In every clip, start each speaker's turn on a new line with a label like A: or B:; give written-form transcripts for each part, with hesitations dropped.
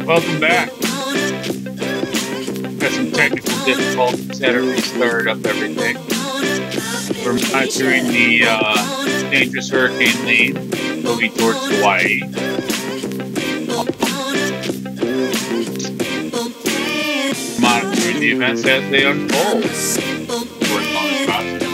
A: Welcome back. Got some technical difficulties, had to restart up everything. We're monitoring the dangerous hurricane lane moving towards Hawaii. Monitoring the events as they unfold. Working on the process.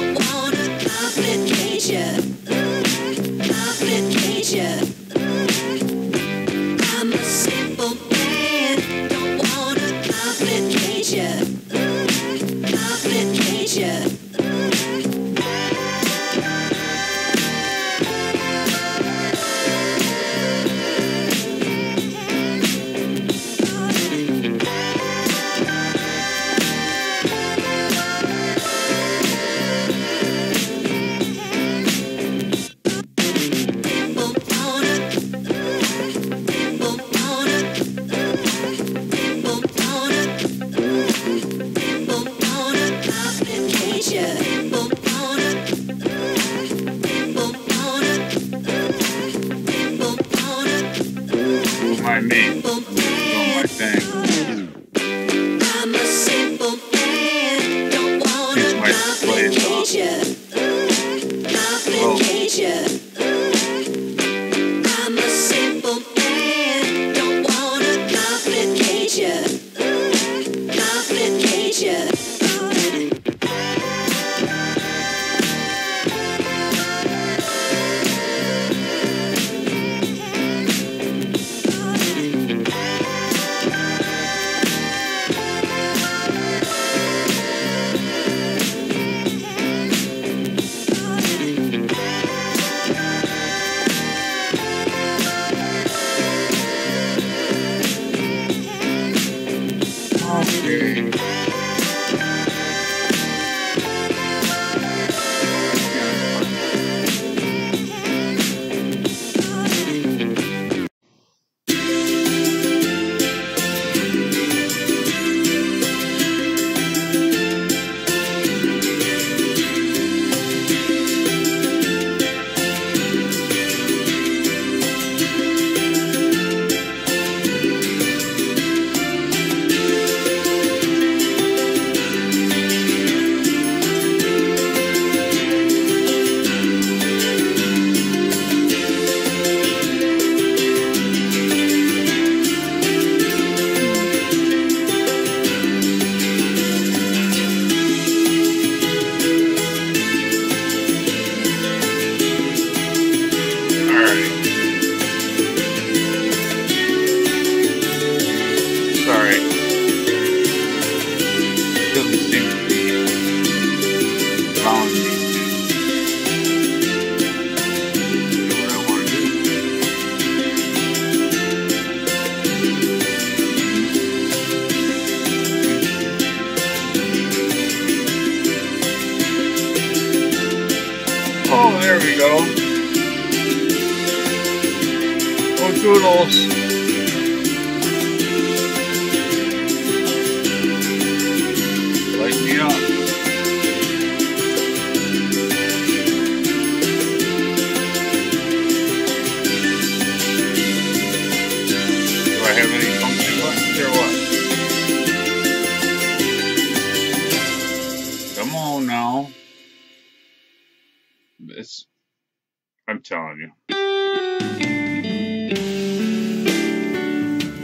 A: I'm telling you.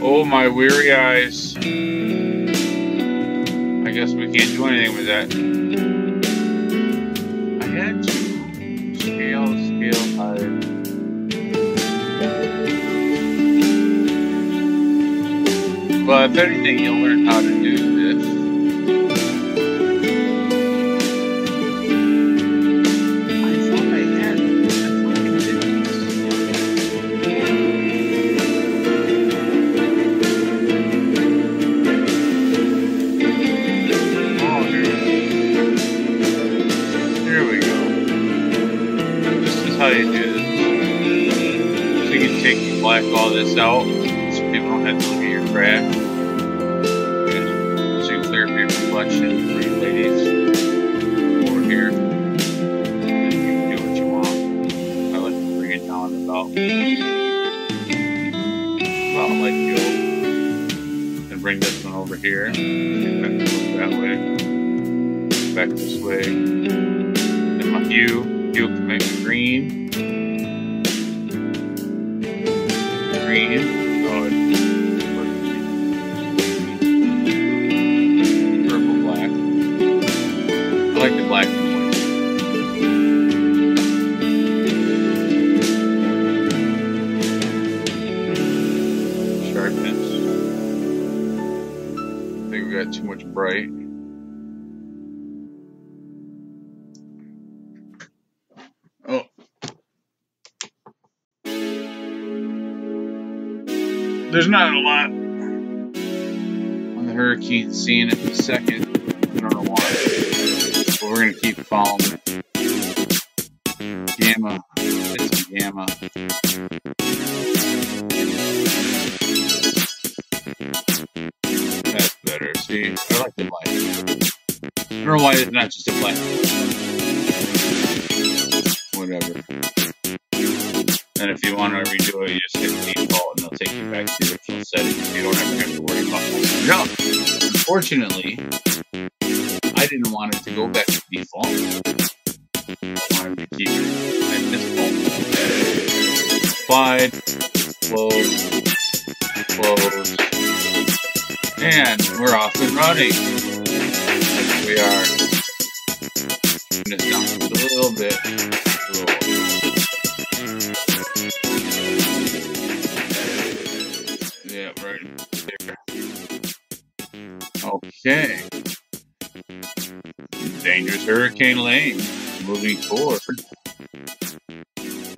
A: Oh, my weary eyes. I guess we can't do anything with that. I had to scale higher. But if anything, you'll learn how to do this. is so you can take and black all this out so people don't have to look at your craft. So you clear up your complexion for you ladies over here. And you can do what you want. I like to bring it down about like you. And bring this one over here. Back that way. Back this way. Then my hue can make it green. Green. Good. Purple, black. I like the black and white. Sharpness. I think we got too much bright. Oh. There's not a lot on the hurricane scene at the second. I don't know why. But we're going to keep following it. Gamma. It's gamma. That's better. See, I like the black. I don't know why it's not just a black. Whatever. And if you want to redo it, you just hit default and they'll take you back to the original settings. You don't ever have to worry about that. No! Unfortunately, I didn't want it to go back to default. I wanted to keep it at this point. Applied, close, and we're off and running. We are. Turn this down just a little bit. Yeah, right there. Okay. Dangerous Hurricane Lane. Moving forward.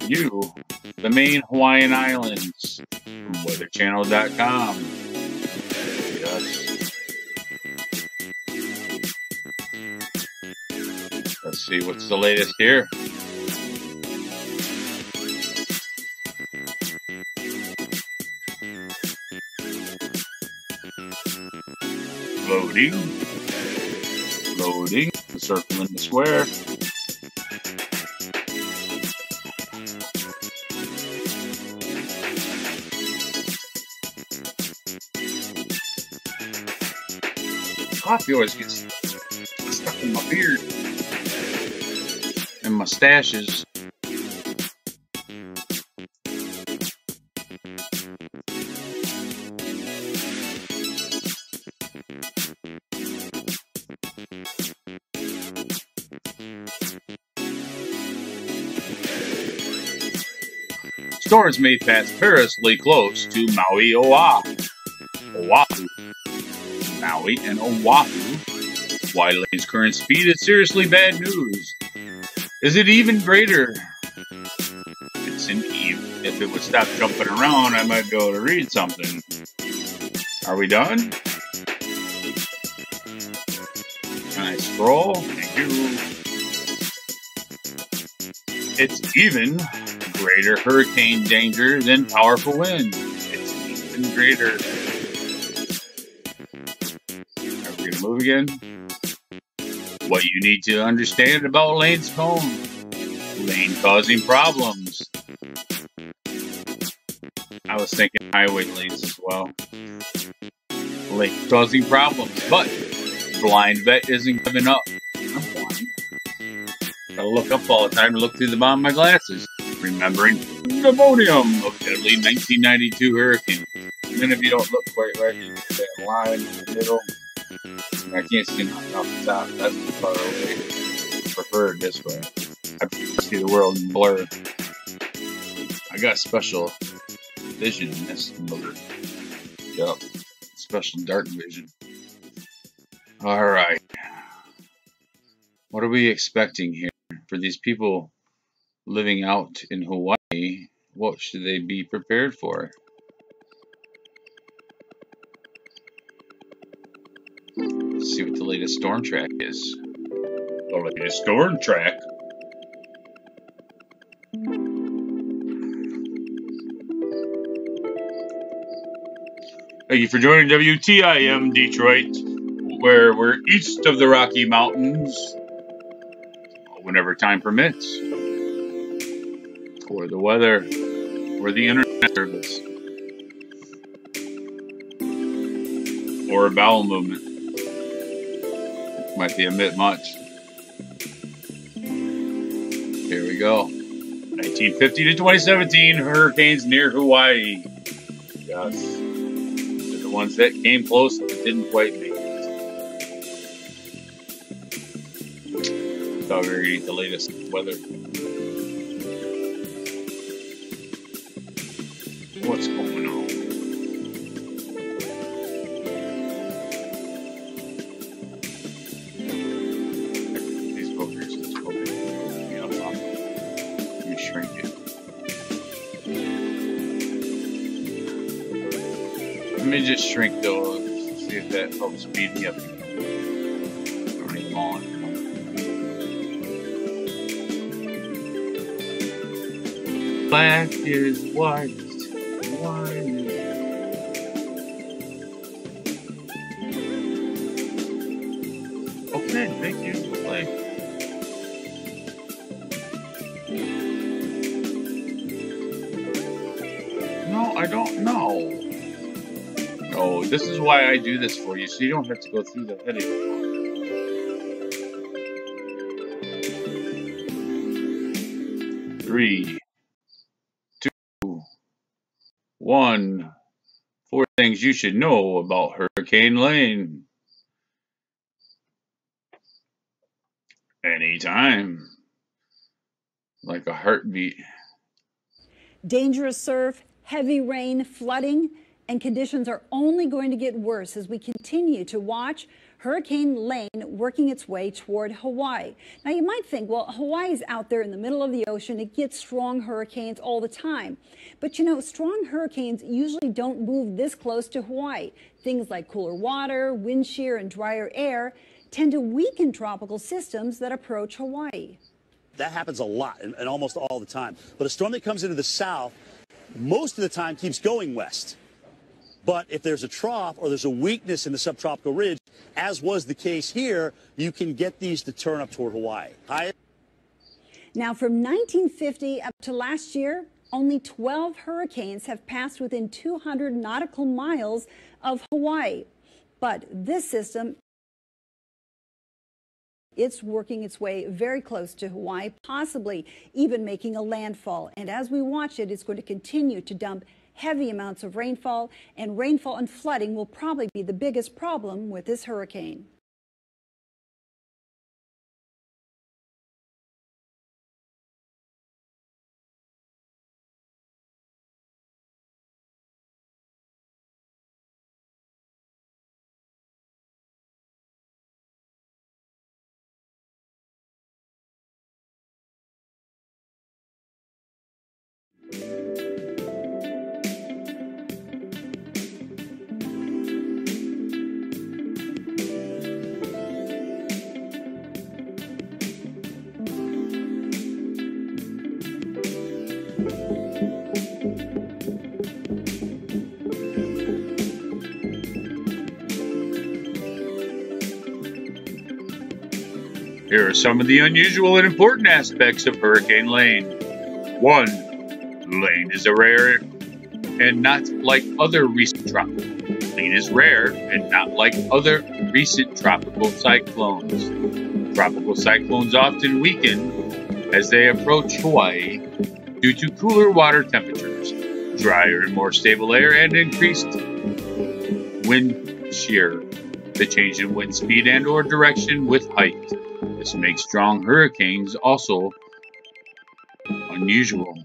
A: You, the main Hawaiian Islands. From weatherchannel.com. Yes. Let's see what's the latest here. Loading. The circle in the square. Coffee always gets stuck in my beard and my stashes. Storms may pass perilously close to Maui, Oahu. Maui and Oahu. Why lane's current speed is seriously bad news. Is it even greater? It's an even. If it would stop jumping around, I might be able to read something. Are we done? Can I scroll? Thank you. It's even greater hurricane danger than powerful wind. It's even greater. Are we going to move again? What you need to understand about Lane's cone. Lane causing problems. I was thinking highway lanes as well. Lane causing problems, but blind vet isn't giving up. I'm blind. Gotta look up all the time to look through the bottom of my glasses. Remembering pneumonium of deadly 1992 hurricane. Even if you don't look quite right, you get that line in the middle. I can't see nothing off the top. That's too far away. I prefer it this way. I prefer to see the world in blur. I got special vision in this motor. Yup. Special dark vision. Alright. What are we expecting here? For these people living out in Hawaii, what should they be prepared for? Let's see what the latest storm track is. The latest storm track. Thank you for joining WTIM Detroit, where we're east of the Rocky Mountains, whenever time permits, or the weather, or the internet service, or a bowel movement. Might be a bit much. Here we go. 1950 to 2017, hurricanes near Hawaii. Yes. These are the ones that came close but didn't quite make it. Thought we were going to get the latest weather. What's going on? These boogers, this booger. Yeah, let me shrink it. Let me just shrink those. See if that helps speed me up. Turning on. Black is white. Okay, thank you. Play. No, I don't know. No, this is why I do this for you, so you don't have to go through the headache. 3, 2, 1. 4 things you should know about Hurricane Lane. Anytime. Like a heartbeat.
B: Dangerous surf, heavy rain, flooding, and conditions are only going to get worse as we continue to watch Hurricane Lane working its way toward Hawaii. Now, you might think, well, Hawaii's out there in the middle of the ocean. It gets strong hurricanes all the time. But, you know, strong hurricanes usually don't move this close to Hawaii. Things like cooler water, wind shear, and drier air tend to weaken tropical systems that approach Hawaii.
C: That happens a lot and almost all the time. But a storm that comes into the south most of the time keeps going west. But if there's a trough or there's a weakness in the subtropical ridge, as was the case here, you can get these to turn up toward Hawaii.
B: Now, from 1950 up to last year, only 12 hurricanes have passed within 200 nautical miles of Hawaii. But this system, it's working its way very close to Hawaii, possibly even making a landfall. And as we watch it, it's going to continue to dump heavy amounts of rainfall, and flooding will probably be the biggest problem with this hurricane.
A: Here are some of the unusual and important aspects of Hurricane Lane. 1. Lane is a rare and not like other recent tropical. Lane is rare and not like other recent tropical cyclones. Tropical cyclones often weaken as they approach Hawaii due to cooler water temperatures, drier and more stable air, and increased wind shear, the change in wind speed and/or direction with height. This makes strong hurricanes also unusual.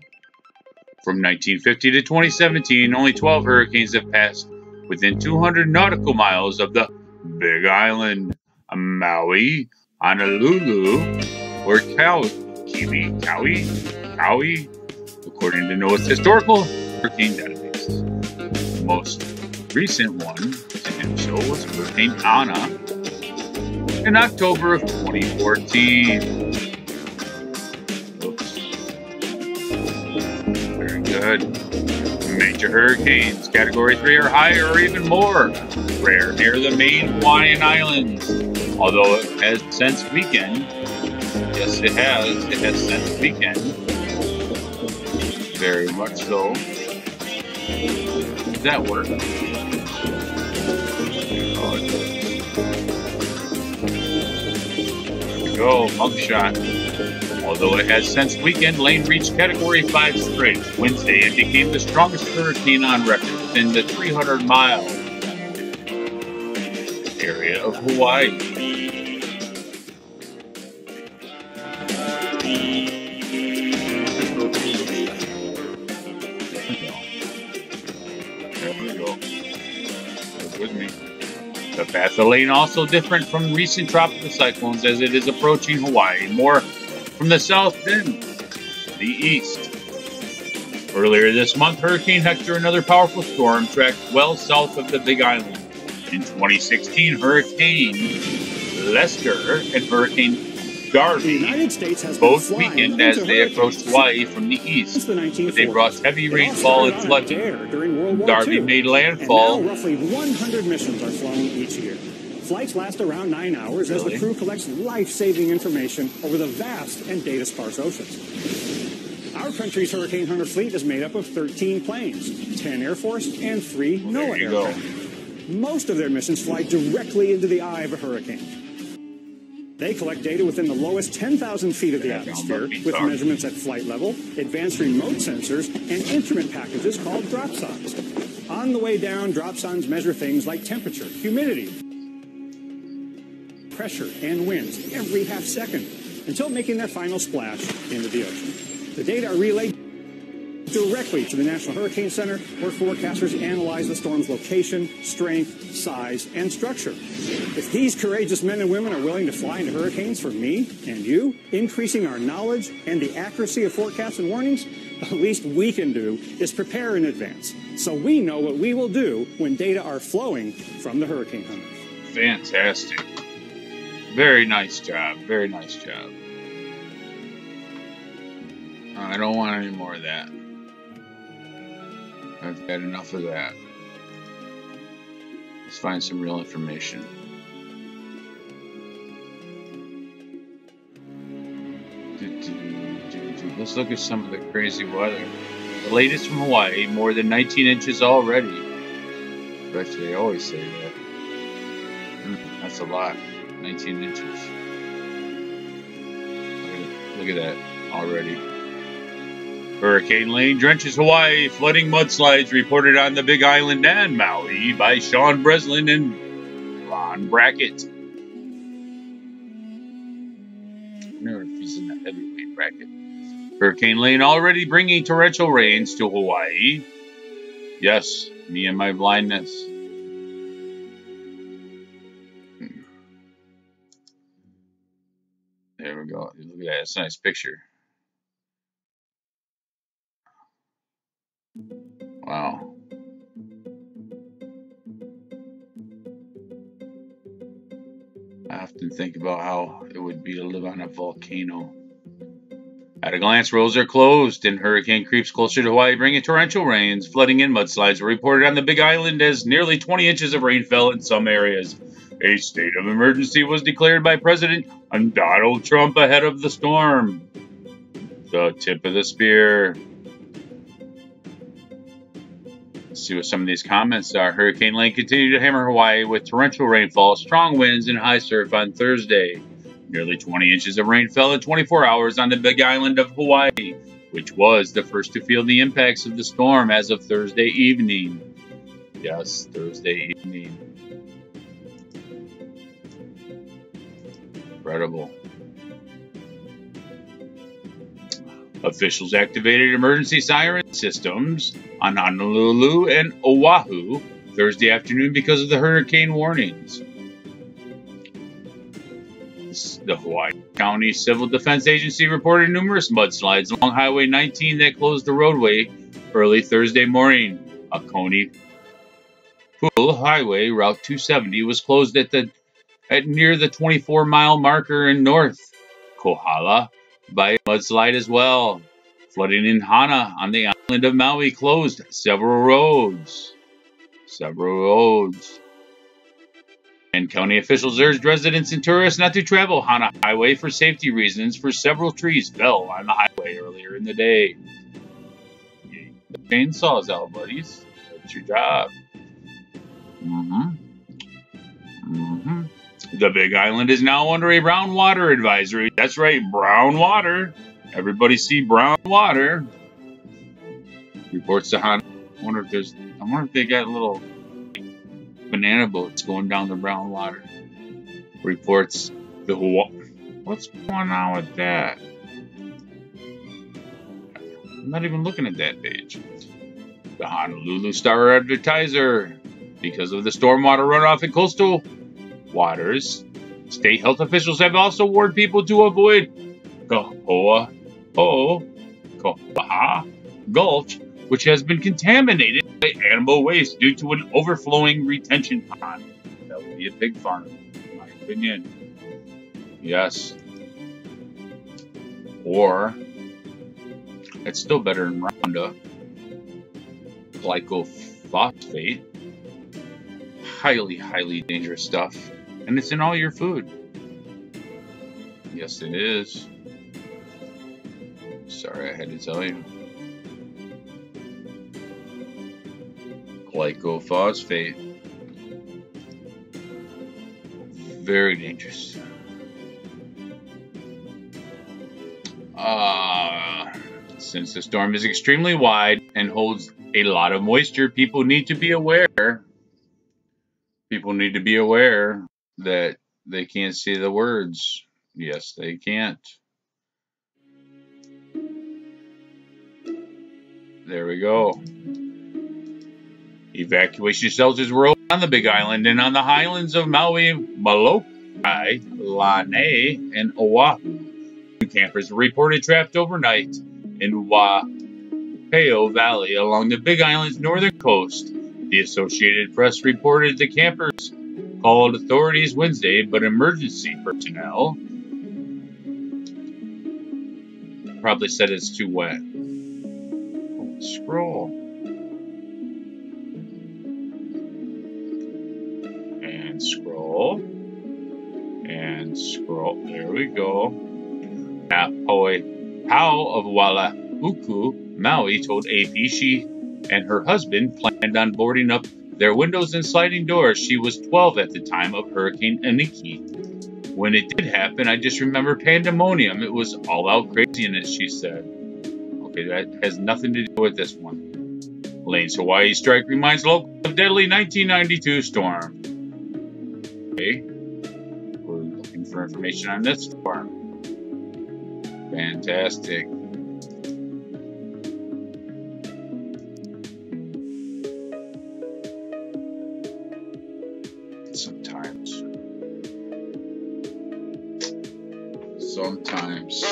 A: From 1950 to 2017, only 12 hurricanes have passed within 200 nautical miles of the Big Island, Maui, Honolulu, or Kauai, according to NOAA's historical hurricane database. The most recent one to do so was Hurricane Ana in October of 2014. Oops. Very good. Make major hurricanes, Category 3 or higher or even more, rare near the main Hawaiian Islands. Although it has since weakened, yes it has since weakened, very much so. Does that work? Oh, there we go, mugshot. Although it has since weakened, Lane reached Category 5 strength Wednesday and became the strongest hurricane on record within the 300-mile area of Hawaii. There we go. Stick with me. The path of Lane also different from recent tropical cyclones as it is approaching Hawaii more from the south than the east. Earlier this month, Hurricane Hector, another powerful storm, tracked well south of the Big Island. In 2016, Hurricane Lester and Hurricane Garvey both weakened as they approached Hawaii from the east, but they brought heavy rainfall and flooding. Garvey made landfall.
D: And now roughly 100 missions are flown each year. Flights last around 9 hours as the crew collects life-saving information over the vast and data-sparse oceans. Our country's Hurricane Hunter fleet is made up of 13 planes, 10 Air Force, and 3 NOAA aircraft. Most of their missions fly directly into the eye of a hurricane. They collect data within the lowest 10,000 feet of the atmosphere with measurements at flight level, advanced remote sensors, and instrument packages called dropsondes. On the way down, dropsondes measure things like temperature, humidity, pressure, and winds every half second until making their final splash into the ocean. The data are relayed directly to the National Hurricane Center, where forecasters analyze the storm's location, strength, size, and structure. If these courageous men and women are willing to fly into hurricanes for me and you, increasing our knowledge and the accuracy of forecasts and warnings, the least we can do is prepare in advance, so we know what we will do when data are flowing from the Hurricane Hunter.
A: Fantastic. Very nice job. Very nice job. I don't want any more of that. I've had enough of that. Let's find some real information. Let's look at some of the crazy weather. The latest from Hawaii, more than 19 inches already. Bet you they always say that. That's a lot. 19 inches. Look at that already. Hurricane Lane drenches Hawaii. Flooding mudslides reported on the Big Island and Maui by Sean Breslin and Ron Brackett. I wonder if he's in the heavyweight bracket. Hurricane Lane already bringing torrential rains to Hawaii. Yes, me and my blindness. There we go. Look at that. That's a nice picture. Wow. I often think about how it would be to live on a volcano. At a glance, roads are closed and hurricane creeps closer to Hawaii, bringing torrential rains. Flooding and mudslides were reported on the Big Island as nearly 20 inches of rain fell in some areas. A state of emergency was declared by President Donald Trump ahead of the storm. The tip of the spear. Let's see what some of these comments are. Hurricane Lane continued to hammer Hawaii with torrential rainfall, strong winds, and high surf on Thursday. Nearly 20 inches of rain fell in 24 hours on the Big Island of Hawaii, which was the first to feel the impacts of the storm as of Thursday evening. Yes, Thursday evening. Incredible. Officials activated emergency siren systems on Honolulu and Oahu Thursday afternoon because of the hurricane warnings. The Hawaii County Civil Defense Agency reported numerous mudslides along Highway 19 that closed the roadway early Thursday morning. Oconee Pool Highway Route 270 was closed at near the 24-mile marker in North Kohala by a mudslide as well. Flooding in Hana on the island of Maui closed several roads. And county officials urged residents and tourists not to travel Hana Highway for safety reasons, for several trees fell on the highway earlier in the day. Get the chainsaws out, buddies. That's your job. The Big Island is now under a brown water advisory. That's right, brown water. Everybody see brown water. Reports to Hana. I wonder if they got little banana boats going down the brown water. Reports the Hawaii. What's going on with that? I'm not even looking at that page. The Honolulu Star Advertiser. Because of the stormwater runoff in coastal waters, state health officials have also warned people to avoid Kaho'aha Gulch, which has been contaminated by animal waste due to an overflowing retention pond. That would be a pig farm, in my opinion. Yes. Or, it's still better than Roundup. Glyphosate. Highly, highly dangerous stuff. And it's in all your food. Yes, it is. Sorry, I had to tell you. Glyphosate. Very dangerous. Since the storm is extremely wide and holds a lot of moisture, people need to be aware. People need to be aware that they can't see the words. Yes, they can't. There we go. Evacuation shelters were open on the Big Island and on the highlands of Maui, Molokai, Lanai, and Oahu. Two campers were reported trapped overnight in Waipio Valley along the Big Island's northern coast. The Associated Press reported the campers called authorities Wednesday, but emergency personnel probably said it's too wet. Oh, scroll. And scroll. And scroll. There we go. Napoi Pao of Walauku, Maui, told AP she and her husband planned on boarding up their windows and sliding doors. She was 12 at the time of Hurricane Iniki. When it did happen, I just remember pandemonium. It was all out craziness, she said. Okay, that has nothing to do with this one. Lane's Hawaii strike reminds locals of deadly 1992 storm. Okay, we're looking for information on this storm. Fantastic. Sometimes.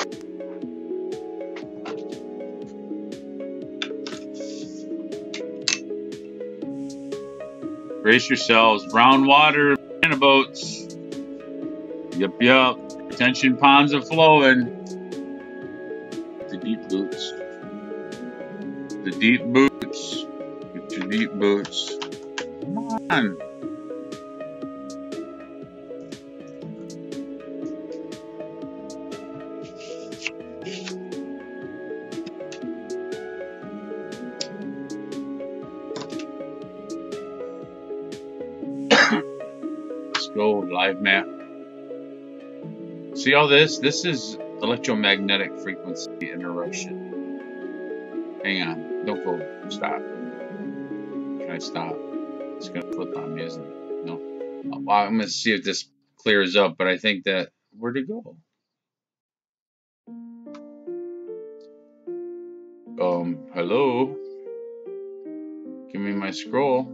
A: Brace yourselves. Brown water, banana boats. Yup. Retention ponds are flowing. The deep boots. The deep boots. Get your deep boots. Come on. Go live map. See all this? This is electromagnetic frequency interruption. Hang on. Don't go. Stop. Can I stop? It's going to flip on me, isn't it? No. Well, I'm going to see if this clears up, but I think that... Where'd it go? Hello? Give me my scroll.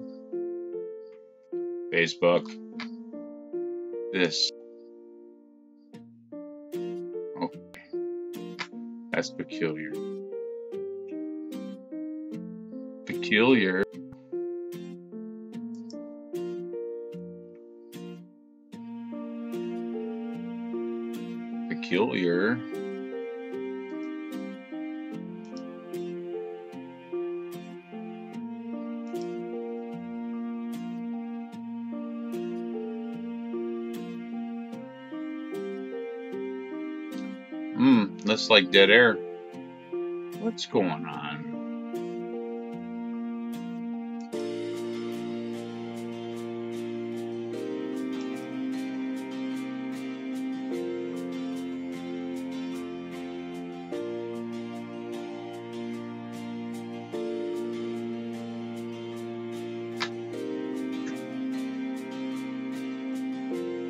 A: Facebook. This. Okay. That's peculiar. Peculiar. Peculiar. Looks like dead air. What's going on?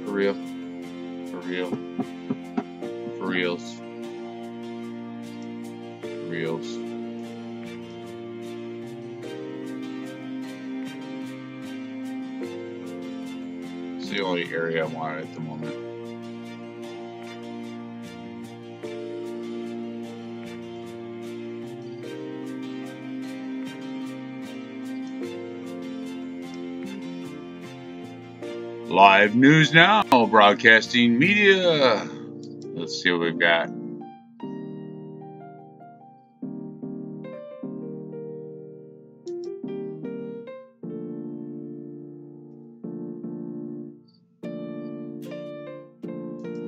A: For real. For real. For reals. For reals. It's the only area I want at the moment. Live news now, broadcasting media. Let's see what we've got.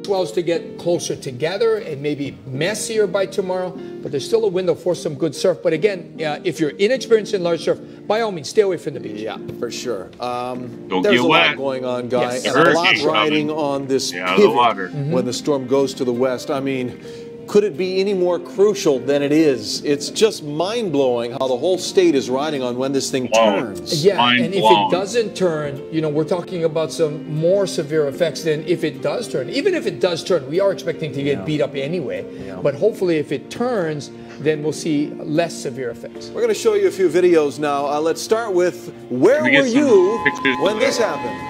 E: Swells to get closer together and maybe messier by tomorrow, but there's still a window for some good surf. But again, if you're inexperienced in large surf, by all means, stay away from the beach.
F: Yeah, for sure.
A: Don't
F: There's
A: get
F: a
A: wet.
F: lot going on, guys.
E: Yes.
F: And a lot
A: Hurricane
F: riding
A: coming.
F: on this
A: Yeah, the
F: pivot
A: water.
F: when the storm goes to the west. I mean, could it be any more crucial than it is? It's just mind-blowing how the whole state is riding on when this thing turns.
E: Yeah,
A: Mind
E: and if
A: blown.
E: it doesn't turn, you know, we're talking about some more severe effects than if it does turn. Even if it does turn, we are expecting to get beat up anyway.
F: Yeah.
E: But hopefully if it turns, then we'll see less severe effects.
F: We're going to show you a few videos now. Let's start with, where
A: Can we
F: were
A: get some
F: you
A: pictures
F: when
A: of
F: this
A: that?
F: happened?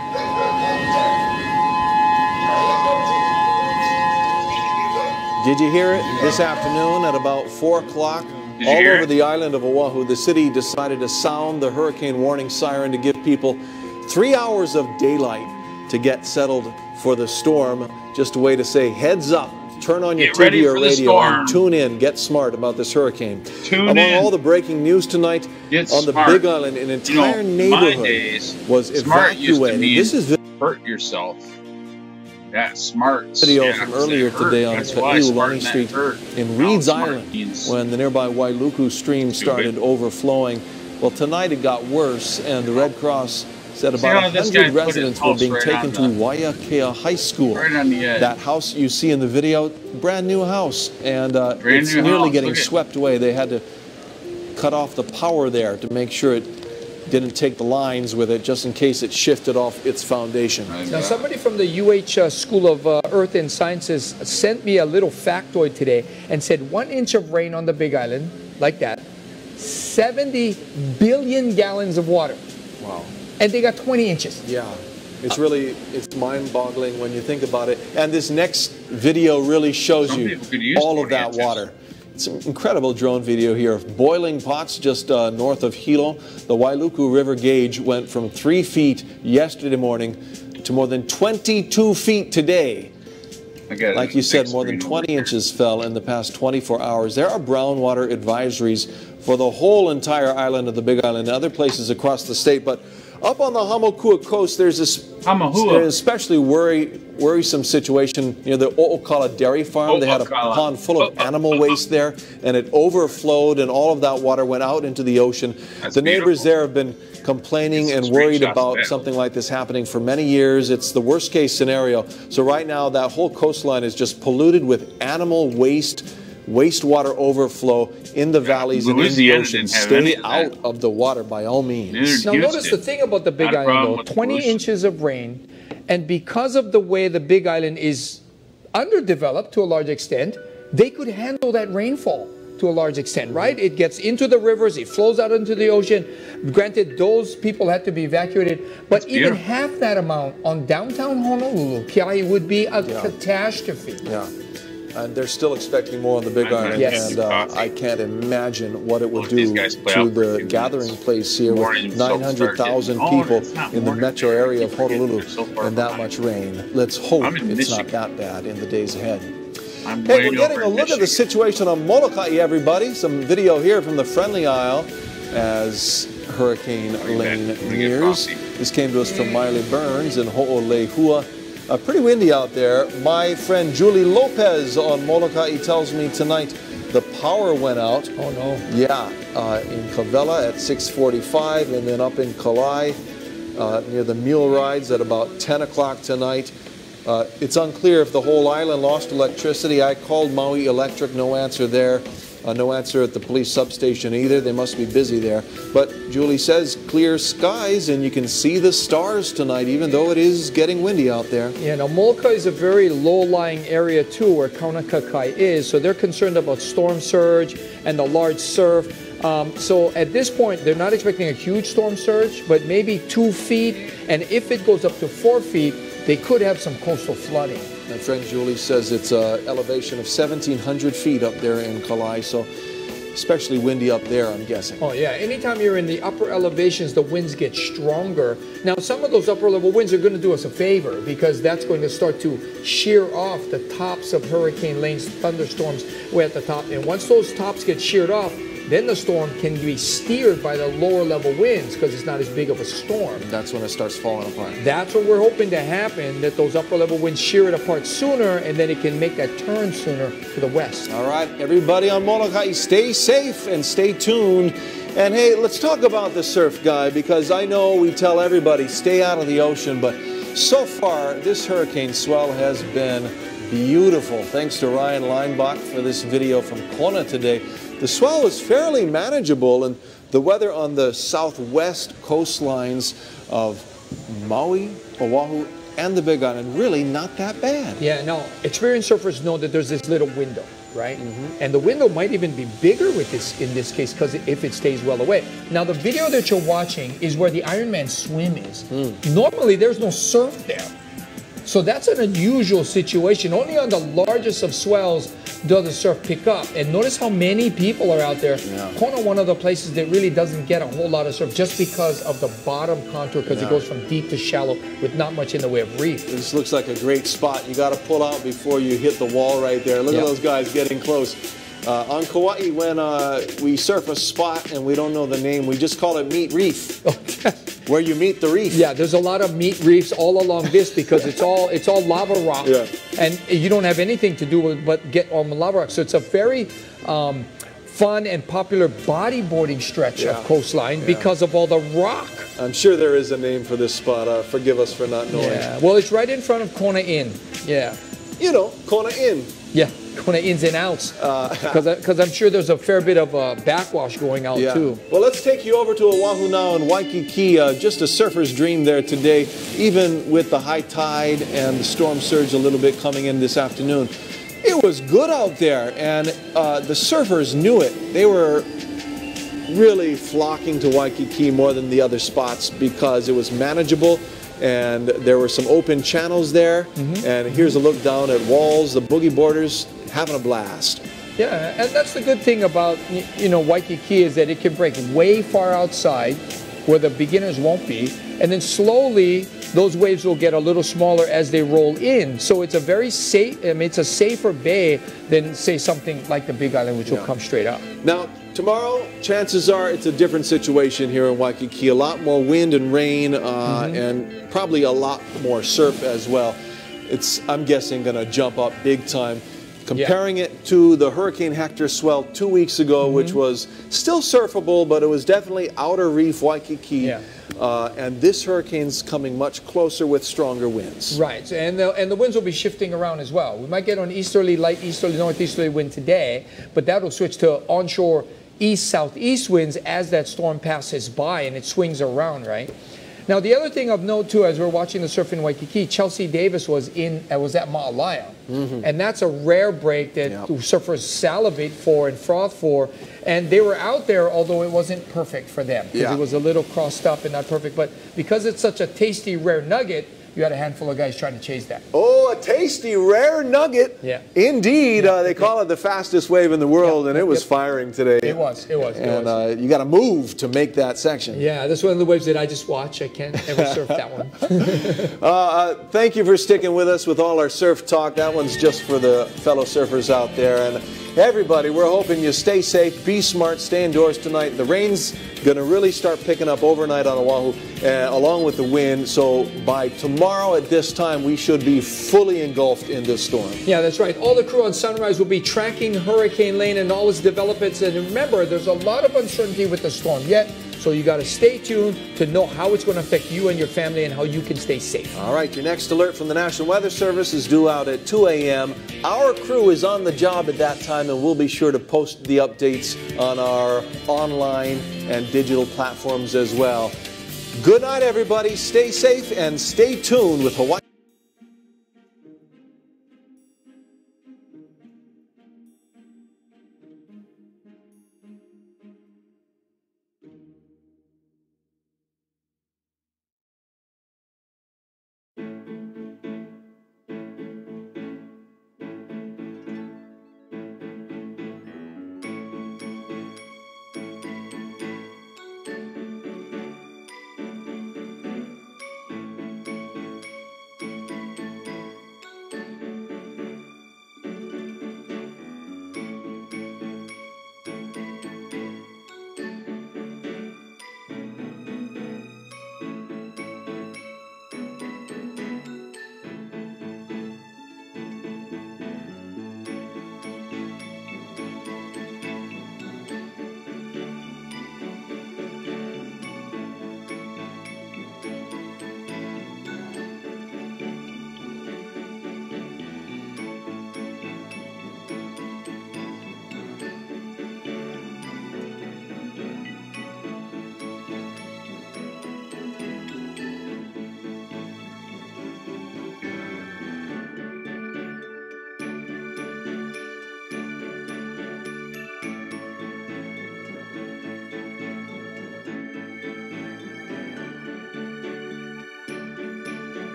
F: Did you hear it? This afternoon at about 4 o'clock,
A: Did you
F: all
A: hear
F: over
A: it?
F: the island of Oahu, the city decided to sound the hurricane warning siren to give people 3 hours of daylight to get settled for the storm. Just a way to say, heads up, turn on your
A: Get ready
F: TV or
A: for the
F: radio and
A: storm.
F: tune in, get smart about this hurricane.
A: Tune
F: Among
A: in.
F: all the breaking news tonight,
A: Get
F: on the
A: smart.
F: Big Island, an entire
A: my
F: neighborhood
A: days,
F: was
A: smart used to
F: evacuated.
A: mean
F: This is
A: hurt yourself. Yeah, smart.
F: video
A: yeah,
F: from earlier
A: hurt.
F: today on
A: That's why
F: Ka'iulani
A: smart
F: Street
A: meant hurt.
F: in
A: Now
F: Reeds
A: smart
F: Island
A: means
F: when the nearby Wailuku stream started overflowing. Well, tonight it got worse, and the Red Cross said
A: See
F: about
A: how this guy
F: 100
A: put his
F: residents were
A: house
F: being
A: right
F: taken to
A: on
F: Waiakea High School.
A: right on the edge.
F: That house you see in the video, brand new house, and it's
A: new
F: nearly
A: house.
F: getting
A: Look at-
F: swept away. They had to cut off the power there to make sure it didn't take the lines with it, just in case it shifted off its foundation.
E: Now, somebody from the UH School of Earth and Sciences sent me a little factoid today and said 1 inch of rain on the Big Island, like that, 70 billion gallons of water.
F: Wow.
E: And they got 20 inches.
F: Yeah, it's mind-boggling when you think about it. And this next video really shows
A: Some
F: you
A: people could use
F: all of
A: 20
F: that
A: inches.
F: water. It's an incredible drone video here of boiling pots just north of Hilo. The Wailuku River gauge went from 3 feet yesterday morning to more than 22 feet today. Like you said, more than 20 inches fell in the past 24 hours. There are brown water advisories for the whole entire island of the Big Island and other places across the state. But up on the Hamakua coast, there's this especially worrisome situation near the O'Okala Dairy Farm. They had a pond full of animal waste there, and it overflowed, and all of that water went out into the ocean. The neighbors there have been complaining and worried about something like this happening for many years. It's the worst case scenario. So right now, that whole coastline is just polluted with animal waste, wastewater overflow in the valleys and in the ocean. Stay out of the water by all means.
E: Now notice the thing about the Big Island, though, 20 inches of rain, and because of the way the Big Island is underdeveloped to a large extent, they could handle that rainfall to a large extent, right? It gets into the rivers, it flows out into the ocean. Granted, those people had to be evacuated, but even half that amount on downtown Honolulu, Kiai, would be a catastrophe.
F: Yeah. And they're still expecting more on the Big Island, and I can't imagine what it would do to the gathering place here with 900,000 people in the metro area of Honolulu and that much rain. Let's hope it's not that bad in the days ahead. Hey, we're getting a look at the situation on Molokai, everybody. Some video here from the Friendly Isle as Hurricane Lane nears. This came to us from Miley Burns in Ho'olehua. Pretty windy out there. My friend Julie Lopez on Molokai tells me tonight the power went out.
E: Oh, no.
F: Yeah, in Cavella at 6:45, and then up in Kalai near the mule rides at about 10 o'clock tonight. It's unclear if the whole island lost electricity. I called Maui Electric, no answer there. No answer at the police substation either. They must be busy there. But Julie says clear skies, and you can see the stars tonight, even though it is getting windy out there.
E: Yeah, now Molokai is a very low-lying area too, where Kaunakakai is. So they're concerned about storm surge and the large surf. So at this point, they're not expecting a huge storm surge, but maybe 2 feet. And if it goes up to 4 feet, they could have some coastal flooding.
F: My friend Julie says it's an elevation of 1,700 feet up there in Kalai, so especially windy up there, I'm guessing.
E: Oh, yeah. Anytime you're in the upper elevations, the winds get stronger. Now, some of those upper-level winds are going to do us a favor because that's going to start to shear off the tops of Hurricane Lane's thunderstorms way at the top. And once those tops get sheared off, then the storm can be steered by the lower-level winds because it's not as big of a storm.
F: That's when it starts falling apart.
E: That's what we're hoping to happen, that those upper-level winds shear it apart sooner, and then it can make that turn sooner to the west.
F: All right, everybody on Molokai, stay safe and stay tuned. And hey, let's talk about the surf guy, because I know we tell everybody stay out of the ocean, but so far this hurricane swell has been beautiful. Thanks to Ryan Leinbach for this video from Kona today. The swell was fairly manageable, and the weather on the southwest coastlines of Maui, Oahu, and the Big Island really not that bad.
E: Yeah, no, experienced surfers know that there's this little window, right? And the window might even be bigger with this in this case, because if it stays well away. Now, the video that you're watching is where the Ironman swim is. Normally, there's no surf there. So that's an unusual situation. Only on the largest of swells does the surf pick up. And notice how many people are out there. Yeah. Kona, one of the places that really doesn't get a whole lot of surf just because of the bottom contour, because it goes from deep to shallow with not much in the way of reef.
F: This looks like a great spot. You got to pull out before you hit the wall right there. Look at those guys getting close. On Kauai, when we surf a spot and we don't know the name, we just call it Meat Reef. Where you meet the reef.
E: Yeah, there's a lot of meat reefs all along this because it's all lava rock, and you don't have anything to do with but get on lava rock. So it's a very fun and popular bodyboarding stretch of coastline because of all the rock.
F: I'm sure there is a name for this spot. Forgive us for not knowing.
E: Yeah, well, it's right in front of Kona Inn. Yeah.
F: You know, Kona Inn.
E: Yeah, Kona Ins and Outs. Because I'm sure there's a fair bit of backwash going out too.
F: Well, let's take you over to Oahu now in Waikiki. Just a surfer's dream there today, even with the high tide and the storm surge a little bit coming in this afternoon. It was good out there, and the surfers knew it. They were really flocking to Waikiki more than the other spots because it was manageable. And there were some open channels there. And here's a look down at Walls, the boogie boarders having a blast.
E: Yeah, and that's the good thing about, you know, Waikiki is that it can break way far outside where the beginners won't be. And then slowly those waves will get a little smaller as they roll in. So it's a very safe, I mean, it's a safer bay than, say, something like the Big Island, which will come straight up.
F: Now, tomorrow, chances are it's a different situation here in Waikiki. A lot more wind and rain, and probably a lot more surf as well. It's, I'm guessing, going to jump up big time. Comparing it to the Hurricane Hector swell 2 weeks ago, which was still surfable, but it was definitely outer reef Waikiki. And this hurricane's coming much closer with stronger winds.
E: Right, and the winds will be shifting around as well. We might get an easterly, light easterly, northeasterly wind today, but that will switch to onshore east-southeast winds as that storm passes by and it swings around, right? Now, the other thing of note, too, as we're watching the surf in Waikiki, Chelsea Davis was at Ma'alaya. And that's a rare break that surfers salivate for and froth for. And they were out there, although it wasn't perfect for them. Because it was a little crossed up and not perfect. But because it's such a tasty, rare nugget, you had a handful of guys trying to chase that.
F: Oh, a tasty, rare nugget. Indeed. They call it the fastest wave in the world, and it was firing today.
E: It was.
F: And you got to move to make that section.
E: Yeah, that's one of the waves that I just watch. I can't ever surf that one.
F: Thank you for sticking with us with all our surf talk. That one's just for the fellow surfers out there. And everybody, we're hoping you stay safe, be smart, stay indoors tonight. The rain's going to really start picking up overnight on Oahu. along with the wind. So by tomorrow at this time, we should be fully engulfed in this storm.
E: Yeah, that's right. All the crew on Sunrise will be tracking Hurricane Lane and all its developments. And remember, there's a lot of uncertainty with the storm yet. So you got to stay tuned to know how it's going to affect you and your family and how you can stay safe.
F: All right, your next alert from the National Weather Service is due out at 2 a.m. Our crew is on the job at that time, and we'll be sure to post the updates on our online and digital platforms as well. Good night, everybody. Stay safe and stay tuned with Hawaii.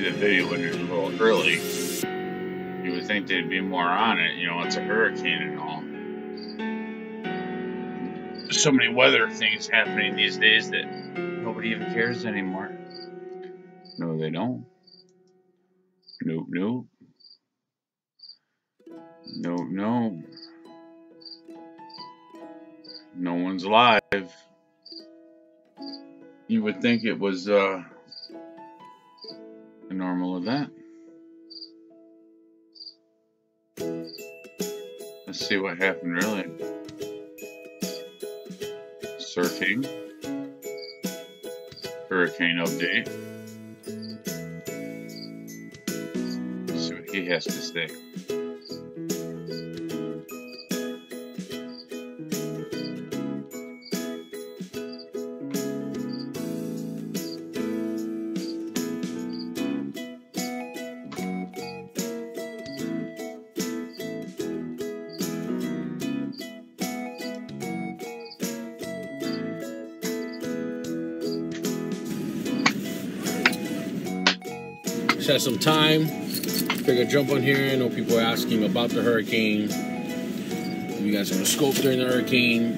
A: the video when it's a little early. You would think they'd be more on it. You know, it's a hurricane and all. There's so many weather things happening these days that nobody even cares anymore. No, they don't. Nope, nope. Nope, no. No one's alive. You would think it was a normal event. Let's see what happened really. Surfing. Hurricane update. Let's see what he has to say.
G: Just had some time. Figured jump on here. I know people are asking about the hurricane. You guys are gonna scope during the hurricane.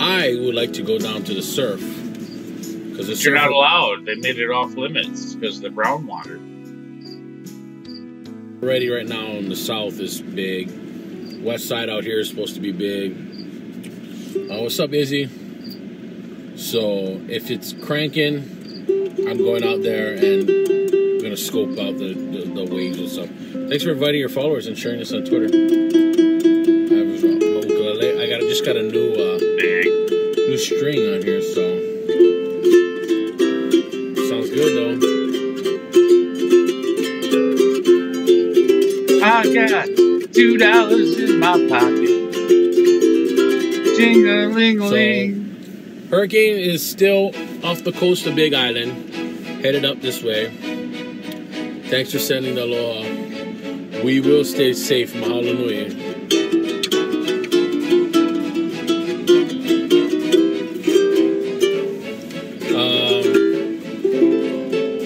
G: I would like to go down to the surf because
A: you're not allowed. They made it off limits because of the groundwater.
G: Already right now in the south is big. West side out here is supposed to be big. What's up, Izzy? So if it's cranking, I'm going out there and I'm gonna scope out the waves and stuff. Thanks for inviting your followers and sharing this on Twitter. I just got a new string on here, so sounds good though.
A: I got $2 in my pocket. Jing-a-ling-a-ling.
G: So, hurricane is still off the coast of Big Island, headed up this way. Thanks for sending the aloha. We will stay safe. Mahalo nui.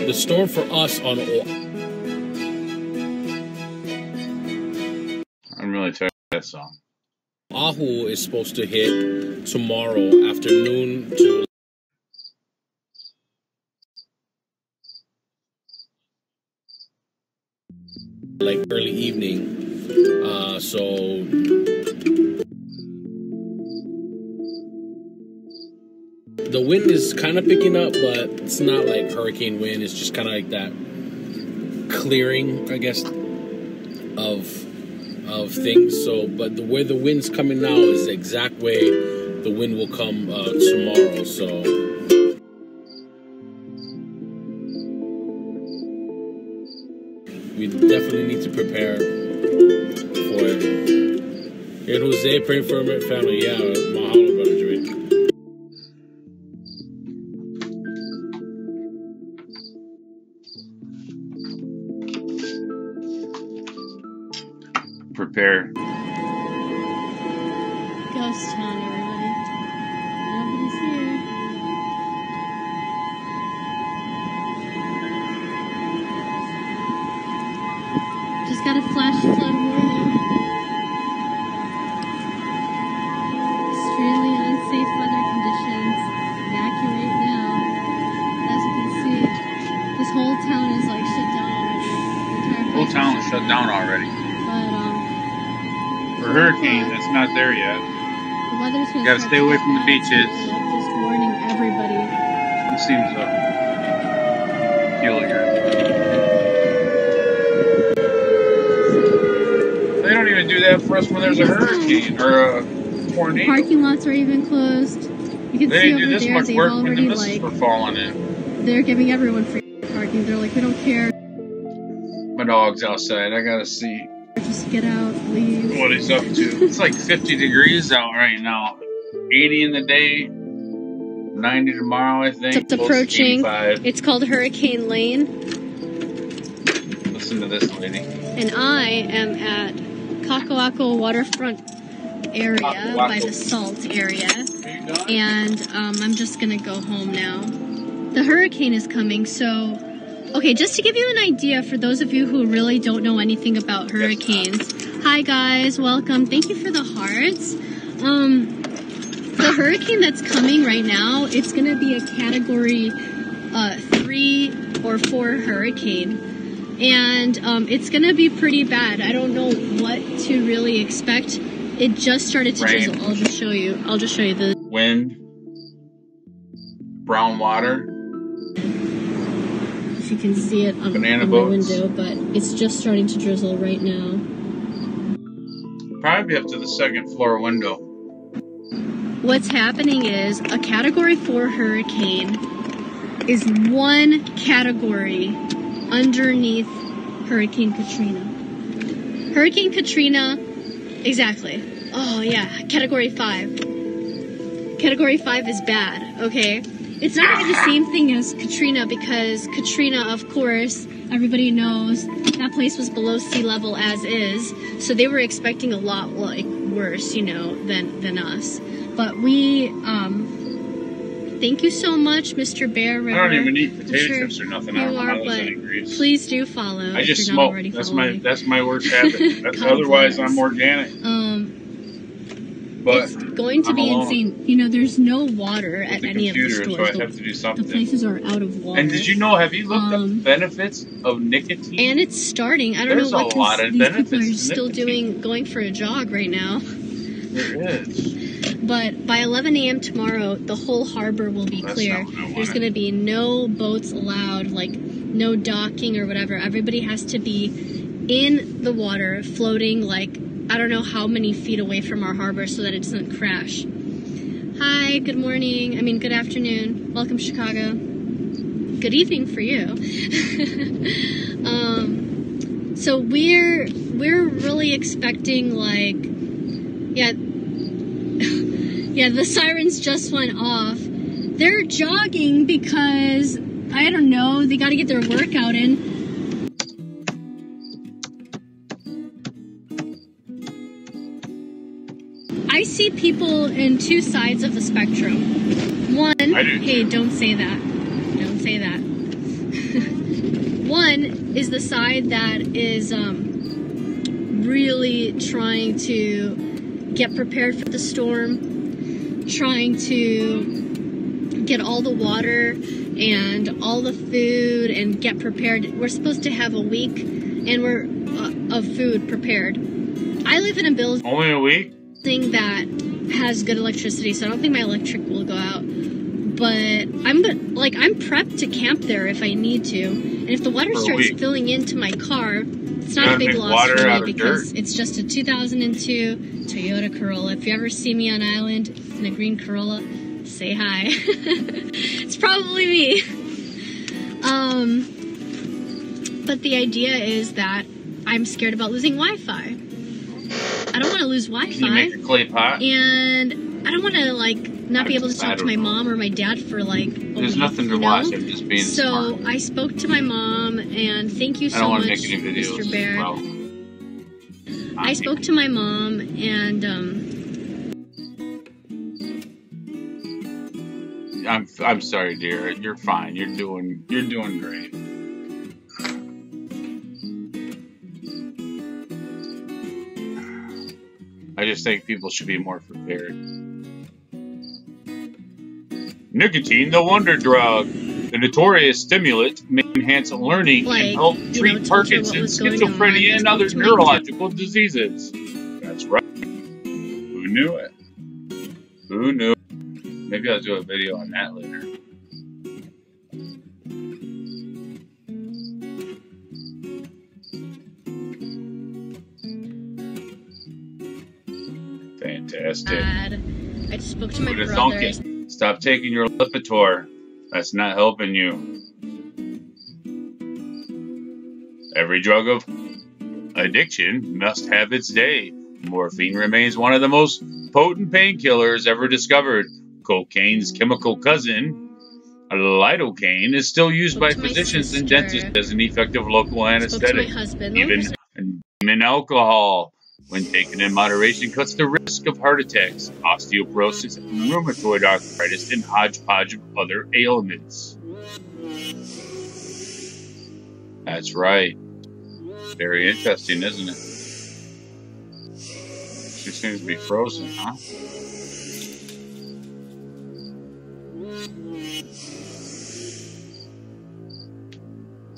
G: The storm for us on
A: I'm really tired of that song.
G: Oahu is supposed to hit tomorrow afternoon to like early evening. So the wind is kind of picking up, but it's not like hurricane wind. It's just kind of like that clearing, I guess, of things. So, but the way the wind's coming now is the exact way the wind will come tomorrow. So. We definitely need to prepare for it. And Jose, praying for our family. Yeah, mahalo, brother Jimmy.
A: Prepare.
H: Ghost town, everybody. Nobody's here. Just got a flash flood warning. Extremely unsafe weather conditions. Evacuate now. As you can see, this whole town is like shut down already. The
A: whole town is shut down already.
H: But
A: for hurricane, it's not there yet.
H: The weather's gonna
A: gotta stay away from the beaches.
H: Just warning everybody.
A: It seems peculiar. They don't even do that for us when there's a hurricine or a tornado.
H: Parking lots are even closed. You can see over there they've already like
A: were falling in.
H: They're giving everyone free parking. They're like, we don't care.
A: My dog's outside. I gotta see.
H: Just get out, leave.
A: What he's up to. It's like 50 degrees out right now. 80 in the day. 90 tomorrow, I think.
H: It's approaching. It's called Hurricane Lane.
A: Listen to this lady.
H: And I am at Kaka'ako waterfront area by the salt area. And I'm just gonna go home now. The hurricane is coming, so Okay, just to give you an idea for those of you who really don't know anything about hurricanes. Hi guys, welcome. Thank you for the hearts. The hurricane that's coming right now, it's going to be a category 3 or 4 hurricane. And it's going to be pretty bad. I don't know what to really expect. It just started to drizzle. I'll just show you the
A: wind, brown water.
H: If you can see it on my window, but it's just starting to drizzle right now.
A: Probably up to the 2nd floor window.
H: What's happening is a category 4 hurricane is one category underneath Hurricane Katrina. Hurricane Katrina, exactly. Oh yeah, category 5. Category 5 is bad, okay? It's not going to be the same thing as Katrina because Katrina, of course, everybody knows that place was below sea level as is, so they were expecting a lot like worse, you know, than us. But we, thank you so much, Mr. Bear River.
A: I don't even eat potato chips or nothing. I don't know how there's any grease.
H: Please do follow.
A: I just smoke. That's my worst habit. That's otherwise I'm organic. But
H: it's going to be insane. You know, there's no water at any of the stores.
A: So I have to do something.
H: The places are out of water.
A: And did you know? Have you looked up the benefits of nicotine?
H: And it's starting. I don't know what these people are still doing, going for a jog right now.
A: There is.
H: But by 11 a.m. tomorrow, the whole harbor will be clear. There's going to be no boats allowed, like no docking or whatever. Everybody has to be in the water, floating like, I don't know how many feet away from our harbor so that it doesn't crash. Hi, good morning. I mean, good afternoon. Welcome, Chicago. Good evening for you. So we're really expecting like, yeah, the sirens just went off. They're jogging because, I don't know, they got to get their workout in. I see people in two sides of the spectrum. One, hey, don't say that. Don't say that. One is the side that is really trying to get prepared for the storm, trying to get all the water and all the food and get prepared. We're supposed to have a week and we're of food prepared. I live in a building.
A: Only a week?
H: That has good electricity, so I don't think my electric will go out. But I'm prepped to camp there if I need to. And if the water starts filling into my car, it's not a big loss for me because it's just a 2002 Toyota Corolla. If you ever see me on island in a green Corolla, say hi. It's probably me. But the idea is that I'm scared about losing Wi-Fi. I don't want to lose Wi-Fi.
A: Can you make a clay pot?
H: And I don't want to not be able to talk to my mom or my dad for a
A: There's nothing to watch. I'm just being smart.
H: So I spoke to my mom, and thank you so much, Mr. Bear.
A: Well,
H: I spoke to my mom, and
A: I'm sorry, dear. You're fine. You're doing great. I just think people should be more prepared. Nicotine, the wonder drug. The notorious stimulant may enhance learning and help treat Parkinson's, schizophrenia, and other neurological diseases. That's right. Who knew it? Who knew it? Maybe I'll do a video on that later. Fantastic.
H: I just spoke to my brother.
A: Stop taking your Lipitor. That's not helping you. Every drug of addiction must have its day. Morphine remains one of the most potent painkillers ever discovered. Cocaine's chemical cousin, lidocaine, is still used by physicians and dentists as an effective local anesthetic. Even alcohol, when taken in moderation, cuts the risk of heart attacks, osteoporosis, rheumatoid arthritis, and hodgepodge of other ailments. That's right. Very interesting, isn't it? She seems to be frozen, huh?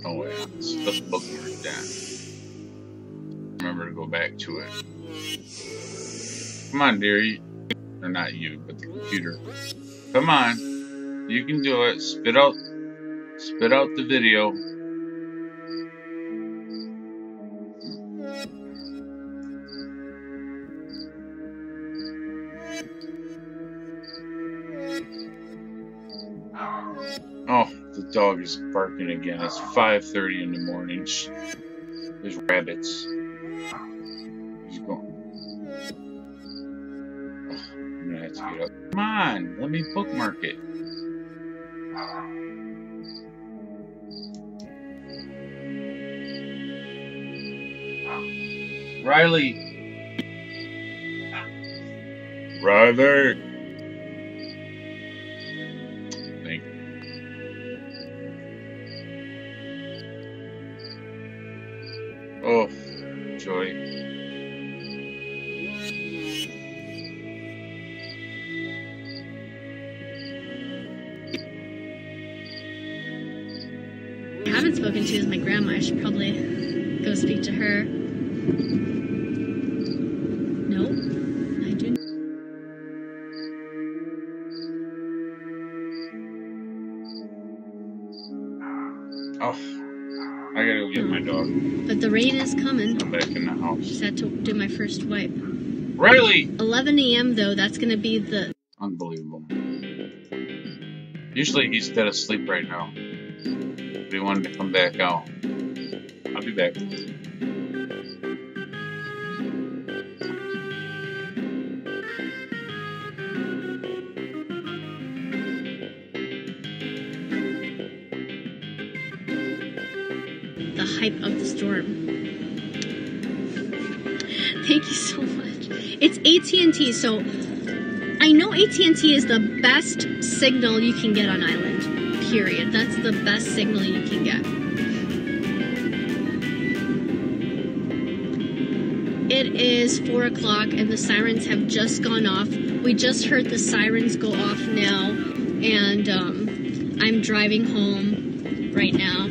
A: Oh yeah, let's bookmark that. Remember to go back to it. Come on, dearie. Or not you, but the computer. Come on. You can do it. Spit out the video. Oh, the dog is barking again. It's 5:30 in the morning. There's rabbits. He's going. Oh, I'm gonna have to get up. Come on, let me bookmark it. Riley. Riley. Thank you. Oh, joy.
H: I haven't spoken to is my grandma. I should probably go speak to her. Nope, I didn't.
A: Oh, I gotta go get my dog.
H: But the rain is coming.
A: I'm back in the house.
H: Just had to do my first wipe.
A: Riley!
H: 11 a.m. though, that's gonna be the...
A: Unbelievable. Usually he's dead asleep right now. We wanted to come back out. I'll be back.
H: The hype of the storm. Thank you so much. It's AT&T, so I know AT&T is the best signal you can get on island. Period. That's the best signal you can get. It is 4 o'clock and the sirens have just gone off. We just heard the sirens go off now, and I'm driving home right now.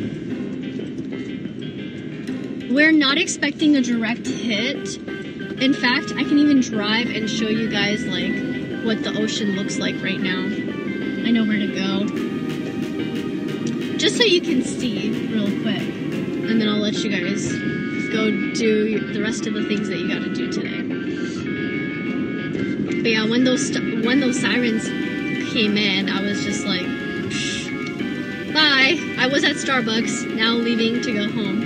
H: We're not expecting a direct hit. In fact, I can even drive and show you guys like what the ocean looks like right now. I know where to go. Just so you can see real quick. And then I'll let you guys go do the rest of the things that you gotta do today. But yeah, when those sirens came in, I was just like, bye. I was at Starbucks, now leaving to go home.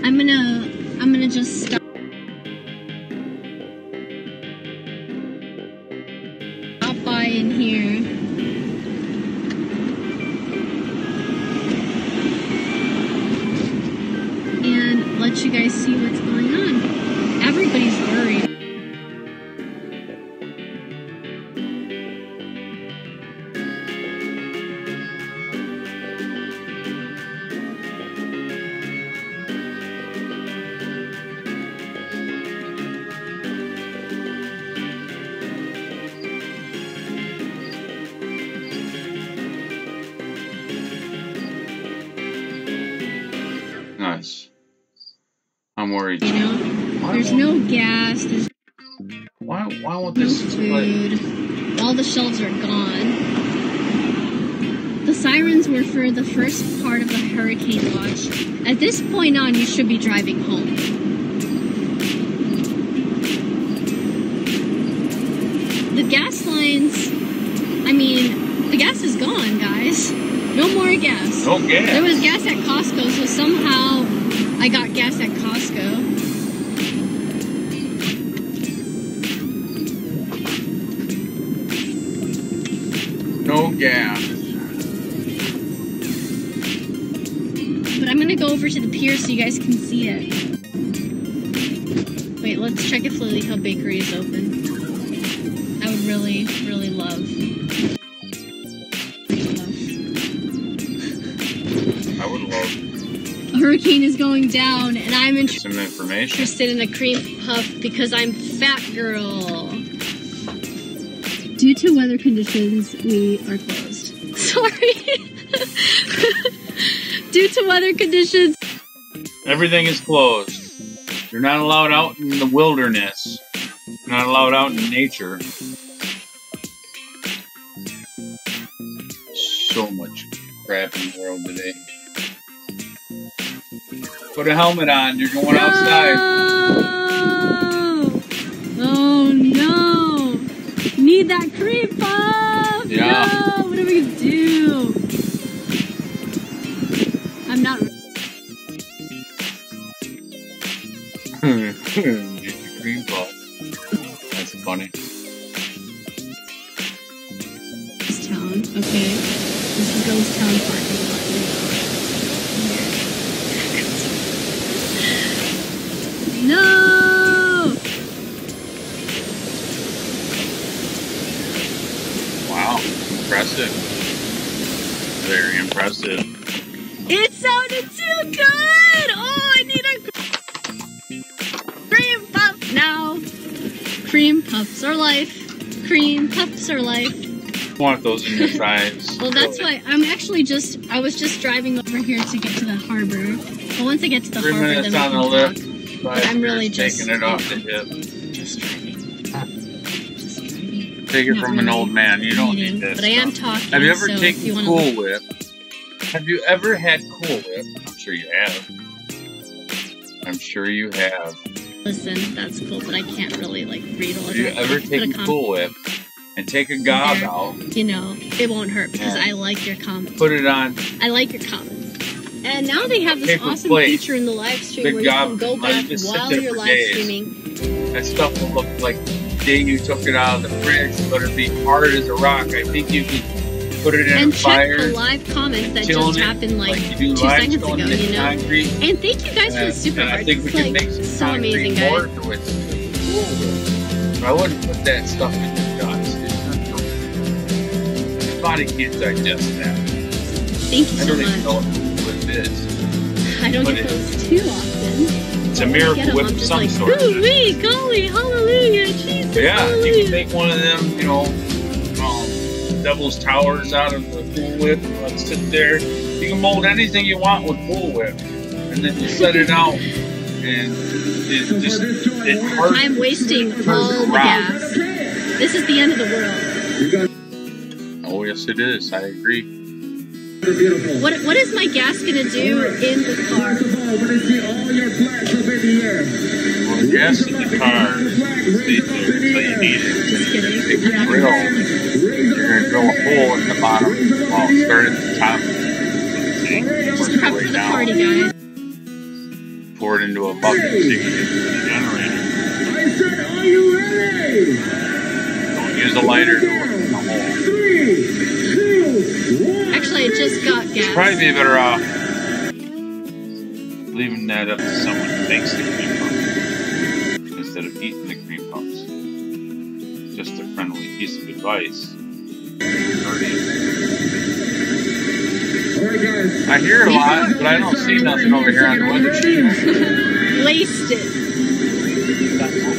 H: I'm gonna just stop by in here. And let you guys see what's going on. Everybody's worried.
A: Nice. I'm worried.
H: You know, there's no gas, there's
A: why won't
H: no
A: this
H: food, all the shelves are gone. The sirens were for the first part of the hurricane watch. At this point on, you should be driving home. The gas lines, I mean, the gas is gone, guys. No more gas.
A: No gas.
H: There was gas at Costco, so somehow I got gas at Costco.
A: No gas.
H: But I'm gonna go over to the pier so you guys can see it. Wait, let's check if Lily Hill Bakery is open. I would really, really love A hurricane is going down, and I'm
A: some information.
H: interested in a cream puff because I'm fat girl. Due to weather conditions, we are closed. Sorry. Due to weather conditions.
A: Everything is closed. You're not allowed out in the wilderness. You're not allowed out in nature. So much crap in the world today. Put a helmet on. You're going outside.
H: Oh no! Need that cream puff!
A: Yeah.
H: No! What are we gonna do? I'm not.
A: Get your cream puff. That's funny.
H: Ghost town. Okay. This is Ghost Town parking lot. No!
A: Wow. Impressive. Very impressive.
H: It sounded too good! Oh, I need a cream puff now. Cream puffs are life. Cream puffs are life.
A: Want those in your sides.
H: Well, that's why I was just driving over here to get to the harbor. But once I get to the
A: 3
H: harbor, then
A: minutes
H: we
A: on
H: can
A: the
H: talk.
A: lift.
H: But I'm really just
A: taking it off the hip.
H: Just driving.
A: Take it
H: Not
A: from an
H: really
A: old man. You don't
H: eating,
A: need this.
H: But I am
A: stuff.
H: talking.
A: Have you ever
H: so if
A: taken
H: you wanna
A: Cool Whip? Have you ever had Cool Whip? I'm sure you have. I'm sure you have.
H: listen, that's cool, but I can't really like read all of
A: Have you
H: that.
A: ever taken Cool Whip and take a gob
H: there,
A: out?
H: You know, it won't hurt because I like your comments.
A: Put it on.
H: I like your comments. And now they have this
A: Paper
H: awesome
A: plate.
H: feature in the live stream
A: Big
H: where you
A: gob,
H: can go
A: let it
H: back
A: just sit
H: while
A: there
H: you're
A: for
H: live
A: days.
H: streaming.
A: That stuff will look like the day you took it out of the fridge, but it'll be hard as a rock. I think you can put it in
H: And
A: a fire.
H: check the live comments that
A: chilling
H: just
A: it,
H: happened like
A: you
H: 2
A: do
H: seconds ago,
A: limestone in
H: you know?
A: concrete.
H: And thank you guys for the super
A: And I
H: hearts.
A: think we
H: It's
A: can
H: like
A: make some
H: so
A: concrete
H: amazing, guys.
A: mortar with Cool Whip. But I wouldn't put that stuff in your guts. Your body can't digest that.
H: Thank you
A: I
H: so
A: don't even
H: much.
A: know what Cool Whip is.
H: I don't
A: but
H: get those too often.
A: It's a miracle whip
H: I'm
A: of
H: just
A: some
H: like,
A: sort.
H: ooh-wee, golly, hallelujah, Jesus,
A: Yeah,
H: hallelujah.
A: you can make one of them, you know, Devil's Towers out of the Cool Whip. Let it sit there. You can mold anything you want with Cool Whip, and then you set it out, and it hardens.
H: I'm wasting all the gas. This is the end of the world.
A: Oh yes, it is. I agree.
H: What is my gas gonna do in the car?
A: Well, the gas in the car stays there until you need it.
H: Just kidding.
A: Take a drill. You're gonna drill a hole in the bottom. Well, start at the top.
H: Just prep for the party, guys.
A: Pour it into a bucket so you can get the generator. Don't use a lighter to look in the hole.
H: Actually, I just got gas.
A: Probably be better off leaving that up to someone who makes the cream puffs instead of eating the cream puffs. Just a friendly piece of advice. I hear a lot, but I don't see nothing over here on the weather channel.
H: Wasted.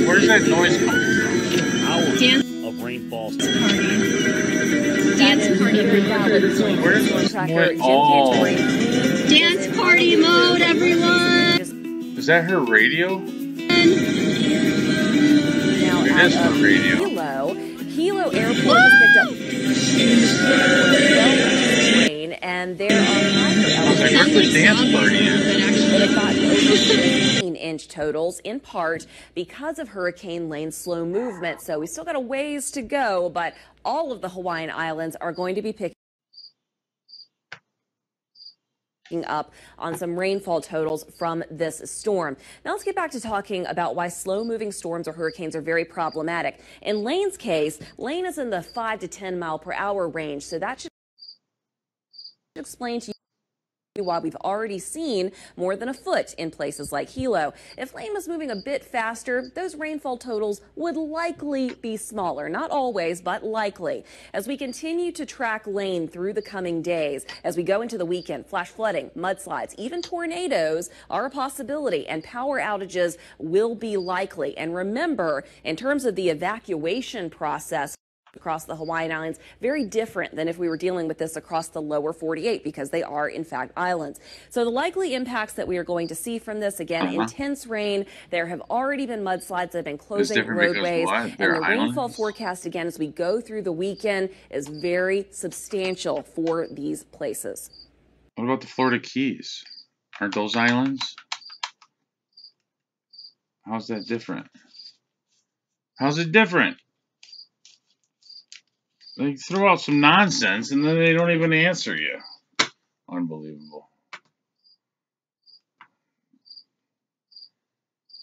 A: Where's that noise coming
C: Hours
H: Dance
C: of rainfall.
H: party. Dance party mode.
A: from? Where's this noise? Oh,
H: Dance party mode, everyone.
A: is that her radio?
I: Now,
A: It is her radio.
I: Hilo Airport has picked up rain, and there are higher
A: Like, where's the dance party at?
I: that have gotten over 15-inch totals, in part because of Hurricane Lane's slow movement. So we still got a ways to go, but all of the Hawaiian Islands are going to be picking up on some rainfall totals from this storm. Now let's get back to talking about why slow-moving storms or hurricanes are very problematic. In Lane's case, Lane is in the 5 to 10 mile per hour range, so that should explain to you why we've already seen more than a foot in places like Hilo. If Lane was moving a bit faster, those rainfall totals would likely be smaller. Not always, but likely. As we continue to track Lane through the coming days, as we go into the weekend, flash flooding, mudslides, even tornadoes are a possibility, and power outages will be likely. And remember, in terms of the evacuation process across the Hawaiian Islands, very different than if we were dealing with this across the lower 48, because they are, in fact, islands. So the likely impacts that we are going to see from this, again, intense rain. There have already been mudslides that have been closing roadways. And the rainfall forecast, again, as we go through the weekend, is very substantial for these places.
A: What about the Florida Keys? Aren't those islands? How's that different? How's it different? They throw out some nonsense and then they don't even answer you. Unbelievable.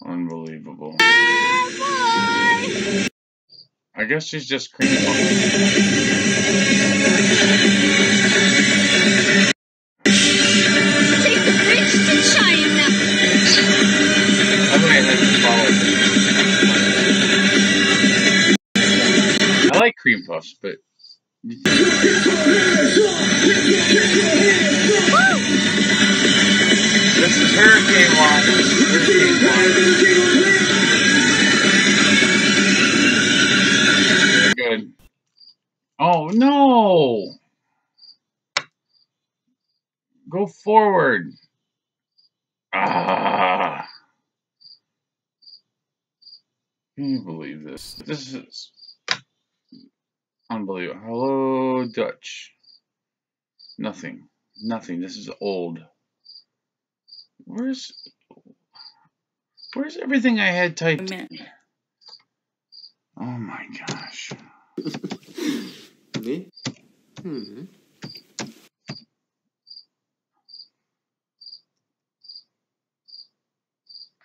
A: Unbelievable. I guess she's just creaming.
H: Take the bridge to China.
A: I might have to follow. I like cream puffs, but this is hurricane watch. Very good. Oh no! Go forward. Ah! Can you believe this? This is unbelievable. Hello, Dutch. Nothing. Nothing. This is old. Where's everything I had typed in? Oh my gosh.
J: Me?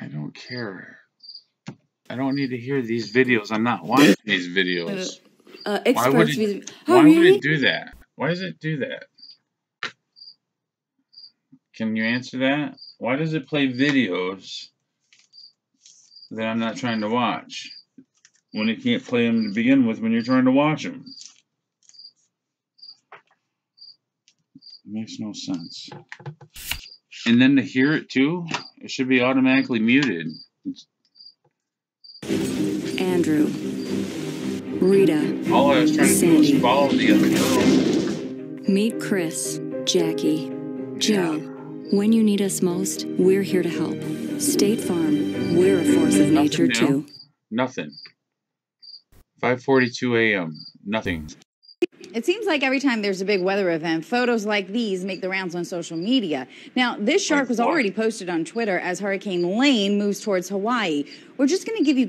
A: I don't care. I don't need to hear these videos. I'm not watching these videos. Why would it do that? Why does it do that? Can you answer that? Why does it play videos that I'm not trying to watch when it can't play them to begin with when you're trying to watch them? It makes no sense. And then to hear it too, it should be automatically muted.
K: Andrew, Rita,
A: all I was trying to do was follow the other girl.
K: Meet Chris, Jackie, Joe. When you need us most, we're here to help. State Farm, we're a force of nature too.
A: Nothing. 5:42 a.m. Nothing.
L: It seems like every time there's a big weather event, photos like these make the rounds on social media. Now, this shark was already posted on Twitter as Hurricane Lane moves towards Hawaii. We're just going to give you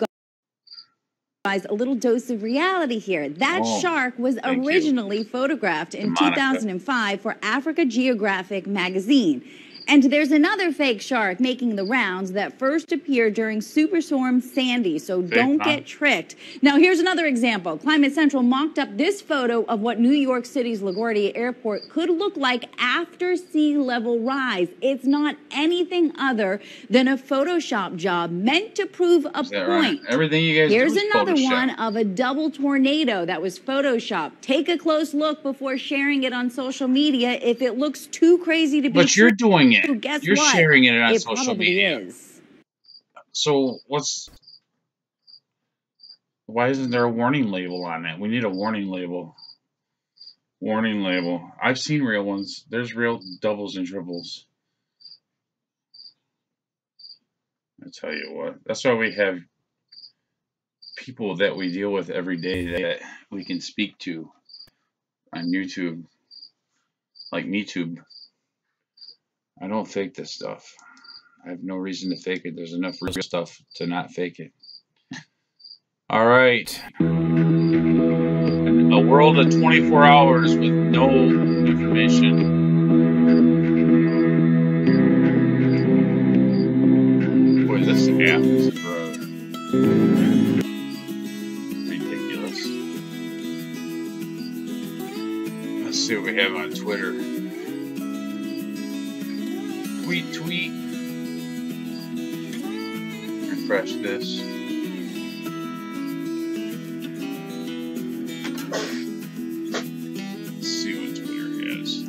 L: guys a little dose of reality here. That shark was originally photographed in 2005 for Africa Geographic magazine. And there's another fake shark making the rounds that first appeared during Superstorm Sandy, so don't get tricked. Now, here's another example. Climate Central mocked up this photo of what New York City's LaGuardia Airport could look like after sea level rise. It's not anything other than a Photoshop job meant to prove a point.
A: Right? Everything you guys
L: Here's
A: do is
L: another
A: Photoshop.
L: one of a double tornado that was Photoshopped. Take a close look before sharing it on social media. If it looks too crazy to be
A: But you're doing it.
L: Guess
A: You're
L: what?
A: sharing it on
L: It
A: social
L: probably
A: media.
L: is.
A: So why isn't there a warning label on that? We need a warning label. Warning label. I've seen real ones. There's real doubles and triples. I tell you what. That's why we have people that we deal with every day that we can speak to on YouTube. Like MeTube. I don't fake this stuff. I have no reason to fake it. There's enough real stuff to not fake it. All right. A world of 24 hours with no information. Boy, this app is ridiculous. Let's see what we have on Twitter. Tweet. Refresh this. Let's see what Twitter has.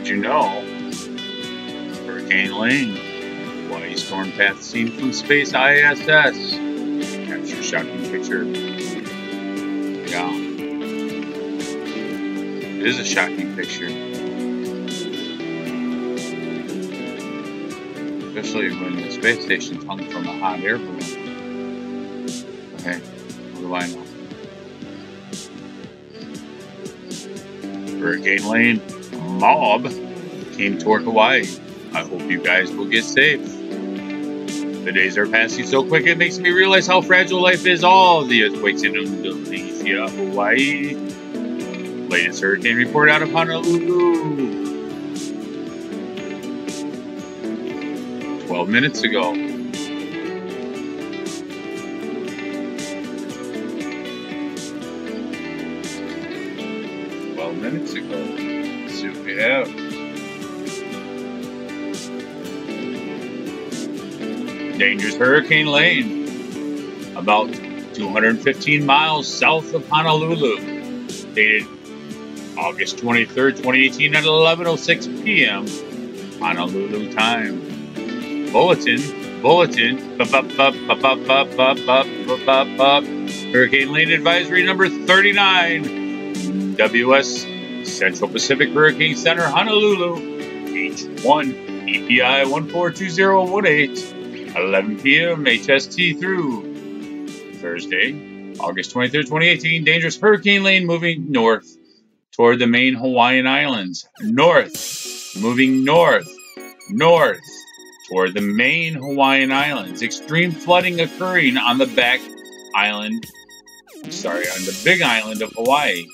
A: you know? Hurricane Lane. Hawaii storm path seen from space ISS. Capture shocking picture. Yeah. It is a shocking picture. Especially when the space station's hung from a hot air balloon. Okay, what do I know? Hurricane Lane mob came toward Hawaii. I hope you guys will get safe. The days are passing so quick it makes me realize how fragile life is. All the earthquakes in Indonesia, Hawaii. Latest hurricane report out of Honolulu. 12 minutes ago. Minutes ago. Let's see what we have. Dangerous Hurricane Lane, about 215 miles south of Honolulu. Dated August 23rd, 2018 at 11:06 p.m. Honolulu time. Bulletin. Hurricane Lane Advisory number 39. WS Central Pacific Hurricane Center, Honolulu, H1, EPI 142018, 11 p.m. HST through Thursday, August 23rd, 2018. Dangerous Hurricane Lane moving north toward the main Hawaiian Islands. Moving north toward the main Hawaiian Islands. Extreme flooding occurring on the Big Island of Hawaii.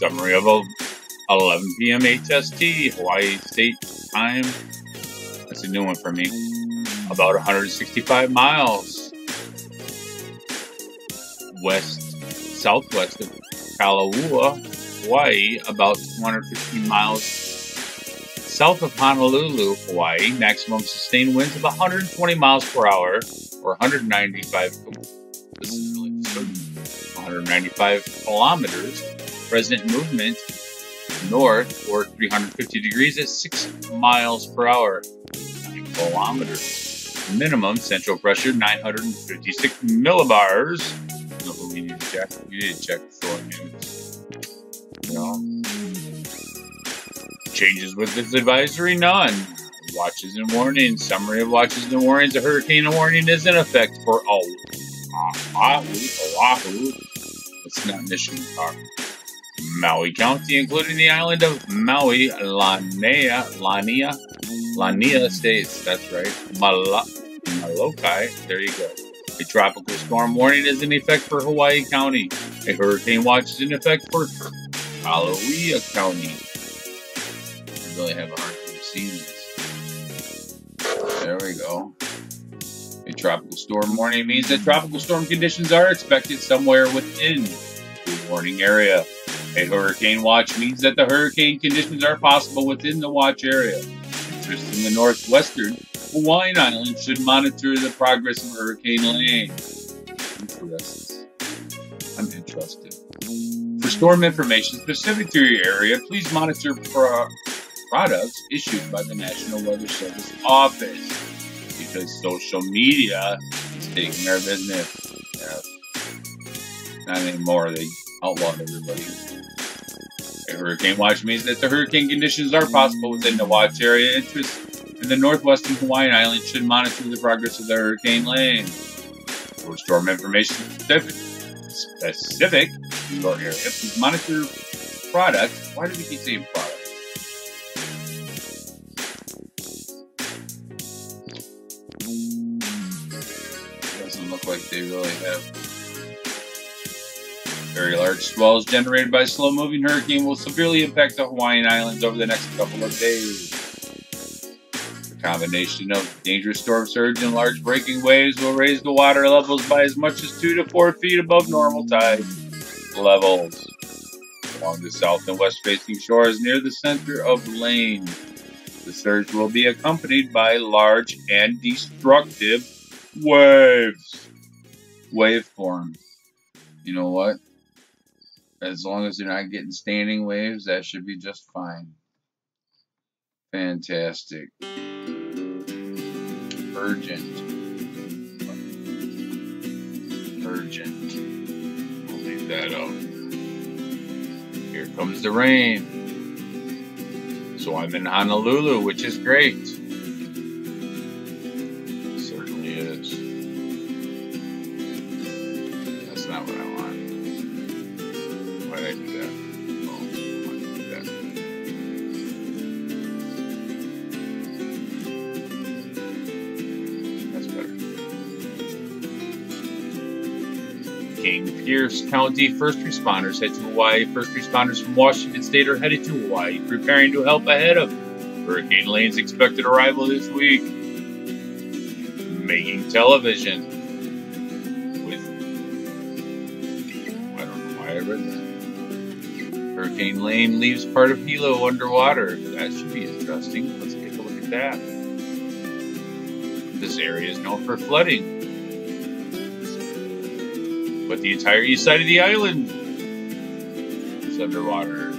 A: Summary of 11 p.m. HST, Hawaii State Time. That's a new one for me. About 165 miles southwest of Kalaua, Hawaii. About 215 miles south of Honolulu, Hawaii. Maximum sustained winds of 120 miles per hour or 195. This is really disturbing. 195 kilometers. Present movement north or 350 degrees at 6 miles per hour, 9 kilometers. Minimum central pressure 956 millibars. You know who we need to check? We need to check Thor News. You know. Changes with this advisory, none. Watches and warnings. Summary of watches and warnings. A hurricane warning is in effect for Oahu. It's not Michigan talk. Maui County, including the island of Maui, Lania states. That's right. Molokai. There you go. A tropical storm warning is in effect for Hawaii County. A hurricane watch is in effect for Kailua County. I really have a hard time seeing this. There we go. A tropical storm warning means that tropical storm conditions are expected somewhere within the warning area. A hurricane watch means that the hurricane conditions are possible within the watch area. Interest in the northwestern Hawaiian Islands should monitor the progress of Hurricane Lane. I'm interested. For storm information specific to your area, please monitor products issued by the National Weather Service Office. Because social media is taking our business. Yeah. Not anymore. They outlawed everybody. A hurricane watch means that the hurricane conditions are possible within the watch area. Interest in the northwestern Hawaiian Islands should monitor the progress of the Hurricane Lane. For storm information specific to your area, please monitor products. Why do we keep saying products? Doesn't look like they really have. Very large swells generated by a slow-moving hurricane will severely impact the Hawaiian Islands over the next couple of days. The combination of dangerous storm surge and large breaking waves will raise the water levels by as much as 2 to 4 feet above normal tide levels along the south and west-facing shores near the center of Lane. The surge will be accompanied by large and destructive waveforms. You know what? As long as they're not getting standing waves, that should be just fine. Fantastic. Urgent. We'll leave that out. Here comes the rain. So I'm in Honolulu, which is great. It certainly is. That's not what I want. Why did I do that? Oh, I want to do that. That's better. King Pierce County first responders head to Hawaii. First responders from Washington State are headed to Hawaii, preparing to help ahead of Hurricane Lane's expected arrival this week. Making television with, I don't know why I read that. Hurricane Lane leaves part of Hilo underwater. That should be interesting. Let's take a look at that. This area is known for flooding, but the entire east side of the island is underwater.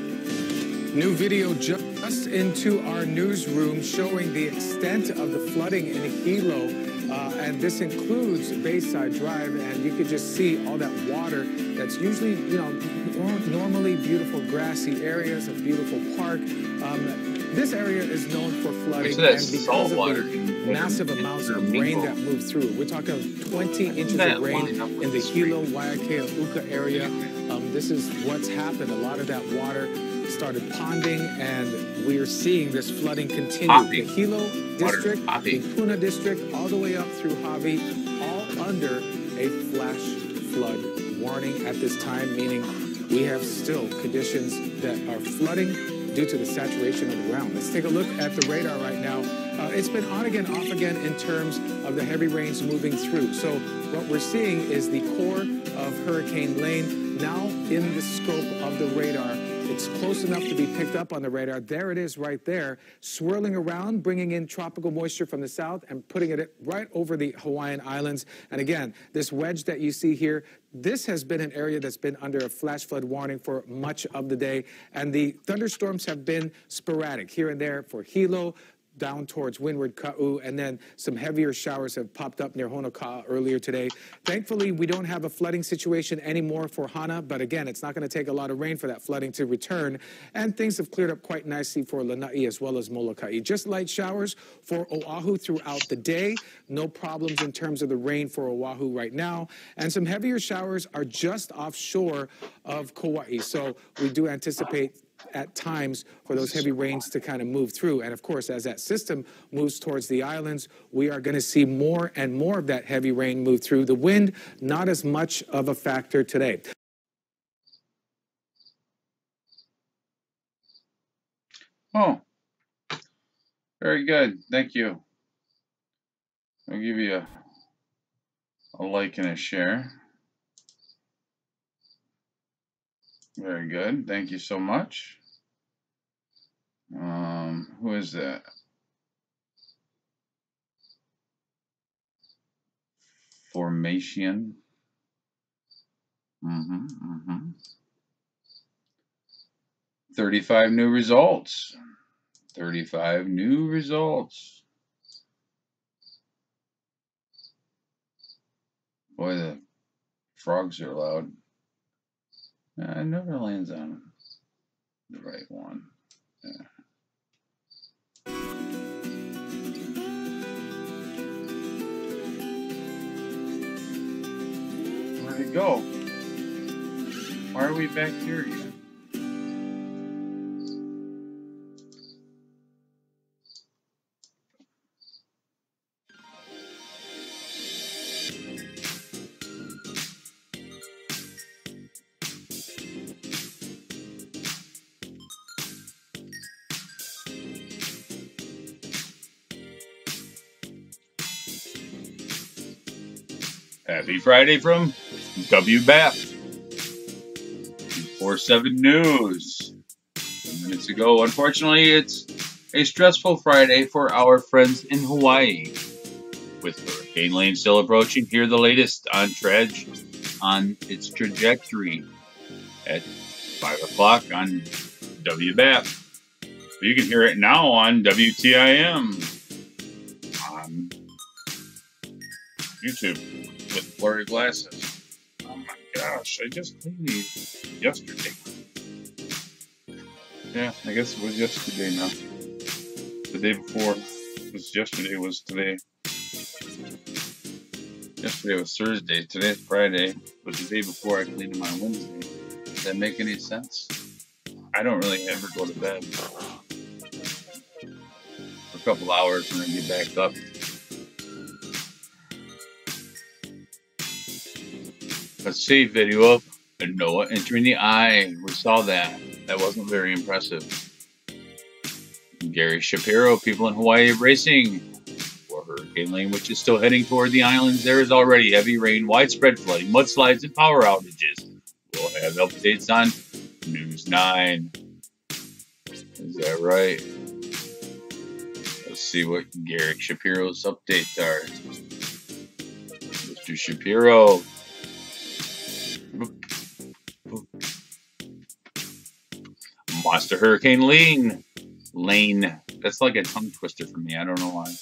E: New video just into our newsroom showing the extent of the flooding in Hilo. And this includes Bayside Drive, and you could just see all that water that's usually, normally beautiful grassy areas, a beautiful park. This area is known for flooding, and because of the massive amounts of rain that moved through. We're talking 20 inches of rain in the Hilo, Waiakea-Uka area. This is what's happened. A lot of that water started ponding, and we are seeing this flooding continue. The Hilo district, the Puna district, all the way up through Hawi, all under a flash flood warning at this time, meaning we have still conditions that are flooding due to the saturation of the ground. Let's take a look at the radar right now. It's been on again, off again in terms of the heavy rains moving through. So what we're seeing is the core of Hurricane Lane now in the scope of the radar. It's close enough to be picked up on the radar. There it is right there, swirling around, bringing in tropical moisture from the south and putting it right over the Hawaiian Islands. And again, this wedge that you see here, this has been an area that's been under a flash flood warning for much of the day. And the thunderstorms have been sporadic here and there for Hilo, down towards Windward Ka'u, and then some heavier showers have popped up near Honoka'a earlier today. Thankfully, we don't have a flooding situation anymore for Hana, but again, it's not going to take a lot of rain for that flooding to return, and things have cleared up quite nicely for Lanai as well as Molokai. Just light showers for Oahu throughout the day. No problems in terms of the rain for Oahu right now, and some heavier showers are just offshore of Kauai, so we do anticipate at times for those heavy rains to kind of move through. And of course, as that system moves towards the islands, we are going to see more and more of that heavy rain move through. The wind, not as much of a factor today.
A: Oh, very good. Thank you. I'll give you a like and a share. Very good. Thank you so much. Who is that? Formation. 35 new results. 35 new results. Boy, the frogs are loud. It never lands on the right one. Yeah. Where'd it go? Why are we back here again? Happy Friday from WBAP 247 News. 10 minutes ago, unfortunately, it's a stressful Friday for our friends in Hawaii. With Hurricane Lane still approaching, hear the latest on its trajectory at 5 o'clock on WBAP. You can hear it now on WTIM on YouTube with blurry glasses. Oh my gosh, I just cleaned these yesterday. Yeah, I guess it was yesterday now. The day before was yesterday, was today. Yesterday was Thursday, today's Friday, but the day before I cleaned them on Wednesday. Does that make any sense? I don't really ever go to bed for a couple hours and then get back up. Let's see, video of Noah entering the eye. We saw that. That wasn't very impressive. Gary Shapiro, people in Hawaii racing for Hurricane Lane, which is still heading toward the islands. There is already heavy rain, widespread flooding, mudslides, and power outages. We'll have updates on News 9. Is that right? Let's see what Gary Shapiro's updates are. Mr. Shapiro. Monster Hurricane Lane. That's like a tongue twister for me. I don't know why.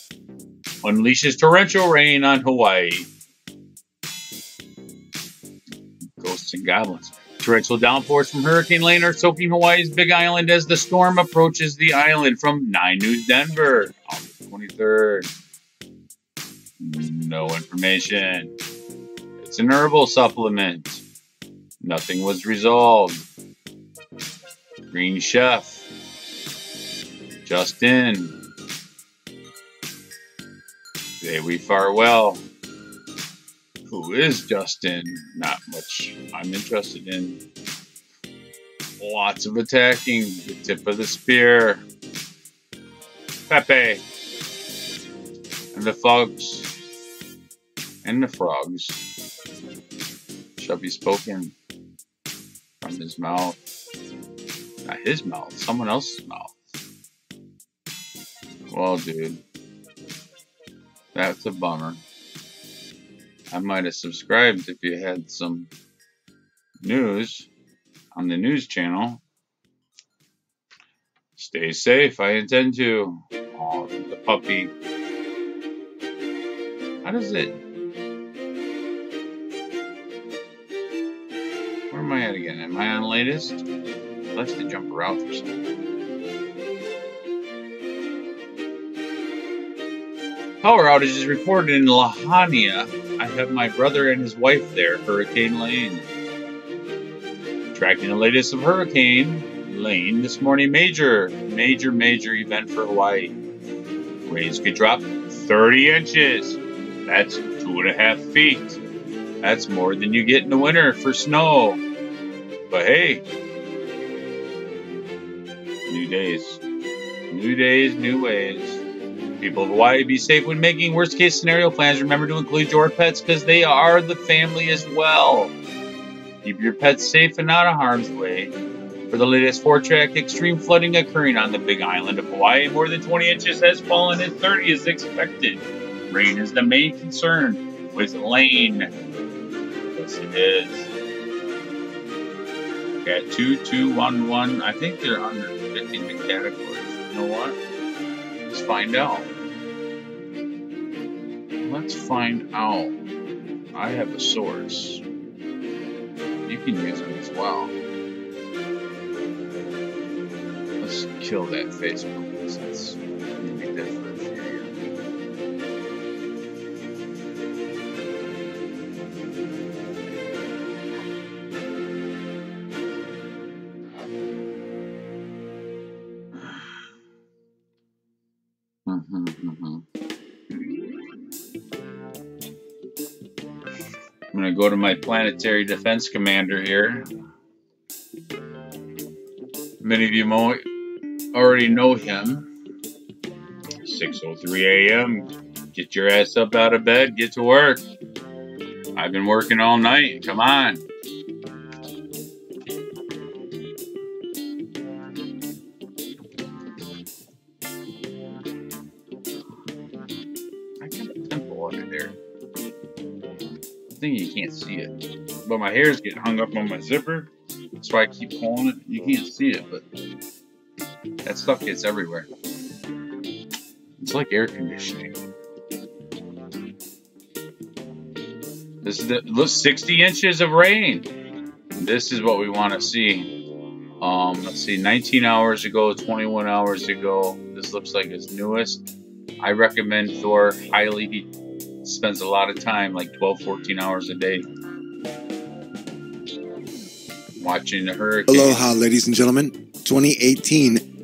A: Unleashes torrential rain on Hawaii. Ghosts and goblins. Torrential downpours from Hurricane Lane are soaking Hawaii's Big Island as the storm approaches the island. From 9 News Denver, August 23rd. No information. It's an herbal supplement. Nothing was resolved. Green Chef. Justin. Today we fare well. Who is Justin? Not much I'm interested in. Lots of attacking. The tip of the spear. Pepe. And the frogs. And the frogs. Shall be spoken from his mouth. Not his mouth, someone else's mouth. Well, dude. That's a bummer. I might have subscribed if you had some news on the news channel. Stay safe, I intend to. Oh, the puppy. How does it... Where am I at again? Am I on latest? Let's to jump around for something. Power outages reported in Lahaina. I have my brother and his wife there. Hurricane Lane. Tracking the latest of Hurricane Lane this morning. Major event for Hawaii. Rains could drop 30 inches. That's 2.5 feet. That's more than you get in the winter for snow. But hey, new days, new ways. People of Hawaii, be safe when making worst case scenario plans. Remember to include your pets because they are the family as well. Keep your pets safe and out of harm's way. For the latest forecast, extreme flooding occurring on the Big Island of Hawaii. More than 20 inches has fallen and 30 is expected. Rain is the main concern with Lane. Yes, it is. Got 2211. I think they're under 15 big categories. You know what? Let's find out. Let's find out. I have a source. You can use them as well. Let's kill that Facebook business. Make that for a few years. I'm going to go to my planetary defense commander here. Many of you already know him. 6:03 a.m. Get your ass up out of bed. Get to work. I've been working all night. Come on. I got a pimple under there. I think you can't see it. But my hair's getting hung up on my zipper. That's why I keep pulling it. You can't see it, but That stuff gets everywhere. It's like air conditioning. This is 60 inches of rain. This is what we want to see. Let's see, 19 hours ago, 21 hours ago. This looks like its newest. I recommend Thor highly. He spends a lot of time, like 12, 14 hours a day, watching the hurricane.
J: Aloha, ladies and gentlemen. 2018.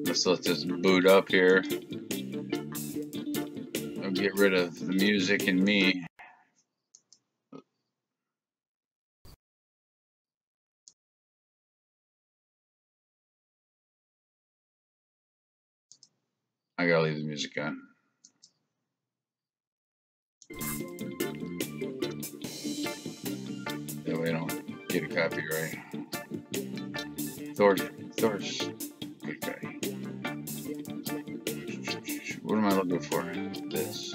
A: Let's let this boot up here. I'll get rid of the music and me. I gotta leave the music on. That way I don't get a copyright. Thor's good guy. What am I looking for? This.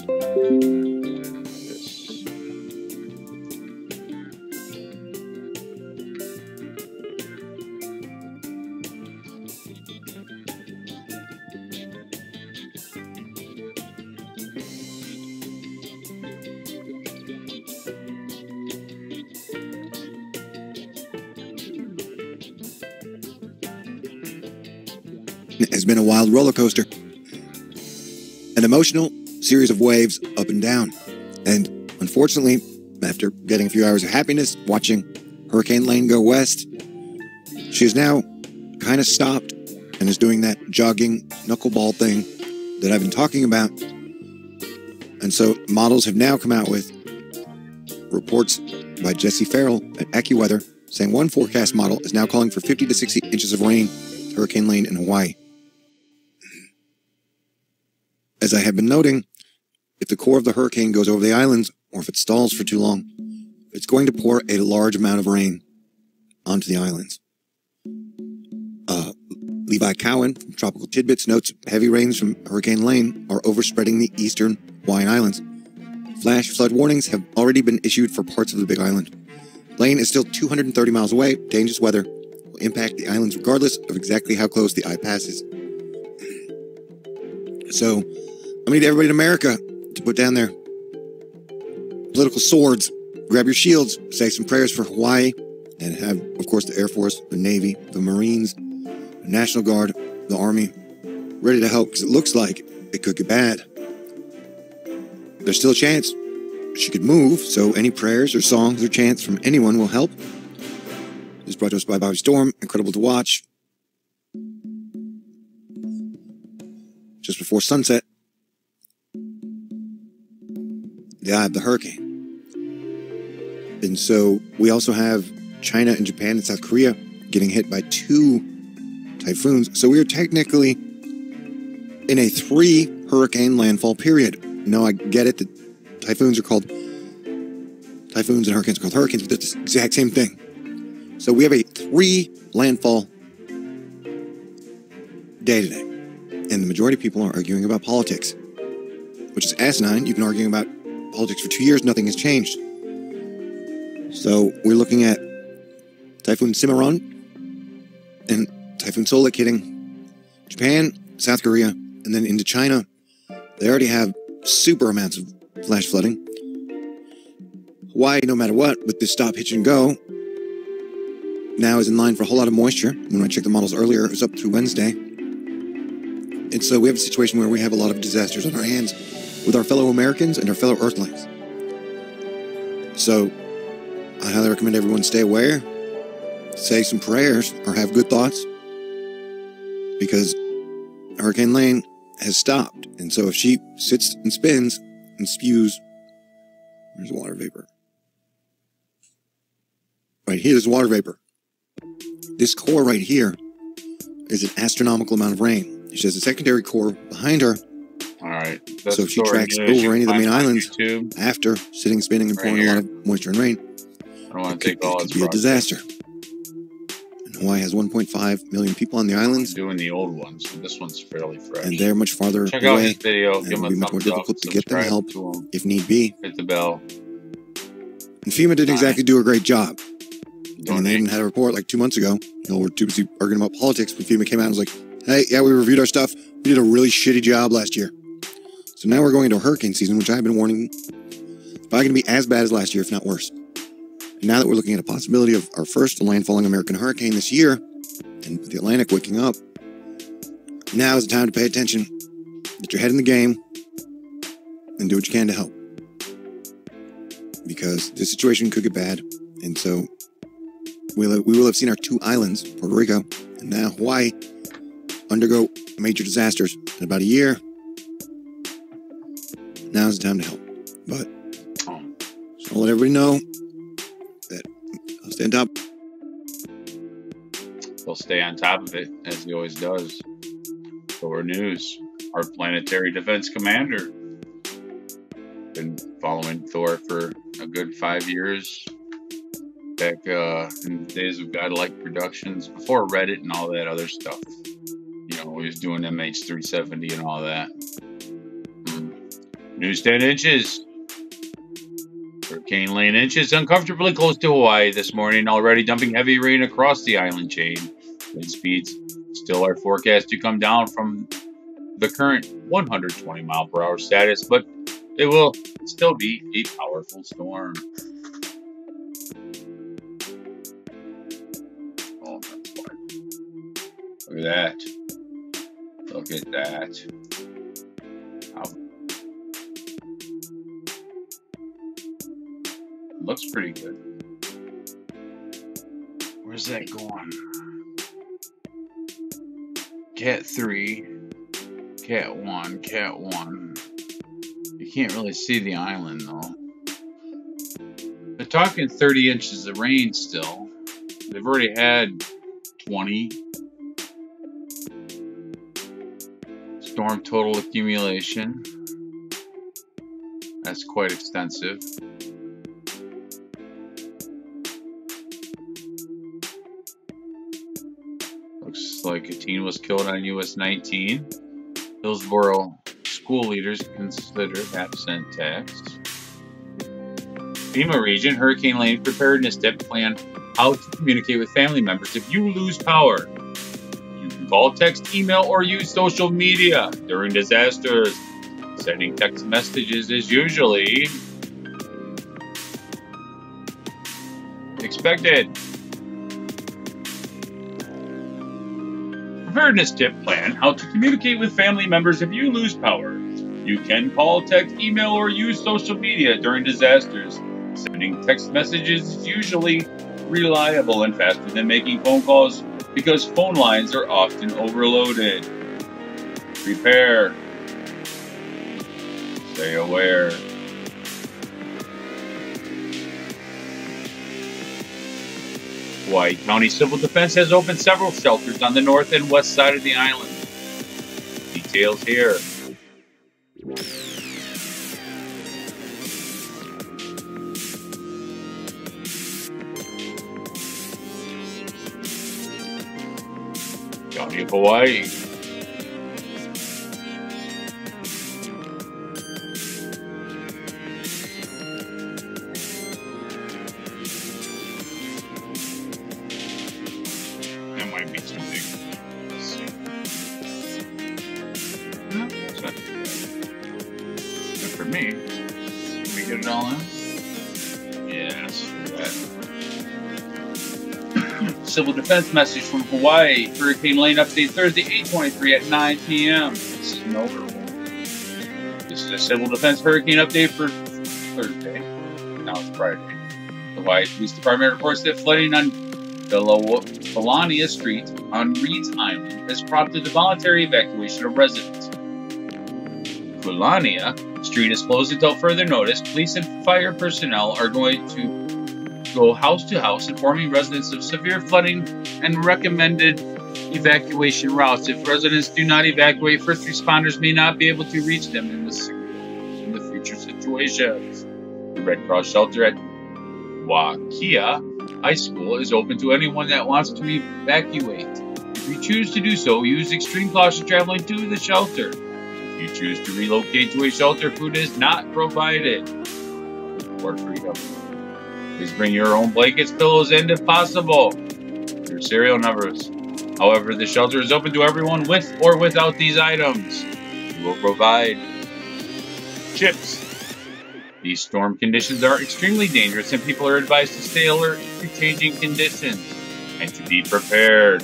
J: Has been a wild roller coaster. An emotional series of waves up and down. And unfortunately, after getting a few hours of happiness watching Hurricane Lane go west, she has now kind of stopped and is doing that jogging knuckleball thing that I've been talking about. And so models have now come out with reports by Jesse Farrell at AccuWeather saying one forecast model is now calling for 50 to 60 inches of rain to Hurricane Lane in Hawaii. As I have been noting, if the core of the hurricane goes over the islands, or if it stalls for too long, it's going to pour a large amount of rain onto the islands. Levi Cowan from Tropical Tidbits notes heavy rains from Hurricane Lane are overspreading the eastern Hawaiian Islands. Flash flood warnings have already been issued for parts of the Big Island. Lane is still 230 miles away. Dangerous weather will impact the islands regardless of exactly how close the eye passes. So, I need everybody in America to put down their political swords, grab your shields, say some prayers for Hawaii, and have, of course, the Air Force, the Navy, the Marines, the National Guard, the Army, ready to help, because it looks like it could get bad. There's still a chance she could move, so any prayers or songs or chants from anyone will help. This is brought to us by Bobby Storm. Incredible to watch. Just before sunset, the eye of the hurricane. And so we also have China and Japan and South Korea getting hit by 2 typhoons. So we are technically in a 3 hurricane landfall period. No, I get it. The typhoons are called typhoons and hurricanes are called hurricanes, but they're the exact same thing. So we have a 3 landfall day today. And the majority of people are arguing about politics, which is asinine. You've been arguing about politics for 2 years. Nothing has changed. So we're looking at Typhoon Cimarron and Typhoon Solek hitting Japan, South Korea, and then into China. They already have super amounts of flash flooding. Hawaii, no matter what, with this stop, hitch, and go, now is in line for a whole lot of moisture. When I checked the models earlier, it was up through Wednesday. And so we have a situation where we have a lot of disasters on our hands with our fellow Americans and our fellow Earthlings. So I highly recommend everyone stay aware, say some prayers, or have good thoughts, because Hurricane Lane has stopped. And so if she sits and spins and spews, there's water vapor. Right here is water vapor. This core right here is an astronomical amount of rain. She has a secondary core behind her.
A: All right.
J: So if she tracks over any of the main islands after sitting, spinning, and pouring a lot of moisture and rain,
A: I don't want to take all
J: it could be a disaster. And Hawaii has 1.5 million people on the islands.
A: Doing the old ones. This one's fairly fresh.
J: And they're much farther
A: Check
J: away.
A: Out his video.
J: And
A: Give him
J: it would be much more difficult to get them help if need be.
A: Hit the bell.
J: And FEMA didn't exactly do a great job. I mean, they even had a report like 2 months ago. You know, we're too busy arguing about politics when FEMA came out and was like, Hey, yeah, we reviewed our stuff. We did a really shitty job last year. So now we're going into hurricane season, which I've been warning probably going to be as bad as last year, if not worse. And now that we're looking at a possibility of our first landfalling American hurricane this year, and with the Atlantic waking up, now is the time to pay attention, get your head in the game, and do what you can to help. Because this situation could get bad, and so we will have seen our two islands, Puerto Rico and now Hawaii, undergo major disasters in about a year. Now is the time to help. But I'll let everybody know that I'll stay on top.
A: He'll stay on top of it, as he always does. Thor News, our planetary defense commander. Been following Thor for a good 5 years. Back in the days of Godlike Productions, before Reddit and all that other stuff. You know, he was doing MH370 and all that. News 10 inches. Hurricane Lane inches uncomfortably close to Hawaii this morning, already dumping heavy rain across the island chain. Wind speeds still are forecast to come down from the current 120 mile per hour status, but it will still be a powerful storm. Oh, that's fine. Look at that. Look at that. Looks pretty good. Where's that going? Cat 3, Cat 1, Cat 1. You can't really see the island though. They're talking 30 inches of rain still. They've already had 20. Storm total accumulation. That's quite extensive. Looks like a teen was killed on US 19. Hillsborough school leaders considered absent tax. FEMA region, Hurricane Lane preparedness tip plan how to communicate with family members if you lose power. You can call, text, email, or use social media during disasters. Sending text messages is usually expected. Preparedness tip plan how to communicate with family members if you lose power. You can call, text, email, or use social media during disasters. Sending text messages is usually reliable and faster than making phone calls because phone lines are often overloaded. Prepare. Stay aware. Hawaii County Civil Defense has opened several shelters on the north and west side of the island. Details here. County of Hawaii. Civil Defense message from Hawaii. Hurricane Lane update Thursday, 8:23 at 9 p.m. This is notable. This is a Civil Defense Hurricane update for Thursday. Now it's Friday. The Hawaii Police Department reports that flooding on Kulania Street on Reed's Island has prompted the voluntary evacuation of residents. Kulania Street is closed until further notice. Police and fire personnel are going to go house to house, informing residents of severe flooding and recommended evacuation routes. If residents do not evacuate, first responders may not be able to reach them in the future situations. The Red Cross shelter at Wakia High School is open to anyone that wants to evacuate. If you choose to do so, use extreme caution traveling to the shelter. If you choose to relocate to a shelter, food is not provided. Or freedom. Please bring your own blankets, pillows, and if possible, your serial numbers. However, the shelter is open to everyone with or without these items. We will provide chips. These storm conditions are extremely dangerous and people are advised to stay alert to changing conditions and to be prepared.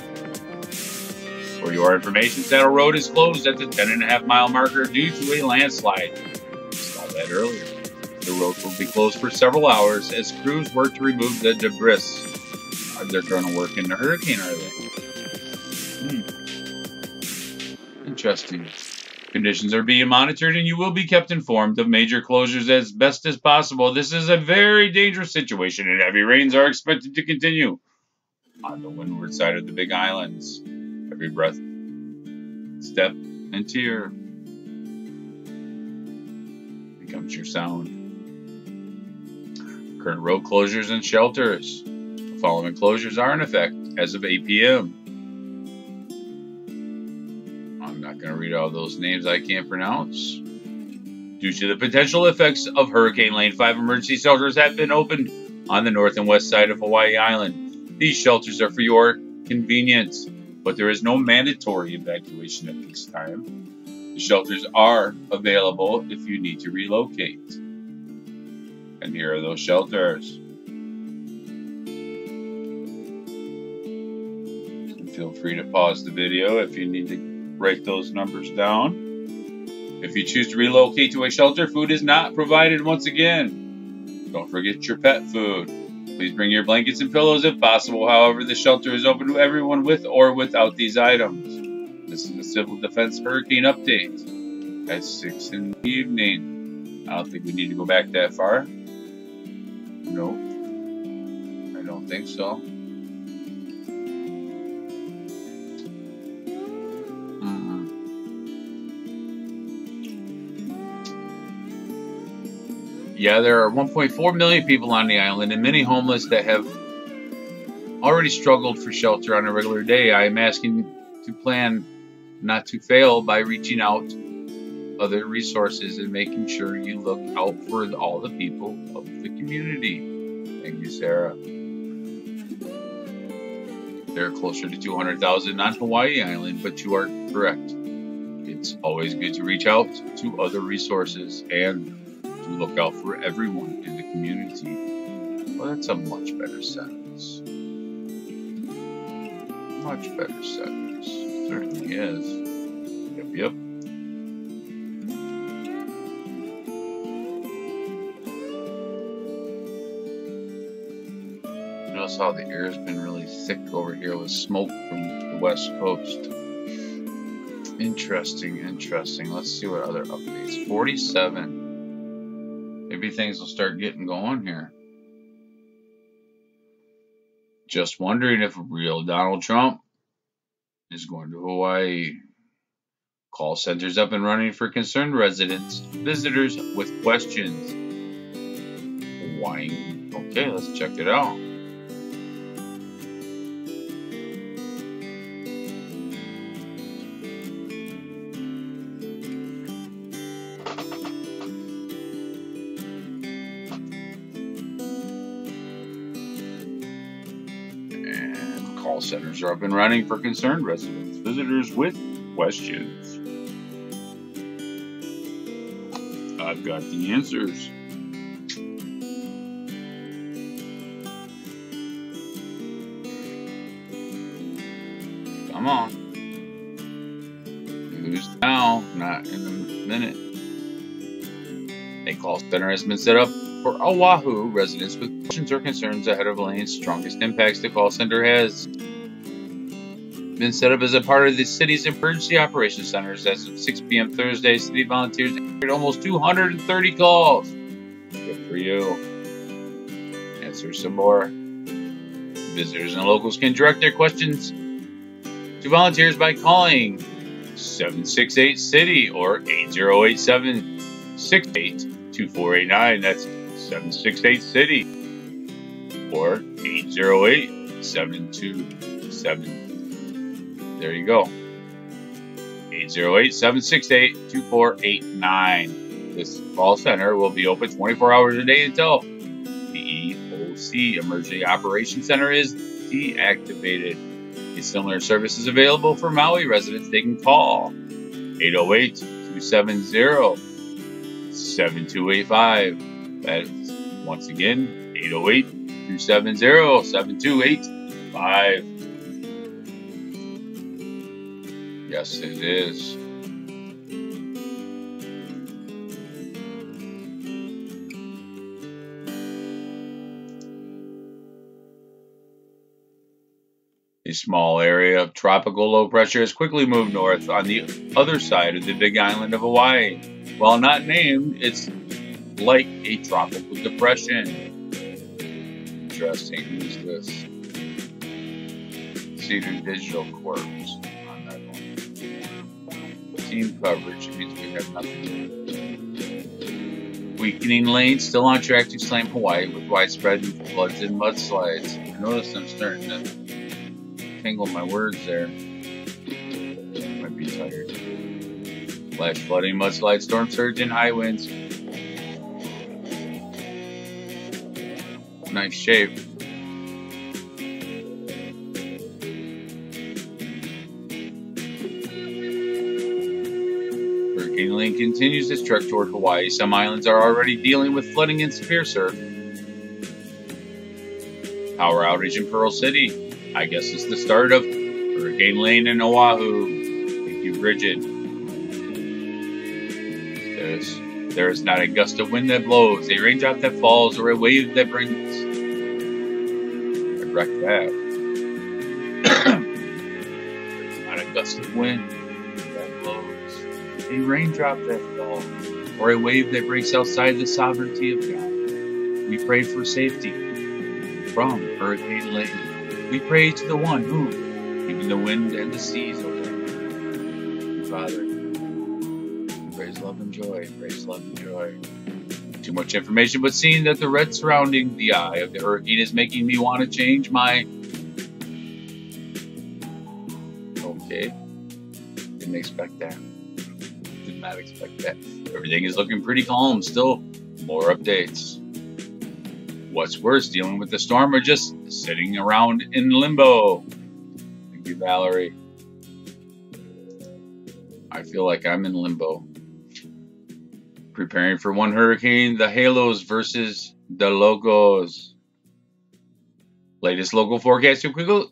A: For your information, Saddle Road is closed at the 10.5-mile marker due to a landslide. We saw that earlier. The road will be closed for several hours as crews work to remove the debris. They're going to work in the hurricane, are they? Interesting. Conditions are being monitored and you will be kept informed of major closures as best as possible. This is a very dangerous situation and heavy rains are expected to continue on the windward side of the Big Islands. Every breath, step, and tear becomes your sound. Current road closures and shelters. The following closures are in effect as of 8 p.m. I'm not going to read all those names I can't pronounce. Due to the potential effects of Hurricane Lane, 5 emergency shelters have been opened on the north and west side of Hawaii Island. These shelters are for your convenience, but there is no mandatory evacuation at this time. The shelters are available if you need to relocate. And here are those shelters. And feel free to pause the video if you need to write those numbers down. If you choose to relocate to a shelter, food is not provided once again. Don't forget your pet food. Please bring your blankets and pillows if possible. However, the shelter is open to everyone with or without these items. This is a Civil Defense Hurricane Update at 6 in the evening. I don't think we need to go back that far. No, I don't think so. Yeah, there are 1.4 million people on the island and many homeless that have already struggled for shelter on a regular day. I am asking to plan not to fail by reaching out other resources and making sure you look out for all the people of the community. Thank you, Sarah. There are closer to 200,000 on Hawaii Island, but you are correct. It's always good to reach out to other resources and to look out for everyone in the community. Well, that's a much better sentence. Much better sentence. Certainly is. Yep. Notice how the air has been really thick over here with smoke from the west coast. Interesting. Let's see what other updates. 47. Maybe things will start getting going here. Just wondering if real Donald Trump is going to Hawaii. Call centers up and running for concerned residents, visitors with questions. Hawaii. Okay, let's check it out. Call centers are up and running for concerned residents, visitors with questions. I've got the answers. Come on. Who's now? Not in a minute. A call center has been set up for Oahu residents with questions or concerns ahead of Lane's strongest impacts. The call center has been set up as a part of the city's emergency operations centers. As of 6 p.m. Thursday, city volunteers answered almost 230 calls. Good for you. Answer some more. Visitors and locals can direct their questions to volunteers by calling 768-CITY or 808-768-2489. That's 768-CITY or 808-727. There you go. 808-768-2489. This call center will be open 24 hours a day until the EOC Emergency Operations Center is deactivated. A similar service is available for Maui residents. They can call 808-270-7285. That's once again 808-270-7285. Yes, it is. A small area of tropical low pressure has quickly moved north on the other side of the big island of Hawaii. While not named, it's like a tropical depression. Interesting. Who's this? Cedar Digital Corp on that one. Team coverage means we have nothing. Weakening lane still on track to slam Hawaii with widespread floods and mudslides. I noticed I'm starting to tangle my words there. Might be tired. Flash flooding, mudslide, storm surge, and high winds. Nice shape. Hurricane Lane continues its trek toward Hawaii. Some islands are already dealing with flooding and severe surf. Power outage in Pearl City. I guess it's the start of Hurricane Lane in Oahu. Thank you, Bridget. There is not a gust of wind that blows, a raindrop that falls, or a wave that brings. Correct that. There's not a gust of wind that blows, a raindrop that falls, or a wave that breaks outside the sovereignty of God. We pray for safety from Hurricane Lane. We pray to the one who, even the wind and the seas, obey. Father, praise, love, and joy. Praise, love, and joy. Too much information, but seeing that the red surrounding the eye of the hurricane is making me want to change my... Okay. Didn't expect that. Did not expect that. Everything is looking pretty calm. Still, more updates. What's worse, dealing with the storm or just sitting around in limbo? Thank you, Valerie. I feel like I'm in limbo. Preparing for one hurricane, the Halos versus the Locos. Latest local forecast to quickly.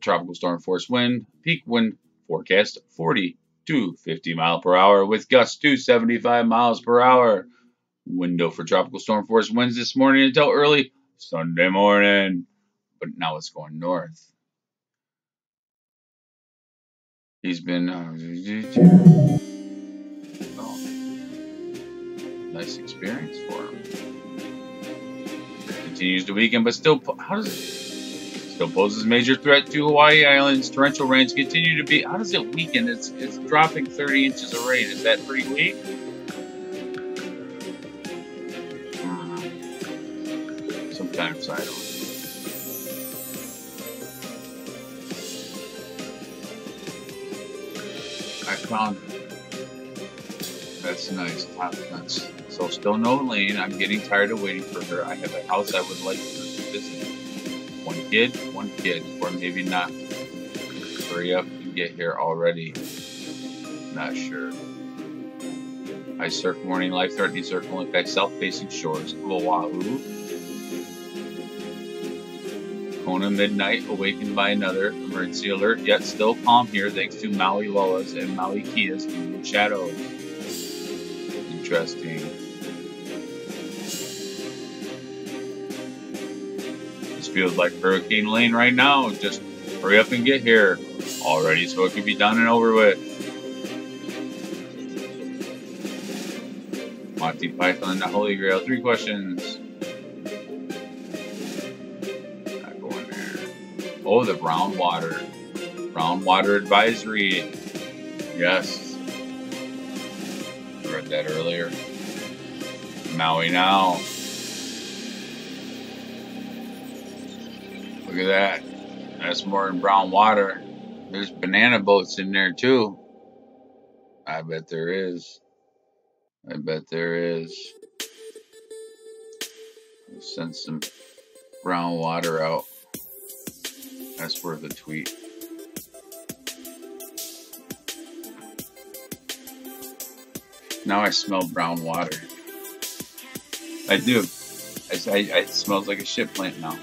A: Tropical storm force wind. Peak wind forecast 40 to 50 miles per hour with gusts to 75 miles per hour. Window for tropical storm force winds this morning until early Sunday morning. But now it's going north. He's been... nice experience for him. Continues to weaken, but still... How does it... Still poses major threat to Hawaii Island's torrential rains continue to be... How does it weaken? It's dropping 30 inches of rain. Is that pretty weak? Sometimes I don't. I found that's nice. Top fence. So still no lane. I'm getting tired of waiting for her. I have a house I would like to visit. One kid, or maybe not. Hurry up and get here already. Not sure. High surf warning, life-threatening surf will impact south-facing shores of Oahu. Kona midnight, awakened by another emergency alert, yet still calm here thanks to Maui Loa's and Maui Kia's moonlit shadows. Interesting. This feels like Hurricane Lane right now. Just hurry up and get here already so it can be done and over with. Monty Python and the Holy Grail. 3 questions. Oh, the brown water. Brown water advisory. Yes. I read that earlier. Maui now. Look at that. That's more than brown water. There's banana boats in there too. I bet there is. I bet there is. I'll send some brown water out. That's worth a tweet. Now I smell brown water. I do. It smells like a ship plant now.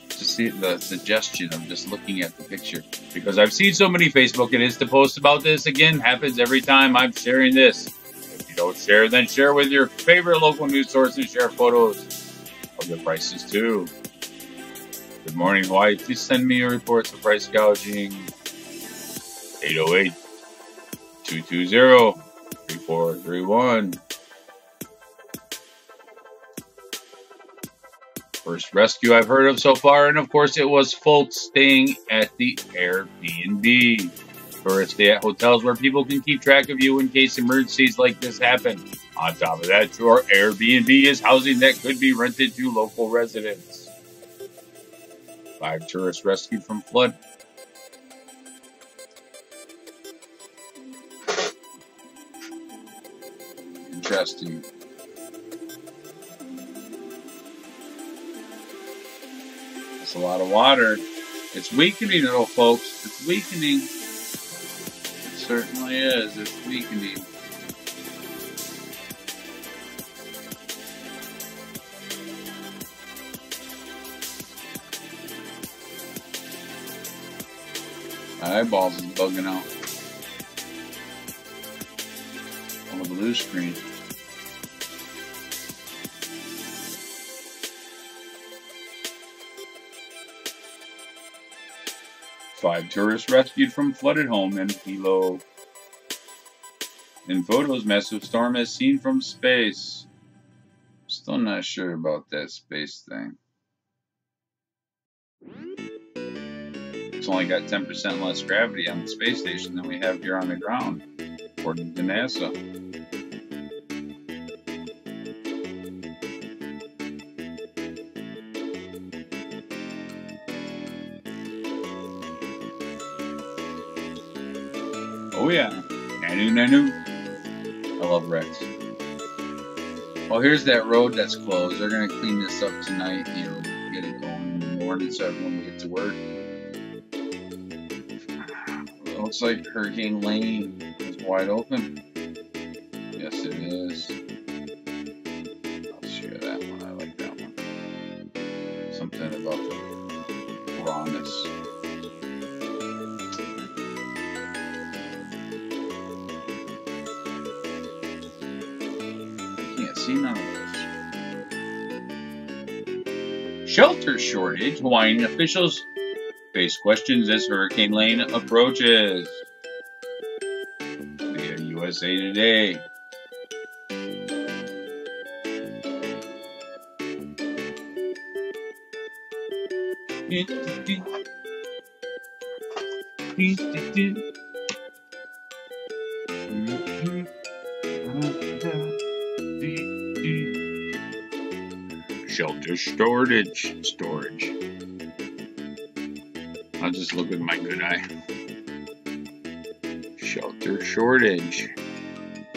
A: Just see the suggestion of just looking at the picture. Because I've seen so many Facebook and Insta posts about this. Again, happens every time I'm sharing this. If you don't share, then share with your favorite local news source and share photos of the prices too. Good morning, Hawaii. Please send me your reports of price gouging. 808-220-3431. First rescue I've heard of so far, and of course it was folks staying at the Airbnb. Tourists stay at hotels where people can keep track of you in case emergencies like this happen. On top of that, your Airbnb is housing that could be rented to local residents. 5 tourists rescued from flood. Interesting. That's a lot of water. It's weakening though, folks. It's weakening. It certainly is. It's weakening. My eyeballs is bugging out. On the blue screen. Five tourists rescued from flooded home in Hilo. In photos, massive storm as seen from space. Still not sure about that space thing. It's only got 10% less gravity on the space station than we have here on the ground, according to NASA. Oh yeah, Nanu. I love Rex. Well, here's that road that's closed. They're gonna clean this up tonight, you know, get it going in the morning so everyone can get to work. It looks like Hurricane Lane is wide open. Yes, it is. I'll share that one. I like that one. Something about the rawness. See none of those. Shelter shortage. Hawaiian officials face questions as Hurricane Lane approaches. Via USA Today. Shelter storage. I'll just look with my good eye. Shelter shortage.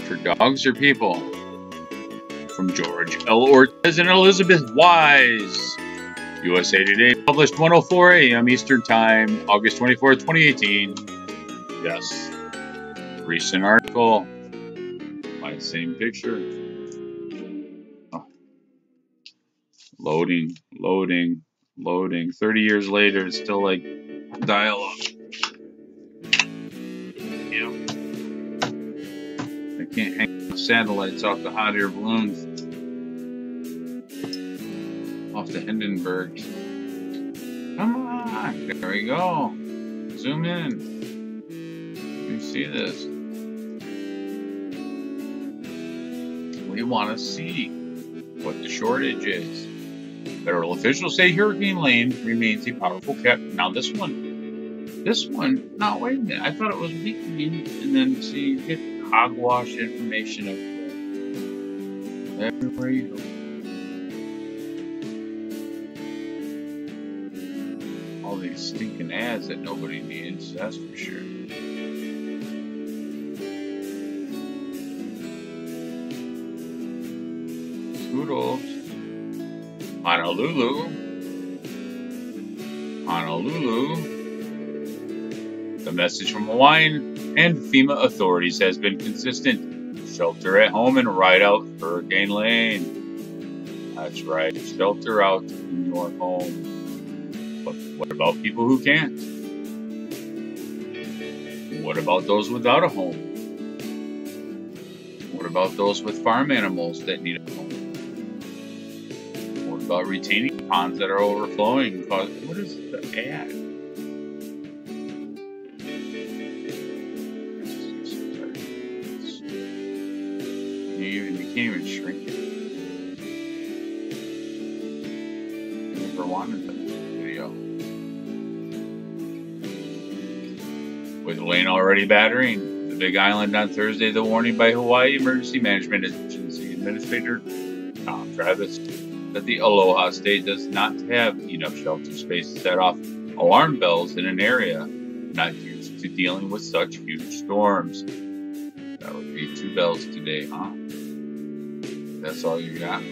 A: For dogs or people? From George L. Ortiz and Elizabeth Wise. USA Today published 1:04 a.m. Eastern Time, August 24th, 2018. Yes. Recent article. My same picture. Loading. 30 years later, it's still like dial-up. Yeah. I can't hang the satellites off the hot air balloons. Off the Hindenburg. Come on. There we go. Zoom in. Let me see this. We want to see what the shortage is. Federal officials say Hurricane Lane remains a powerful cap. Now this one, no, wait a minute. I thought it was weakening, and then see, you get hogwash information everywhere you go. All these stinking ads that nobody needs, that's for sure. Toodles. Honolulu. The message from Hawaiian and FEMA authorities has been consistent. Shelter at home and ride out Hurricane Lane. That's right, shelter out in your home. But what about people who can't? What about those without a home? What about those with farm animals that need a home? What about retaining ponds that are overflowing? What is the ad? You can't even shrink it. I never wanted that video. With Lane already battering the Big Island on Thursday, the warning by Hawaii Emergency Management Agency Administrator Tom Travis that the Aloha State does not have enough shelter space to set off alarm bells in an area not used to dealing with such huge storms. That would be 2 bells today, huh? That's all you got?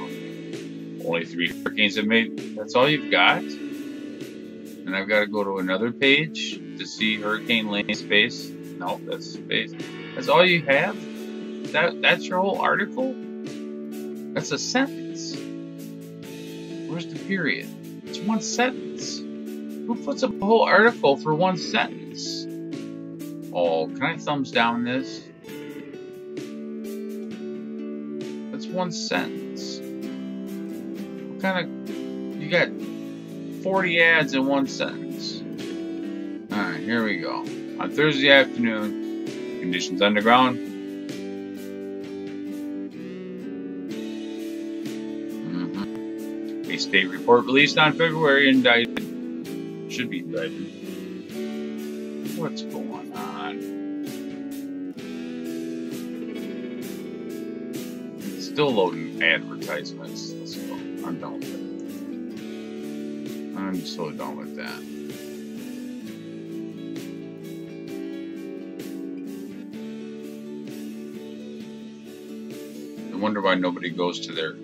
A: Only 3 hurricanes have made. That's all you've got? And I've got to go to another page to see Hurricane Lane space. No, that's space. That's all you have? That's your whole article? That's a sentence. Where's the period? It's one sentence. Who puts up a whole article for one sentence? Oh, can I thumbs down this? That's one sentence. What kind of... You got 40 ads in one sentence. Alright, here we go. On Thursday afternoon, conditions underground. A state report released on February indicted. Should be indicted. What's going on? It's still loading advertisements. Let's go. I'm done with it. I'm so done with that. I wonder why nobody goes to their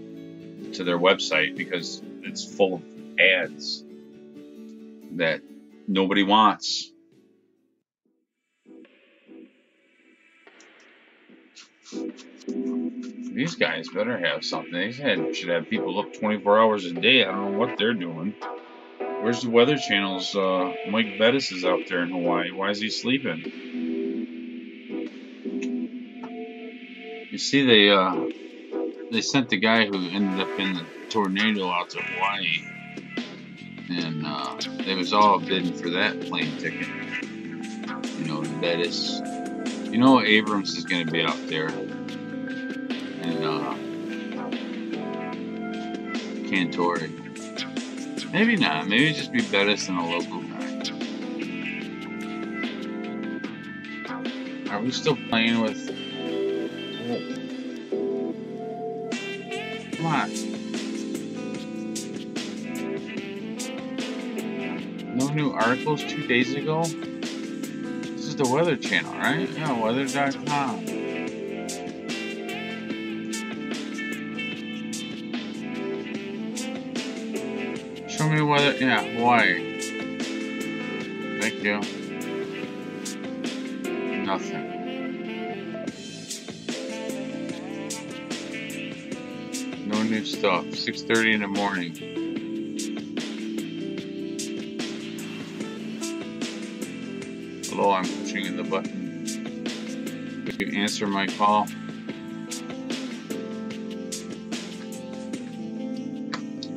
A: website, because it's full of ads that nobody wants. These guys better have something. They should have people up 24 hours a day. I don't know what they're doing. Where's the Weather Channel's Mike Bettis is out there in Hawaii. Why is he sleeping? You see, they sent the guy who ended up in the tornado out to Hawaii, and they was all bidding for that plane ticket. You know, Bettis. You know, Abrams is going to be out there, and Cantori. Maybe not. Maybe just be Bettis and a local guy. Are we still playing with? Come on. No new articles 2 days ago? This is the Weather Channel, right? Yeah, weather.com. Show me weather. Yeah, Hawaii. Thank you. Nothing. No new stuff. 6:30 in the morning. Hello, I'm pushing in the button. Will you answer my call?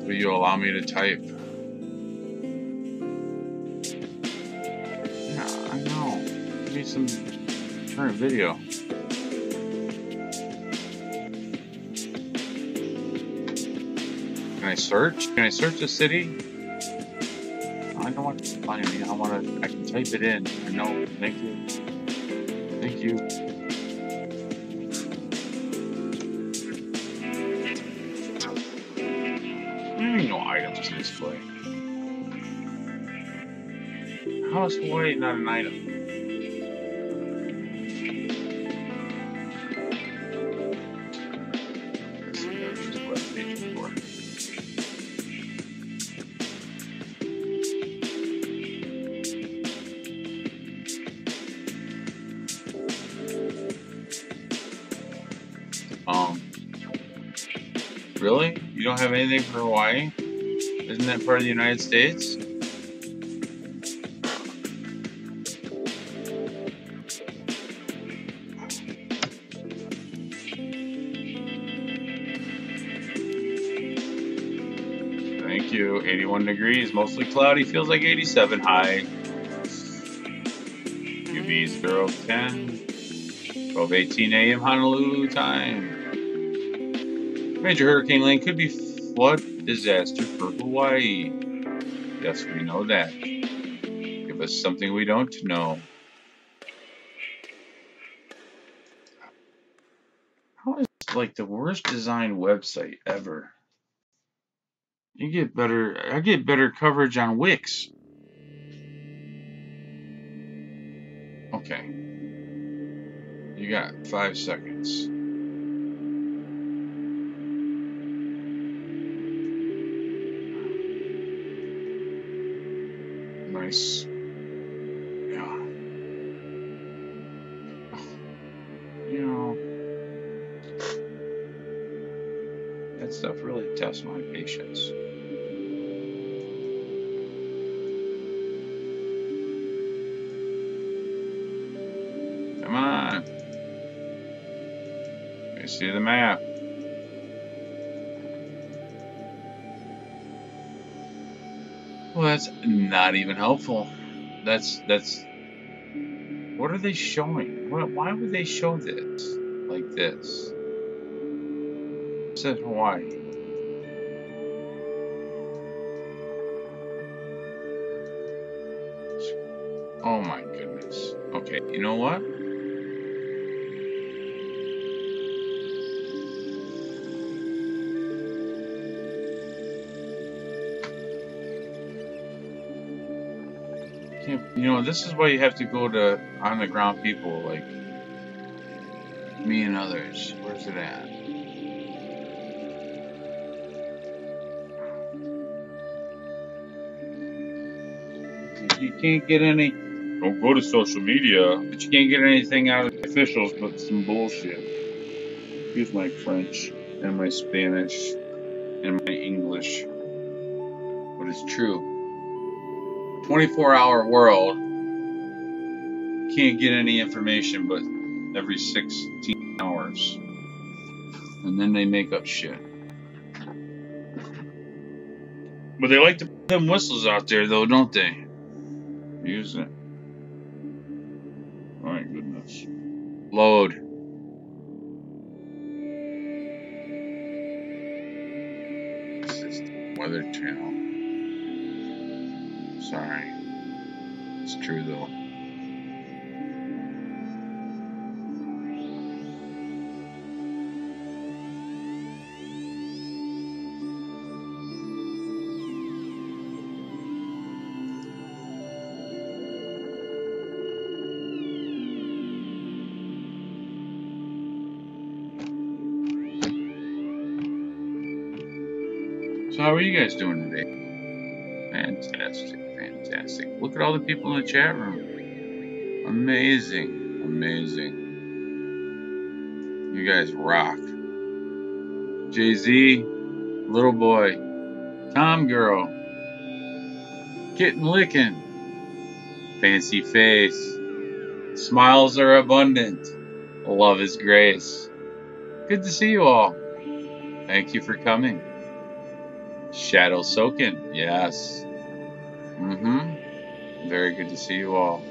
A: Will you allow me to type? Yeah, I know. Give me some current video. Can I search? Can I search a city? I don't want to find me. I can type it in. I know. Thank you. Thank you. There ain't no items to display. How is Hawaii not an item? Really? You don't have anything for Hawaii? Isn't that part of the United States? Thank you. 81 degrees, mostly cloudy, feels like 87 high. UV 010. 12:18 a.m. Honolulu time. Major Hurricane Lane could be flood disaster for Hawaii. Yes, we know that. Give us something we don't know. How is it like the worst designed website ever? I get better coverage on Wix. Okay. You got 5 seconds. Nice. Yeah. You know, that stuff really tests my patience. Come on. Let me see the map. Well, that's not even helpful. That's what are they showing? Why would they show this like this? It says Hawaii. Oh my goodness. Okay, you know what? You know, this is why you have to go to on the ground people like me and others. Where's it at? You can't get any. Don't go to social media, but you can't get anything out of the officials but some bullshit. Excuse my French and my Spanish and my English, but it's true. 24-hour world, can't get any information but every 16 hours. And then they make up shit. But they like to put them whistles out there though, don't they? Use it. My goodness. Load. This is the Weather Channel. Sorry. It's true though. So how are you guys doing today? Fantastic, fantastic. Look at all the people in the chat room. Amazing, amazing. You guys rock. Jay-Z, Little Boy, Tom Girl, Kitten Lickin', Fancy Face, Smiles Are Abundant, Love is Grace. Good to see you all. Thank you for coming. Shadow Soakin', yes. Very good to see you all.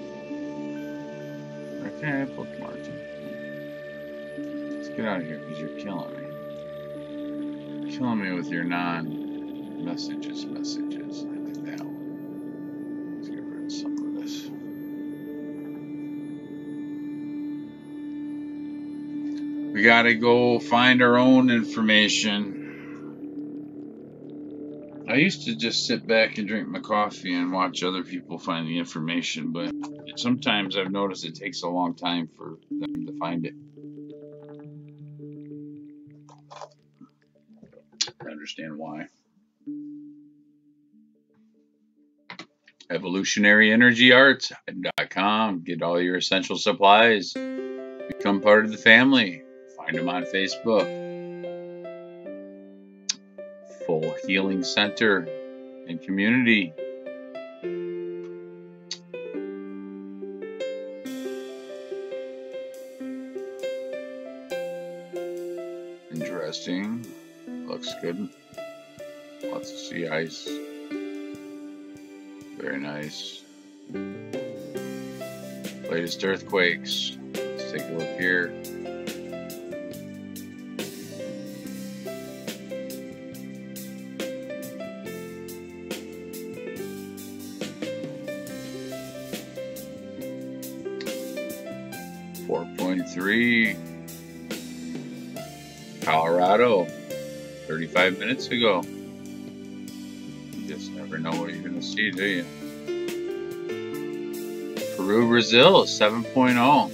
A: Okay, bookmarked. Let's get out of here because you're killing me. You're killing me with your non-messages. I did that one. Let's get rid of some of this. We gotta go find our own information. I used to just sit back and drink my coffee and watch other people find the information, but sometimes I've noticed it takes a long time for them to find it. I understand why. EvolutionaryEnergyArts.com. Get all your essential supplies. Become part of the family. Find Find them on Facebook. Full Healing Center and Community. Interesting. Looks good. Lots of sea ice. Very nice. Latest earthquakes. Let's take a look here. Colorado, 35 minutes ago. You just never know what you're going to see, do you? Peru, Brazil, 7.0.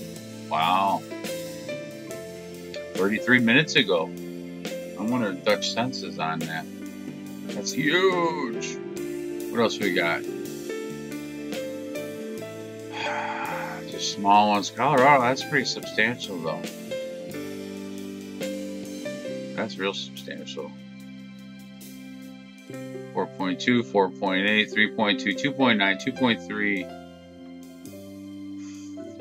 A: Wow. 33 minutes ago. I wonder if Dutch Sense is on that. That's huge. What else we got? Just small ones. Colorado, that's pretty substantial, though. That's real substantial. 4.2, 4.8, 3.2, 2.9, 2.3,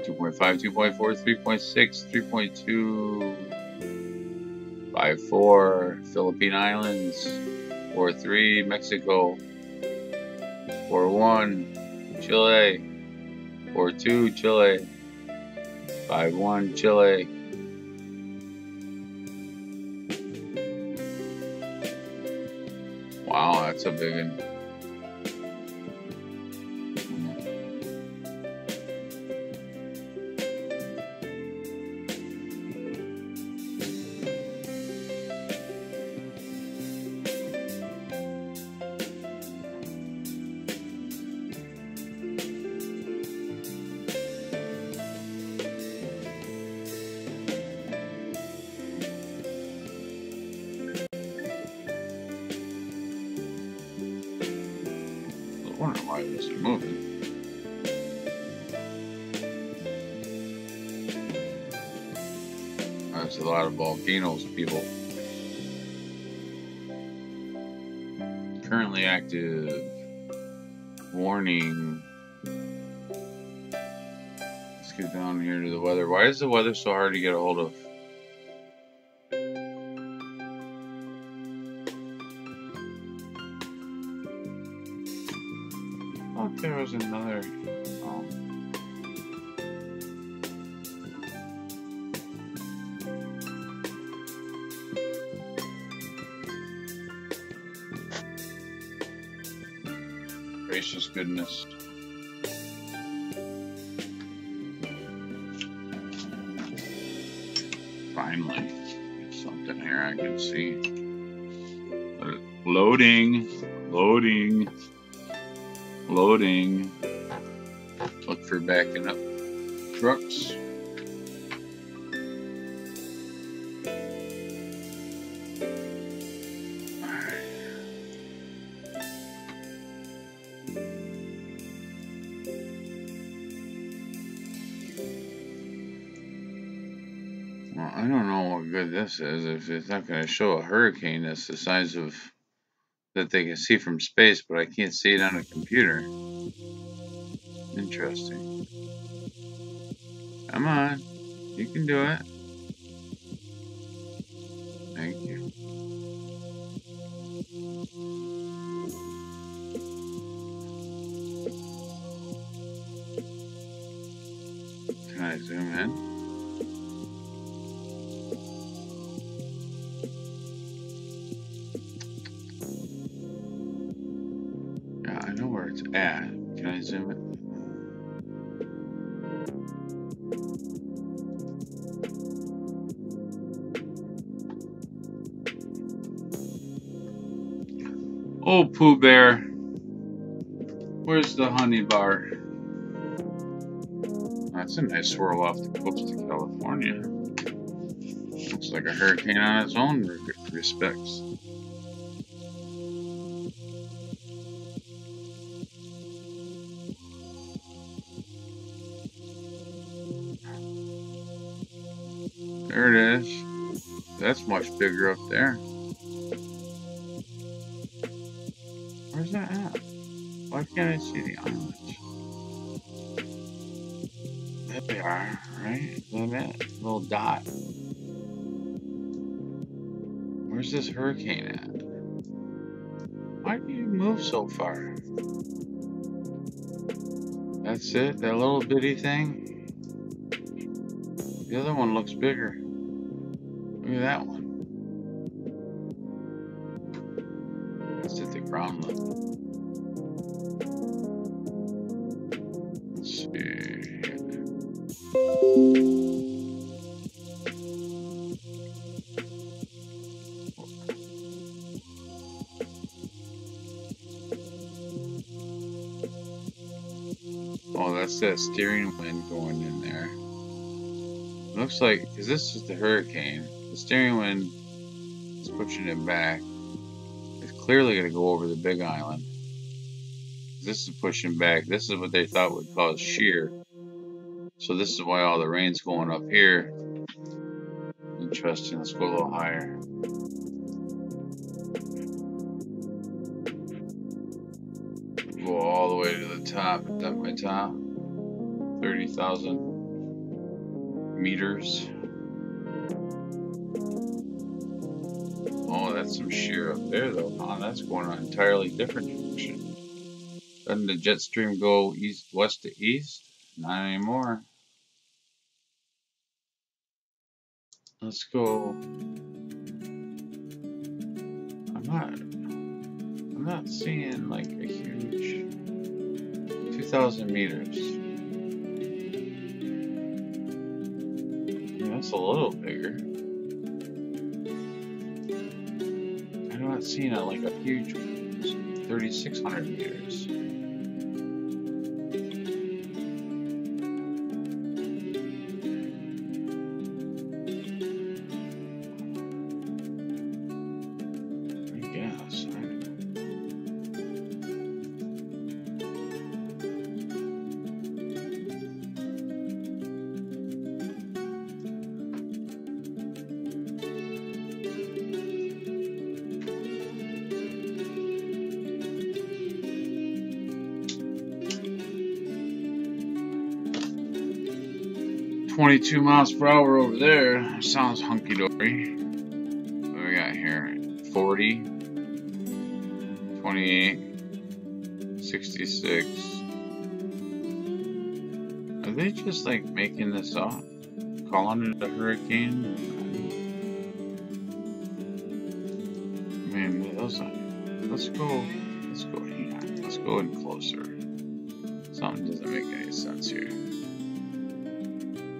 A: 2.5, 2.4, 3.6, 3.2, 5.4, Philippine Islands, 4.3, Mexico, 4.1, Chile, 4.2, Chile, 5.1, Chile. Wow, that's a big one. I wonder why it wasn't moving. There's a lot of volcanoes, people. Currently active. Warning. Let's get down here to the weather. Why is the weather so hard to get a hold of? Oh, there was another. Oh. Gracious goodness. Finally, something here I can see. Loading. Loading. Loading. Look for backing up trucks. Well, I don't know what good this is if it's not going to show a hurricane that's the size of that they can see from space, but I can't see it on a computer. Interesting. Come on, you can do it. Thank you. Can I zoom in? It's at. Can I zoom it? Oh, Pooh Bear. Where's the honey bar? That's a nice swirl off the coast of California. Looks like a hurricane on its own respects. There it is. That's much bigger up there. Where's that at? Why can't I see the islands? There they are, right? Is that it? Little dot. Where's this hurricane at? Why do you move so far? That's it? That little bitty thing? The other one looks bigger. Look at that one. That's at the ground level. Let's see. Oh, that's that steering wind going in there. Looks like, because this is the hurricane, the steering wind is pushing it back. It's clearly going to go over the big island. This is pushing back. This is what they thought would cause shear. So this is why all the rain's going up here. Interesting. Let's go a little higher. Go all the way to the top. Is that my top? 30,000 meters. Oh, that's some shear up there though, huh? That's going an entirely different direction. Doesn't the jet stream go west to east? Not anymore. Let's go. I'm not seeing like a huge 2,000 meters. Yeah, that's a little bigger. I'm not seeing like a huge 3,600 meters. .22 miles per hour over there. Sounds hunky dory. What do we got here? 40, 28, 66. Are they just like making this up? Calling it a hurricane? I mean, those are, let's go in closer. Something doesn't make any sense here.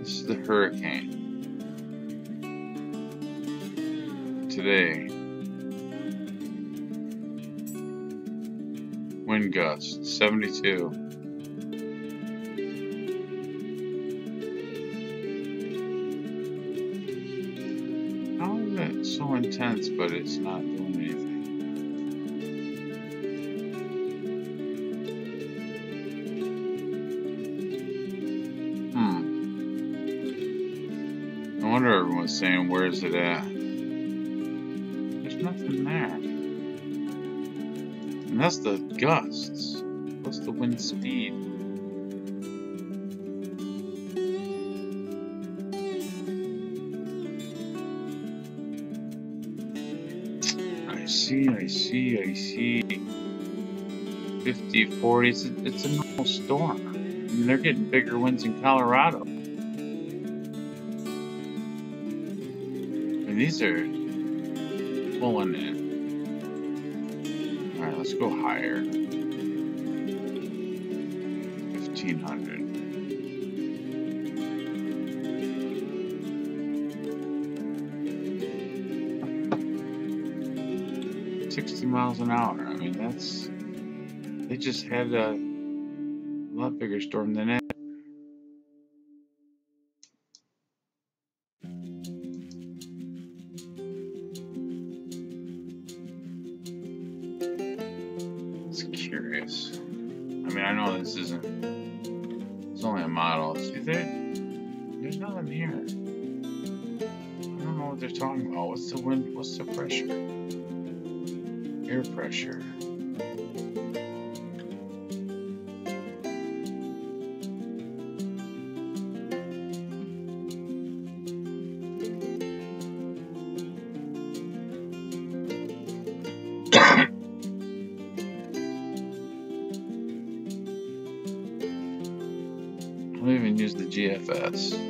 A: This is the hurricane. Today. Wind gusts, 72. How is it so intense, but it's not doing anything? No wonder everyone's saying, where's it at? There's nothing there. And that's the gusts. What's the wind speed? I see. 50, 40. It's a normal storm. I mean, they're getting bigger winds in Colorado. And these are pulling in. Alright, let's go higher. 1,500. $60 miles an hour. I mean, that's... They just had a lot bigger storm than that. It's curious. I mean, I know this isn't... It's only a model. See, there's nothing here. I don't know what they're talking about. What's the wind? What's the pressure? Air pressure. I don't even use the GFS.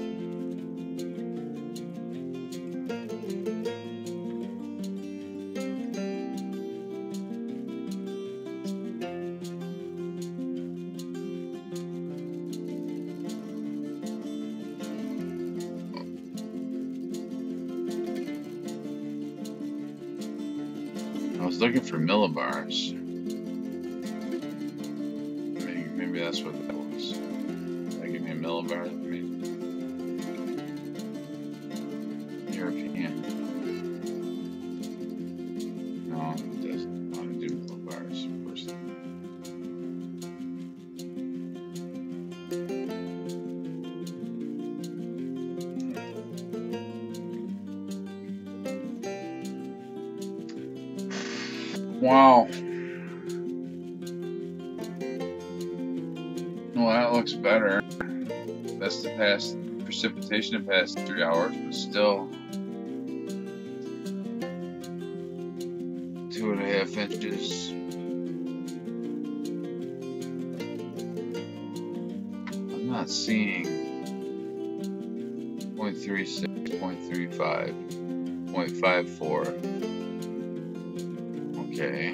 A: I was looking for millibars. Maybe that's what that was. They give me a millibar. I mean, European. No, it doesn't want to do millibars. Of course not. Wow. Well, that looks better. That's the past precipitation the past 3 hours, but still 2.5 inches. I'm not seeing 0.36, 0.35, 0.54. Okay.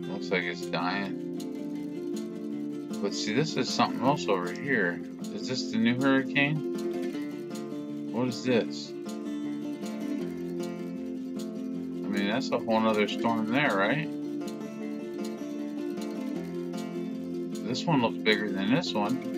A: Looks like it's dying. But see, this is something else over here. Is this the new hurricane? What is this? I mean, that's a whole nother storm there, right? This one looks bigger than this one.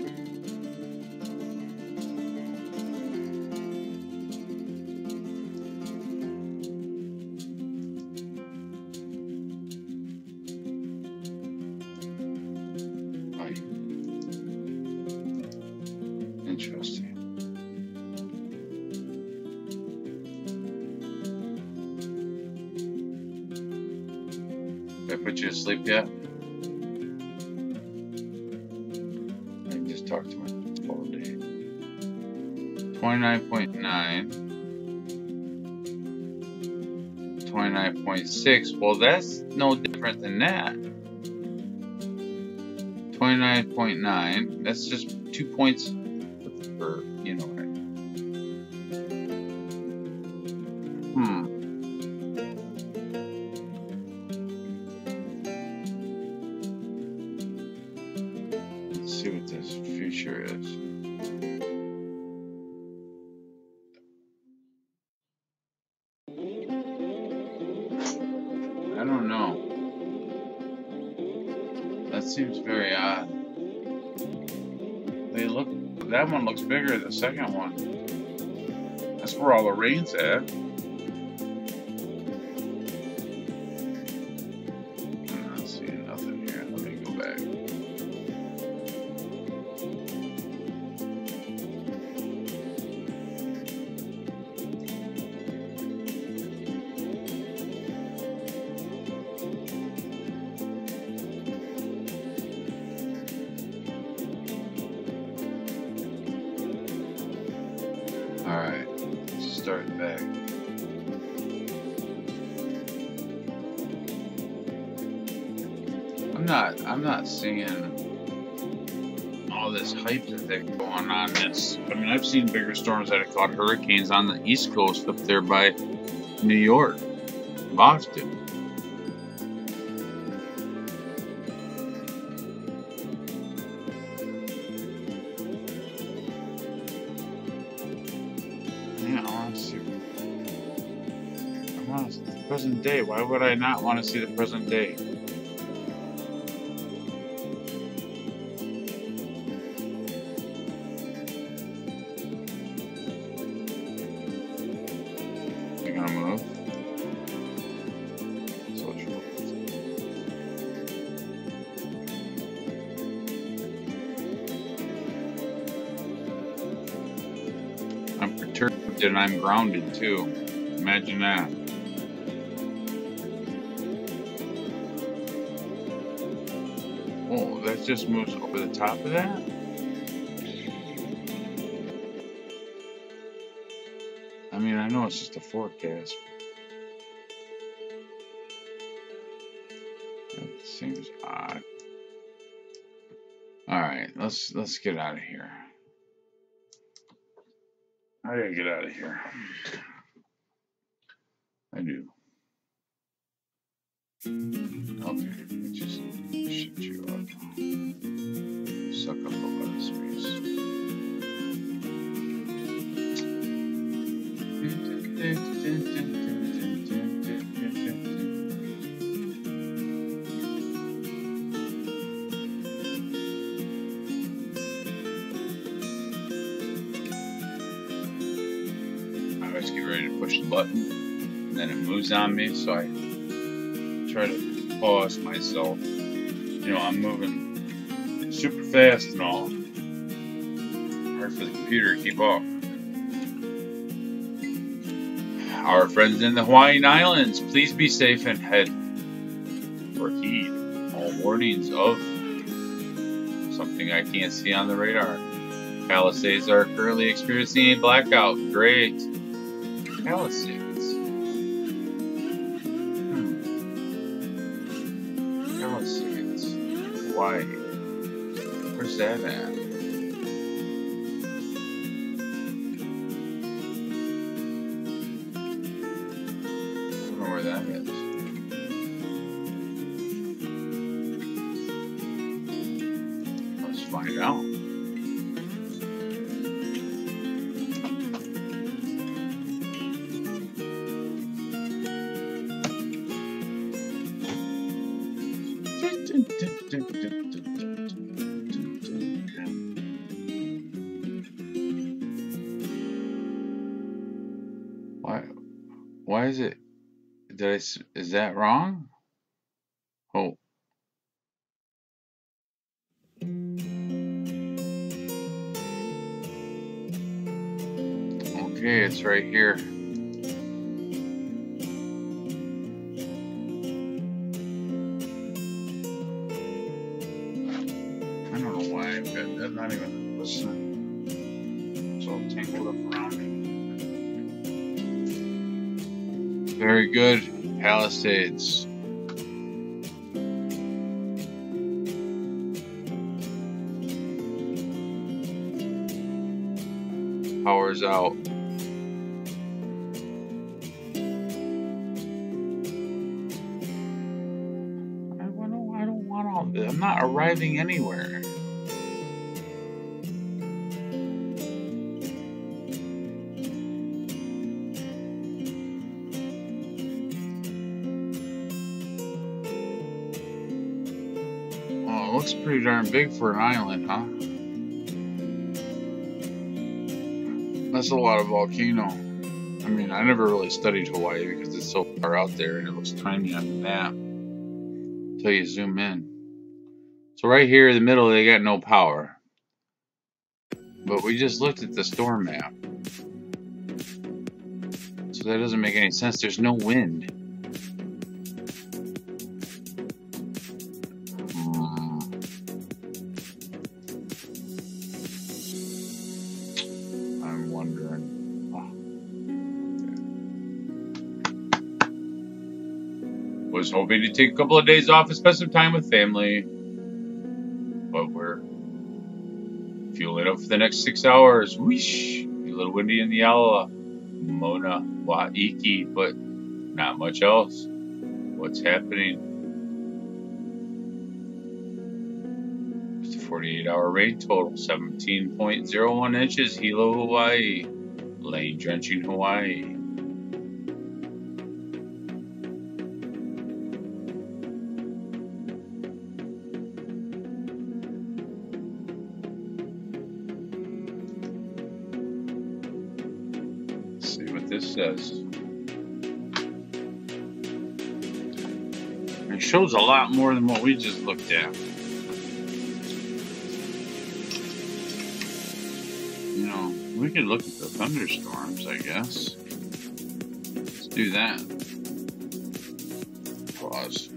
A: Interesting. Did I put you to sleep yet? I can just talk to myself all day. 29.9. 29.6. Well, that's no different than that. 29.9. That's just 2 points. Or, you know, right? Let's see what this future is. I don't know. That seems very odd. They look. That one looks bigger than the second one. That's where all the rain's at. I'm not seeing nothing here. Let me go back. Alright, start back. I'm not seeing all this hype that they're going on this. I mean, I've seen bigger storms that have caught hurricanes on the East Coast up there by New York, Boston. The present day. Why would I not want to see the present day? You gonna move? Social. perturbed and I'm grounded too. Imagine that. Oh, that just moves over the top of that? I mean, I know it's just a forecast. That seems odd. Alright, let's get out of here. I gotta get out of here. I do. Okay, let me just shut you up. Suck up a lot of space. I always get ready to push the button, and then it moves on me, so I try to pause myself. You know, I'm moving super fast and all. Hard for the computer to keep up. Our friends in the Hawaiian Islands, please be safe and heed all warnings of something I can't see on the radar. Palisades are currently experiencing a blackout. Great. Palisades. Palisades. Hawaii. Where's that at? That is. Let's find out. Why is it? Is that wrong? Oh. Okay, it's right here. I don't know why I've got that, not even listening. It's all tangled up around me. Very good. Palisades. Power's out. I don't want all this. I'm not arriving anywhere. Looks pretty darn big for an island, huh? That's a lot of volcano. I mean, I never really studied Hawaii because it's so far out there and it looks tiny on the map until you zoom in. So right here in the middle, they got no power. But we just looked at the storm map. So that doesn't make any sense. There's no wind. Was hoping to take a couple of days off and spend some time with family, but we're fueling up for the next 6 hours. Whoosh! A little windy in the Ala, Mona, Waiki, but not much else. What's happening? It's a 48-hour rain total, 17.01 inches, Hilo, Hawaii. Lane drenching Hawaii. This says. It shows a lot more than what we just looked at. You know, we could look at the thunderstorms, I guess. Let's do that. Pause.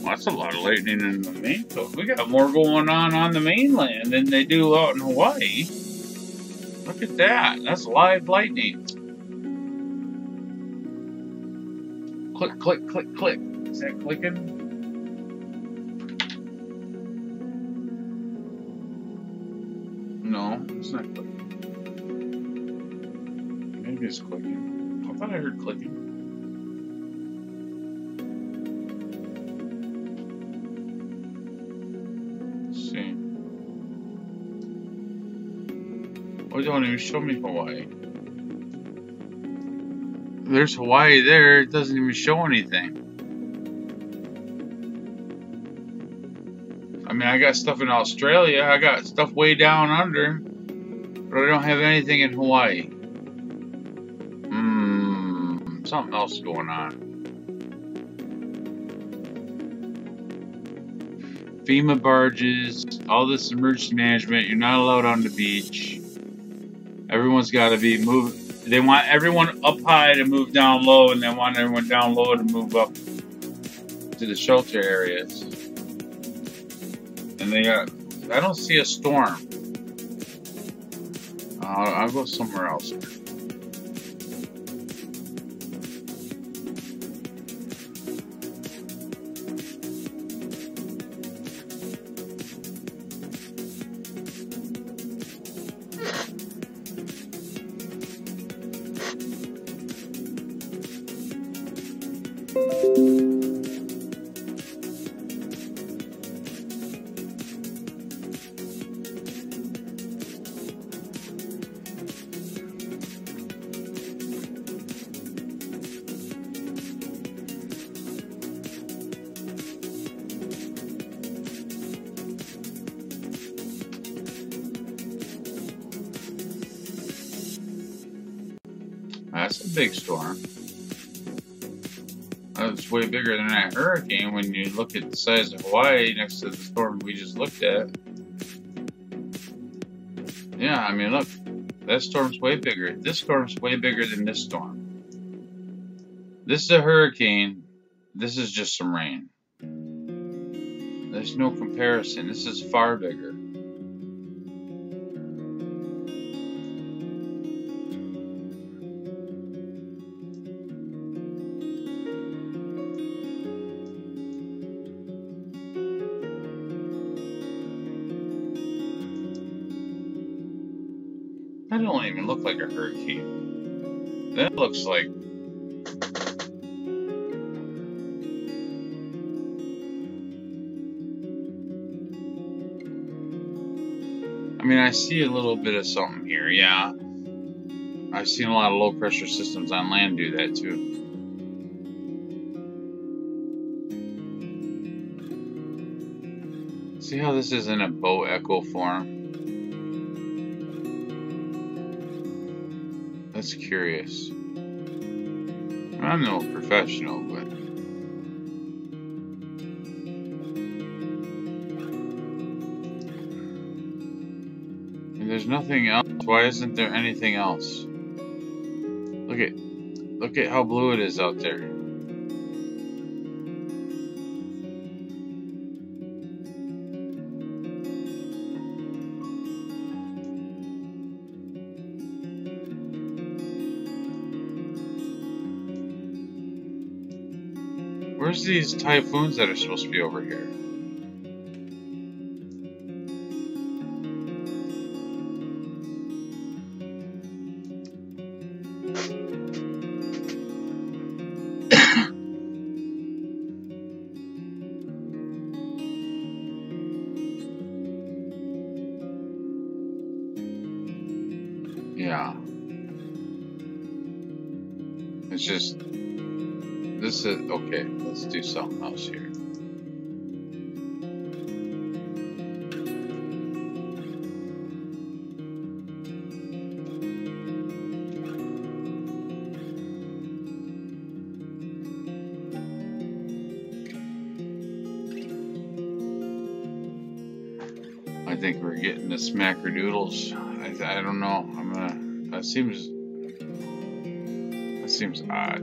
A: That's a lot of lightning in the main coast. We got more going on the mainland than they do out in Hawaii. Look at that. That's live lightning. Click, click, click, click. Is that clicking? No, it's not clicking. Maybe it's clicking. I thought I heard clicking. Oh, don't even show me Hawaii. There's Hawaii there, it doesn't even show anything. I mean, I got stuff in Australia, I got stuff way down under, but I don't have anything in Hawaii. Something else going on. FEMA barges, all this emergency management, you're not allowed on the beach. Everyone's got to be moved. They want everyone up high to move down low, and they want everyone down low to move up to the shelter areas. And they got, I don't see a storm. I'll go somewhere else. That's a big storm. That's way bigger than that hurricane when you look at the size of Hawaii next to the storm we just looked at. Yeah, I mean, look, that storm's way bigger. This storm's way bigger than this storm. This is a hurricane. This is just some rain. There's no comparison. This is far bigger. That don't even look like a hurricane. That looks like... I mean, I see a little bit of something here, yeah. I've seen a lot of low pressure systems on land do that too. See how this is in a bow echo form? That's curious. I'm no professional, but... And there's nothing else. Why isn't there anything else? Look at how blue it is out there. Where's these typhoons that are supposed to be over here? Yeah. It's just, this is, okay, let's do something else here. I think we're getting the smackerdoodles. I don't know. I'm gonna. That seems odd.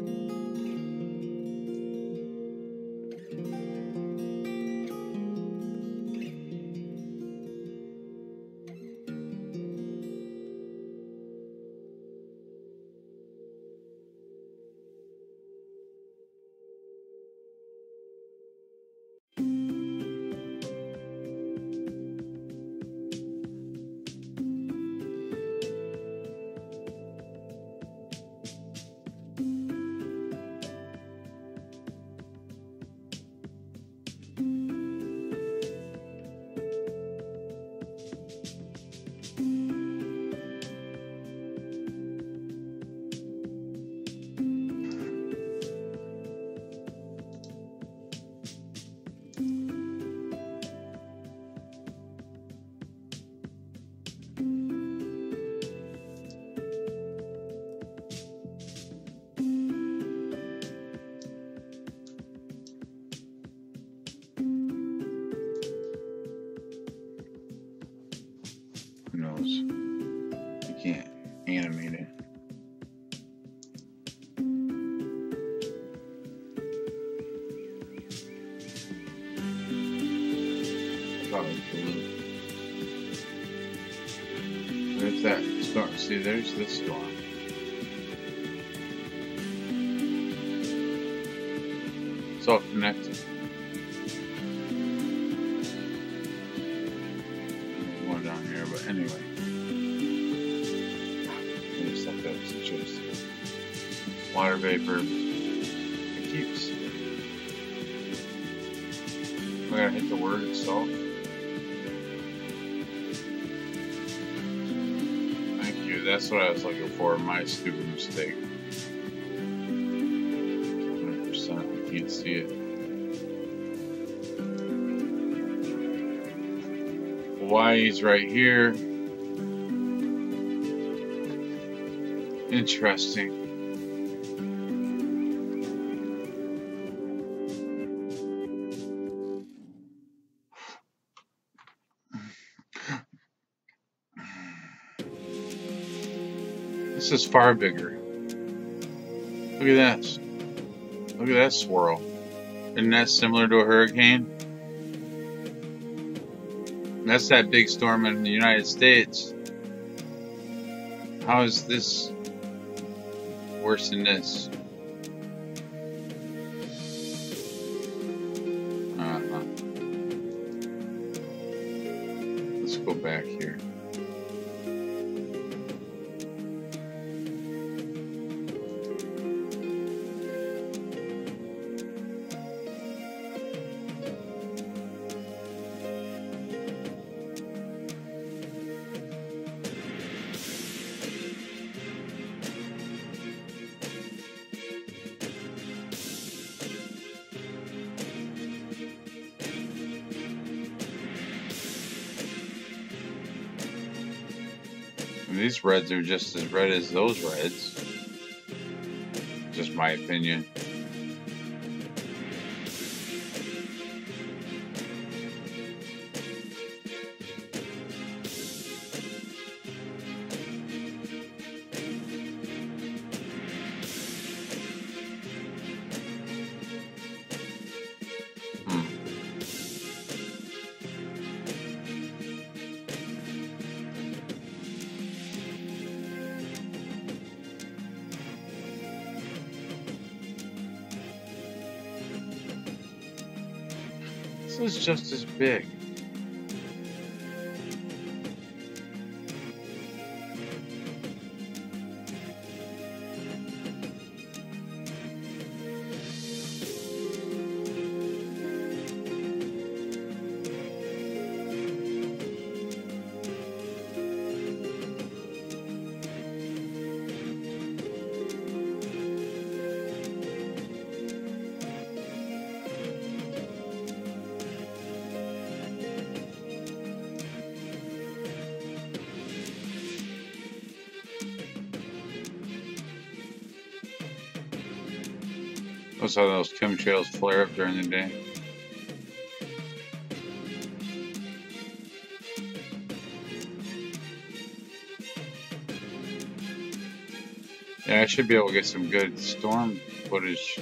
A: Who knows? You can't animate it. Probably blue. There's that storm. See, there's the storm. It's all connected. More down here, but anyway. I just thought that was interesting. Water vapor. It keeps. I gotta hit the word itself. Thank you. That's what I was looking for. My stupid mistake. 100%. I can't see it. Hawaii's right here. Interesting. This is far bigger. Look at that. Look at that swirl. Isn't that similar to a hurricane? That's that big storm in the United States. How is this worse than this? Let's go back here. These reds are just as red as those reds. Just my opinion. This is just as big. Notice how those chemtrails flare up during the day. Yeah, I should be able to get some good storm footage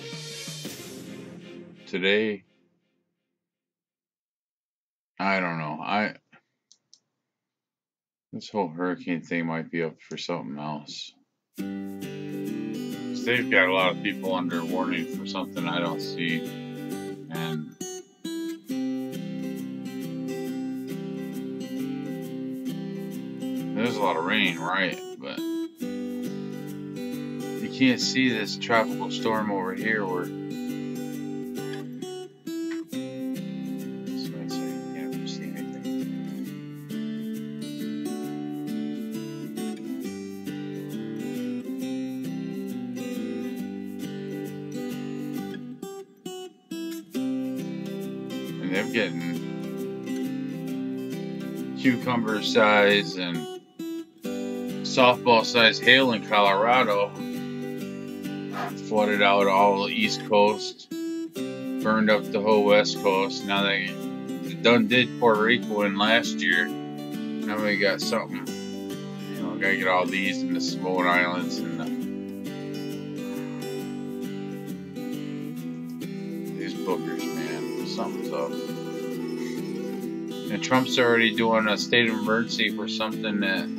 A: today. I don't know. This whole hurricane thing might be up for something else. 'Cause they've got a lot of people under warning for something I don't see. And there's a lot of rain, right? But you can't see this tropical storm over here where getting cucumber size and softball size hail in Colorado. Flooded out all the East Coast, burned up the whole West Coast. Now they done did Puerto Rico in last year. Now we got something. You know, gotta get all these in the Samoan Islands and these bookers, man. Something's up. And Trump's already doing a state of emergency for something that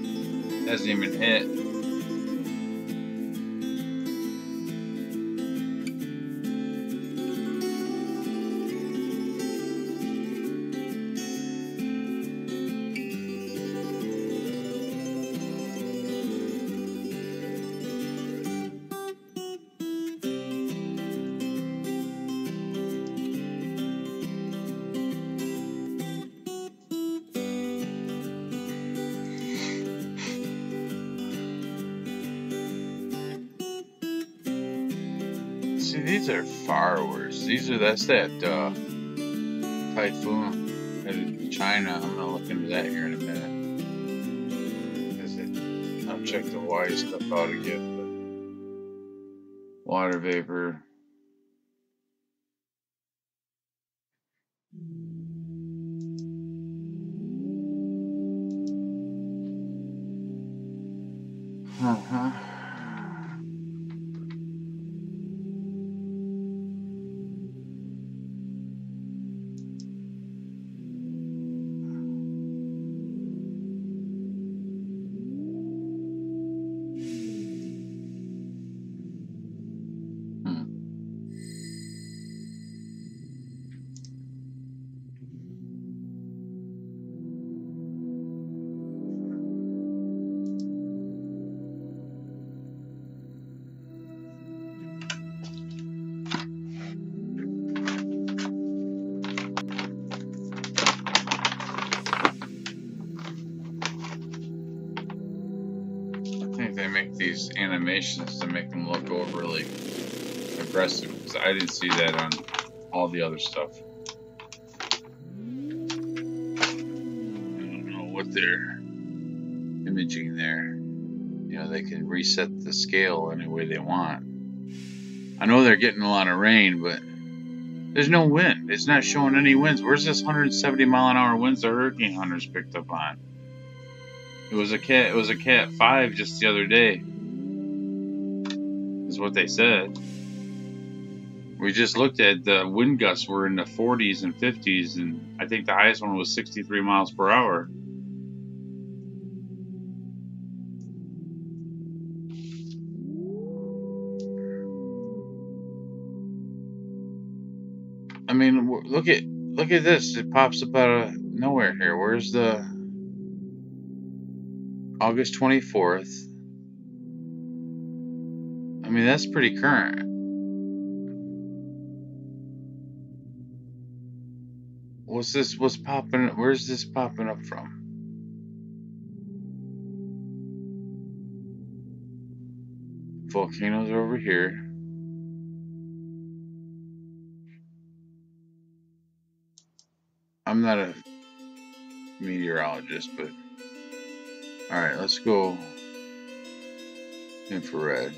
A: hasn't even hit. See, these are far worse. That's that typhoon headed to China. I'm gonna look into that here in a minute. I'll check the Hawaii stuff out again. But water vapor. They make these animations to make them look overly aggressive, because I didn't see that on all the other stuff. I don't know what they're imaging there. You know, they can reset the scale any way they want. I know they're getting a lot of rain, but there's no wind. It's not showing any winds. Where's this 170 mile an hour winds the hurricane hunters picked up on? It was a cat 5 just the other day, is what they said. We just looked at the wind gusts were in the 40s and 50s, and I think the highest one was 63 miles per hour. I mean, look at this. It pops up out of nowhere here. Where's the August 24th? I mean, that's pretty current. What's this? What's popping? Where's this popping up from? Volcanoes are over here. I'm not a meteorologist, but alright, let's go infrared.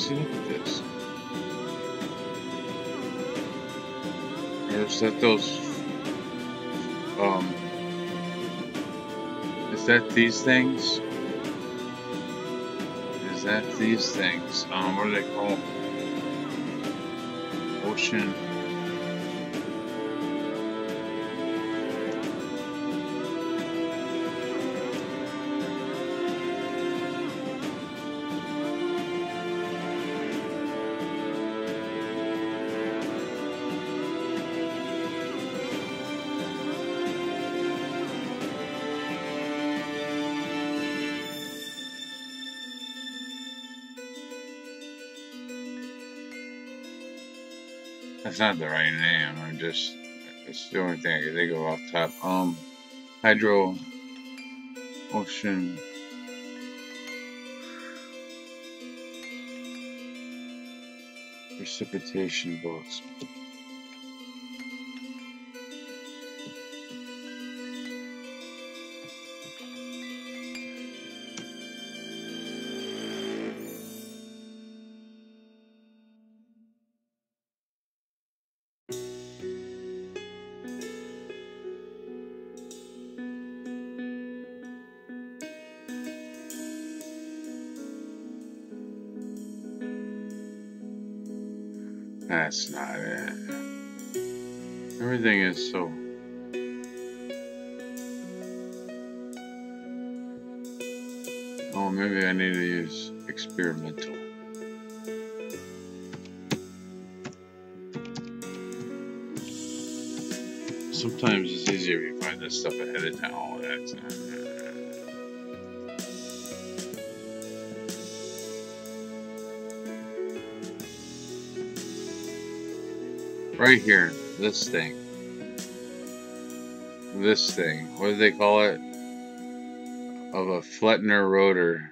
A: See, look at this. Or is that those, is that these things? Is that these things? What are they called? Ocean. That's not the right name. It's the only thing I can think of off top. Hydro Ocean. Precipitation boats. That's not it. Everything is so... Oh, maybe I need to use experimental. Sometimes it's easier if you find this stuff ahead of time. Oh, that's not it. Right here, this thing, what do they call it? Of a Flettner rotor,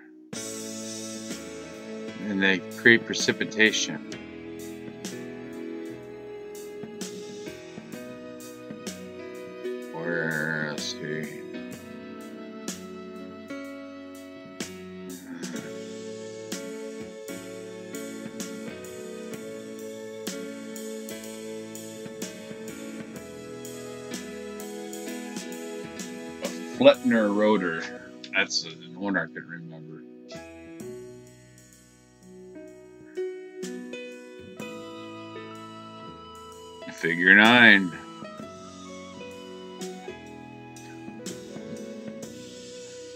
A: and they create precipitation. Where, let's see. Flettner rotor. That's the one I could remember. Figure 9.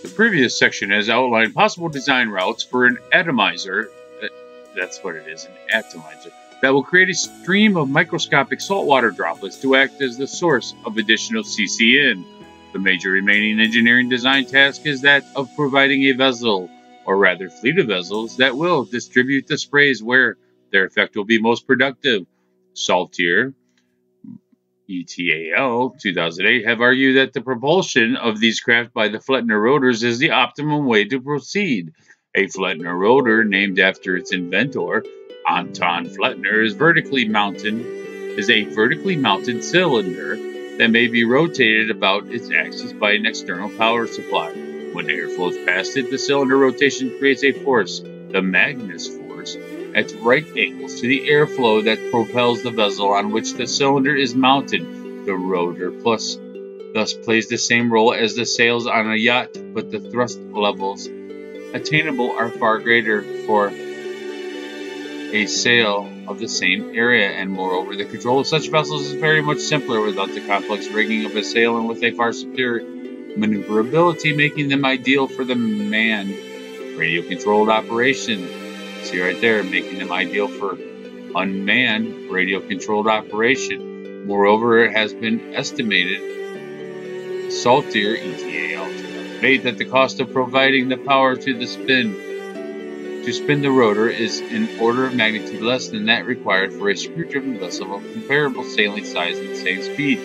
A: The previous section has outlined possible design routes for an atomizer. That's what it is, an atomizer. That will create a stream of microscopic saltwater droplets to act as the source of additional CCN. The major remaining engineering design task is that of providing a vessel, or rather fleet of vessels, that will distribute the sprays where their effect will be most productive. Saltier, ETAL 2008, have argued that the propulsion of these craft by the Flettner rotors is the optimum way to proceed. A Flettner rotor, named after its inventor, Anton Flettner, is a vertically mounted cylinder that may be rotated about its axis by an external power supply. When air flows past it, the cylinder rotation creates a force, the Magnus force, at right angles to the airflow that propels the vessel on which the cylinder is mounted. The rotor thus plays the same role as the sails on a yacht, but the thrust levels attainable are far greater for a sail of the same area, and moreover, the control of such vessels is very much simpler without the complex rigging of a sail and with a far superior maneuverability, making them ideal for the manned radio-controlled operation. See right there, making them ideal for unmanned radio-controlled operation. Moreover, it has been estimated, Saltier, ETAL 2008, that the cost of providing the power to spin the rotor is an order of magnitude less than that required for a screw-driven vessel of comparable sailing size and same speed.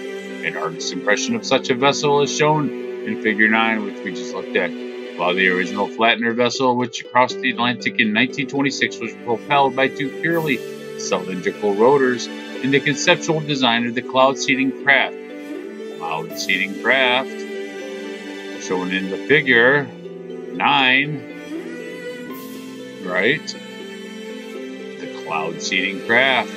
A: An artist's impression of such a vessel is shown in Figure 9, which we just looked at. While the original Flettner vessel, which crossed the Atlantic in 1926, was propelled by two purely cylindrical rotors in the conceptual design of the cloud seeding craft. Cloud seeding craft, shown in the Figure 9, right? cloud seeding craft.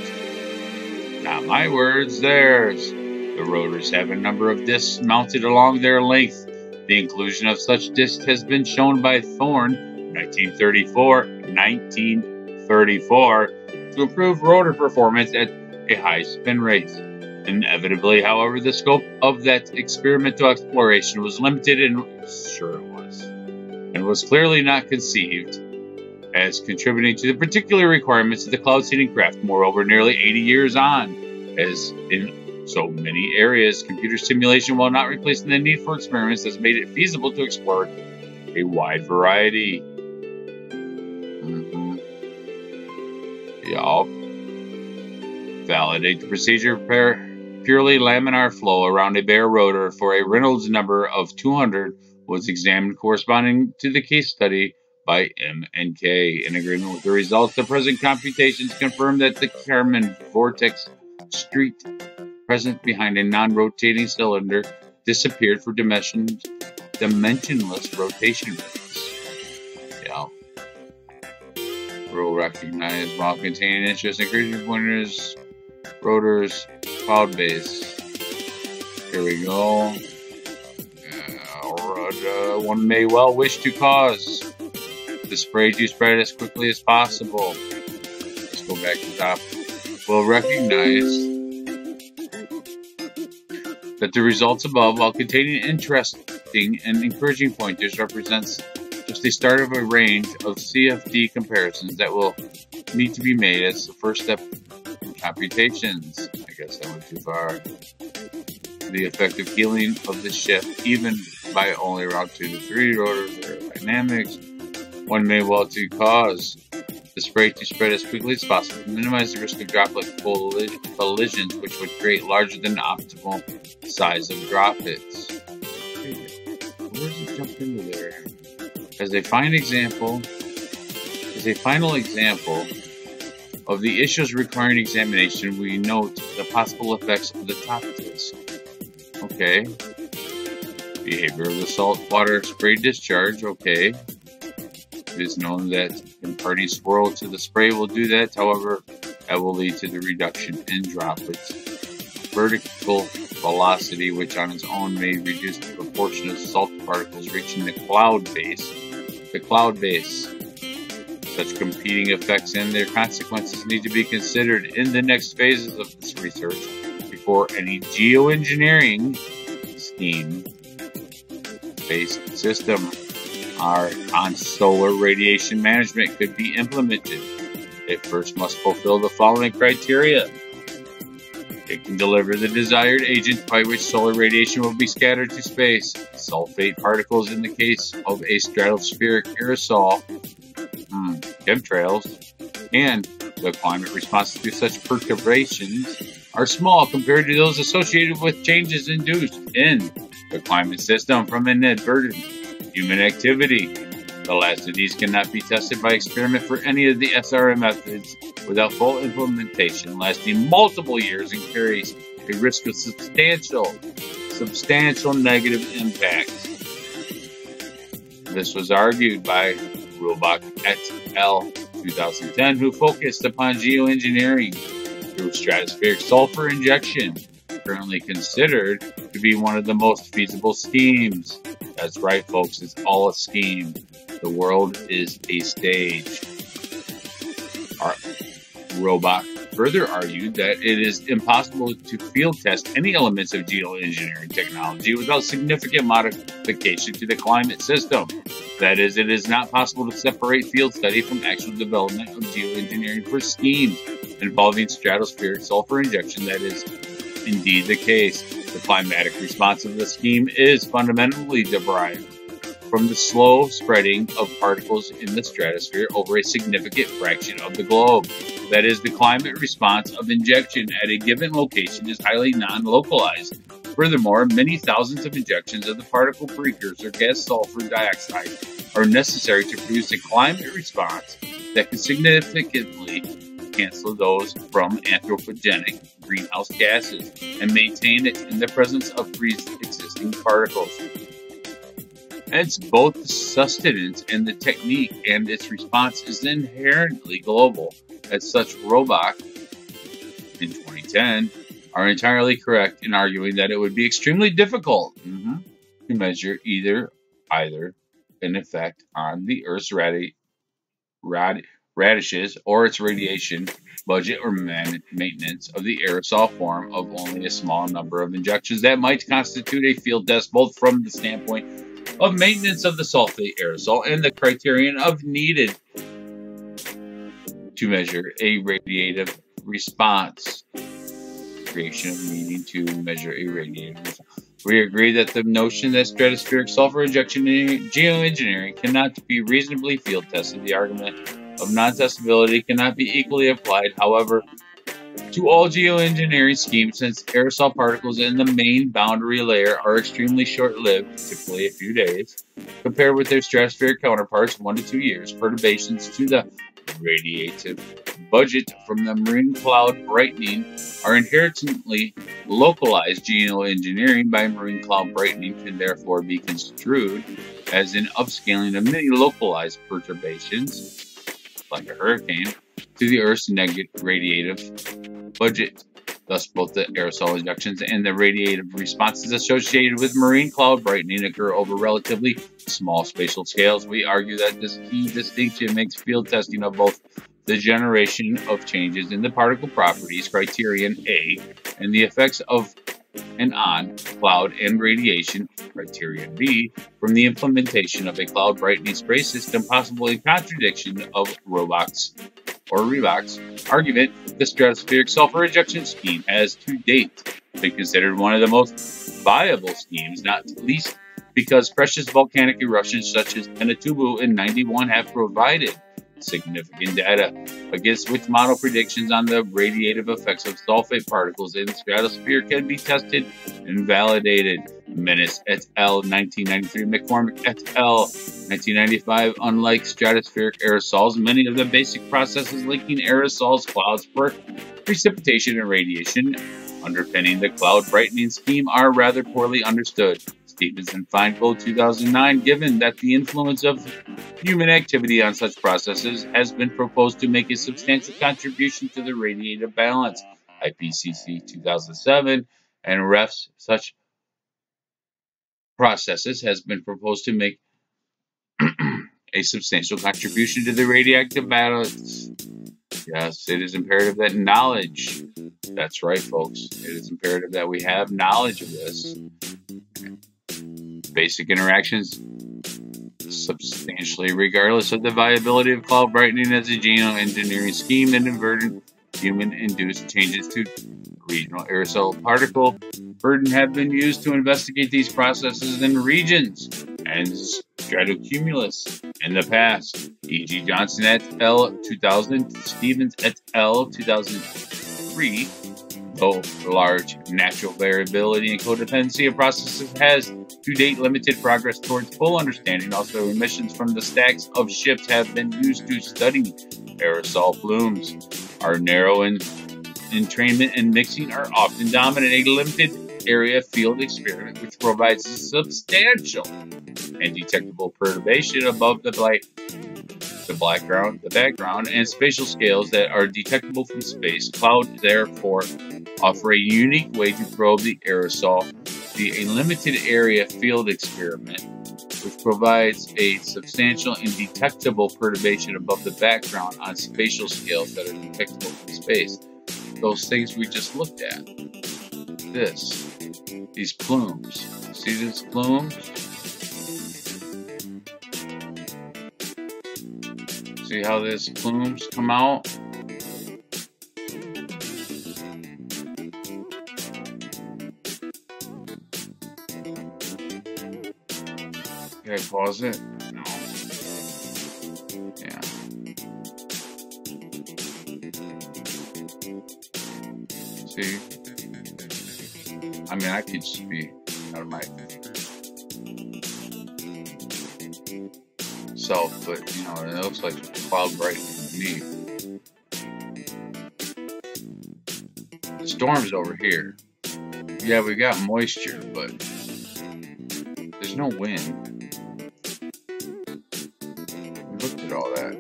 A: Not my words, theirs. The rotors have a number of discs mounted along their length. The inclusion of such discs has been shown by Thorne, 1934, to improve rotor performance at a high spin rate. Inevitably, however, the scope of that experimental exploration was limited, and was clearly not conceived as contributing to the particular requirements of the cloud seeding craft. Moreover, nearly 80 years on, as in so many areas, computer simulation, while not replacing the need for experiments, has made it feasible to explore a wide variety. Validate the procedure for purely laminar flow around a bare rotor for a Reynolds number of 200 was examined corresponding to the case study by M&K. In agreement with the results, the present computations confirm that the Kármán vortex street present behind a non-rotating cylinder disappeared for dimensionless rotation rates. Will recognize while containing interest increasing pointers, rotors, cloud base. Here we go. One may well wish to cause the spray to spread as quickly as possible. Let's go back to the top. Will recognize that the results above, while containing interesting and encouraging pointers, represents just the start of a range of CFD comparisons that will need to be made as the first step in computations. I guess I went too far. The effective healing of the shift, even by only around 2 to 3 rotor aerodynamics, one may well to cause the spray to spread as quickly as possible to minimize the risk of droplet collisions, which would create larger than optimal size of droplets. Where's it jumped into there? As a final example of the issues requiring examination, we note the possible effects of the top disc. Okay. Behavior of the saltwater spray discharge. Okay. It is known that imparting swirl to the spray will do that. However, that will lead to the reduction in droplets vertical velocity, which on its own may reduce the proportion of salt particles reaching the cloud base. Such competing effects and their consequences need to be considered in the next phases of this research before any geoengineering scheme-based system on solar radiation management could be implemented. It first must fulfill the following criteria. It can deliver the desired agent by which solar radiation will be scattered to space. Sulfate particles in the case of a stratospheric aerosol, chemtrails, and the climate responses to such perturbations are small compared to those associated with changes induced in the climate system from inadvertent human activity. The last of these cannot be tested by experiment for any of the SRM methods without full implementation, lasting multiple years, and carries a risk of substantial negative impacts. This was argued by Rohrbach et al. 2010, who focused upon geoengineering through stratospheric sulfur injection, currently considered to be one of the most feasible schemes. That's right, folks, it's all a scheme. The world is a stage. Rohrbach further argued that it is impossible to field test any elements of geoengineering technology without significant modification to the climate system. That is, it is not possible to separate field study from actual development of geoengineering for schemes involving stratospheric sulfur injection. That is indeed the case. The climatic response of the scheme is fundamentally derived from the slow spreading of particles in the stratosphere over a significant fraction of the globe. That is, the climate response of injection at a given location is highly non-localized. Furthermore, many thousands of injections of the particle precursor gas sulfur dioxide are necessary to produce a climate response that can significantly cancel those from anthropogenic greenhouse gases and maintain it in the presence of pre-existing particles. Hence, both the sustenance and the technique and its response is inherently global. as such, Roebuck in 2010 are entirely correct in arguing that it would be extremely difficult to measure either an effect on the Earth's radishes or its radiation budget or maintenance of the aerosol form of only a small number of injections that might constitute a field test, both from the standpoint of maintenance of the sulfate aerosol and the criterion of needed to measure a radiative response. Creation of needing to measure a radiative response. We agree that the notion that stratospheric sulfur injection in geoengineering cannot be reasonably field tested. The argument of non-testability cannot be equally applied, however, to all geoengineering schemes, since aerosol particles in the main boundary layer are extremely short-lived, typically a few days, compared with their stratospheric counterparts, 1 to 2 years. Perturbations to the radiative budget from the marine cloud brightening are inherently localized. Geoengineering by marine cloud brightening can therefore be construed as an upscaling of many localized perturbations, like a hurricane, to the Earth's radiative budget. Thus, both the aerosol injections and the radiative responses associated with marine cloud brightening occur over relatively small spatial scales. We argue that this key distinction makes field testing of both the generation of changes in the particle properties, criterion A, and the effects of and on cloud and radiation, criterion B, from the implementation of a cloud brightening spray system, possibly in contradiction of Roebuck's argument. The stratospheric sulfur injection scheme has to date been considered one of the most viable schemes, not least because precious volcanic eruptions such as Pinatubo in '91 have provided significant data against which model predictions on the radiative effects of sulfate particles in the stratosphere can be tested and validated. Menace et al. 1993, McCormick et al. 1995. Unlike stratospheric aerosols, many of the basic processes linking aerosols, clouds, precipitation, and radiation underpinning the cloud brightening scheme are rather poorly understood. Stevens and Feingold 2009, given that the influence of human activity on such processes has been proposed to make a substantial contribution to the radiative balance. IPCC 2007, and refs such processes has been proposed to make a substantial contribution to the radioactive balance. Yes, it is imperative that knowledge, that's right folks, it is imperative that we have knowledge of this. Basic interactions substantially regardless of the viability of cloud brightening as a geoengineering scheme and inverted human-induced changes to regional aerosol particle burden have been used to investigate these processes in regions and stratocumulus in the past, e.g. Johnson et al. 2000, Stevens et al. 2003. Though large natural variability and codependency of processes has to date limited progress towards full understanding, also emissions from the stacks of ships have been used to study aerosol plumes. Our narrow entrainment and mixing are often dominant. A limited area field experiment which provides a substantial and detectable perturbation above the background, and spatial scales that are detectable from space. Cloud therefore offer a unique way to probe the aerosol. A limited area field experiment, which provides a substantial and detectable perturbation above the background on spatial scales that are detectable from space. Those things we just looked at. These plumes. See these plumes? See how these plumes come out? Can I pause it? No. Yeah. See? I mean, I could just be out of my self, but you know, it looks like cloud brightening to me. The storm's over here. Yeah, we got moisture, but there's no wind. We looked at all that.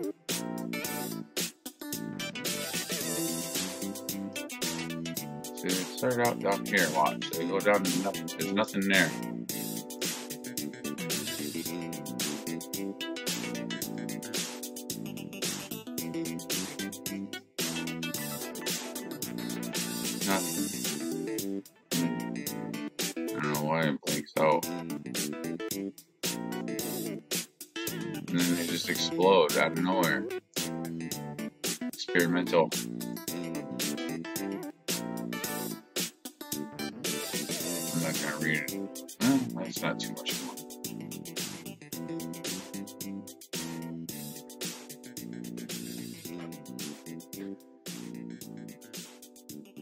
A: start out down here. Watch. They go down to nothing. There's nothing there. Nothing. I don't know why it blinks out. And then they just explode out of nowhere. Experimental. I'm not gonna read it. That's not too much more.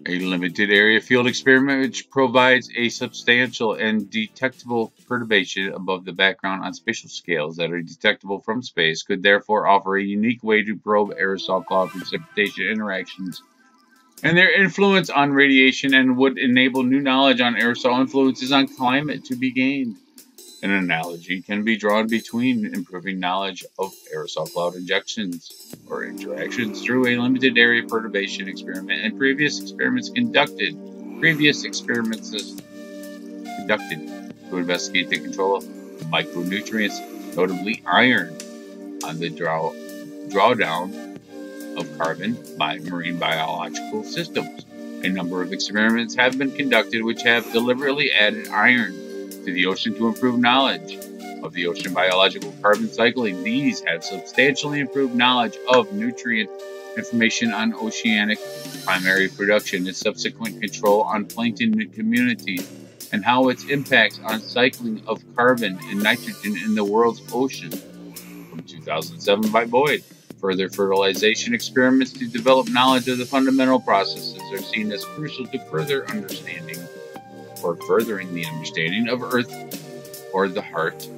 A: A limited area field experiment which provides a substantial and detectable perturbation above the background on spatial scales that are detectable from space could therefore offer a unique way to probe aerosol cloud precipitation interactions and their influence on radiation, and would enable new knowledge on aerosol influences on climate to be gained. An analogy can be drawn between improving knowledge of aerosol cloud injections or interactions through a limited area perturbation experiment and previous experiments conducted to investigate the control of micronutrients, notably iron, on the drawdown of carbon by marine biological systems. A number of experiments have been conducted which have deliberately added iron to the ocean to improve knowledge of the ocean biological carbon cycling. These have substantially improved knowledge of nutrient information on oceanic primary production and subsequent control on plankton communities, and how its impacts on cycling of carbon and nitrogen in the world's oceans. From 2007 by Boyd. Further fertilization experiments to develop knowledge of the fundamental processes are seen as crucial to furthering the understanding of Earth or the heart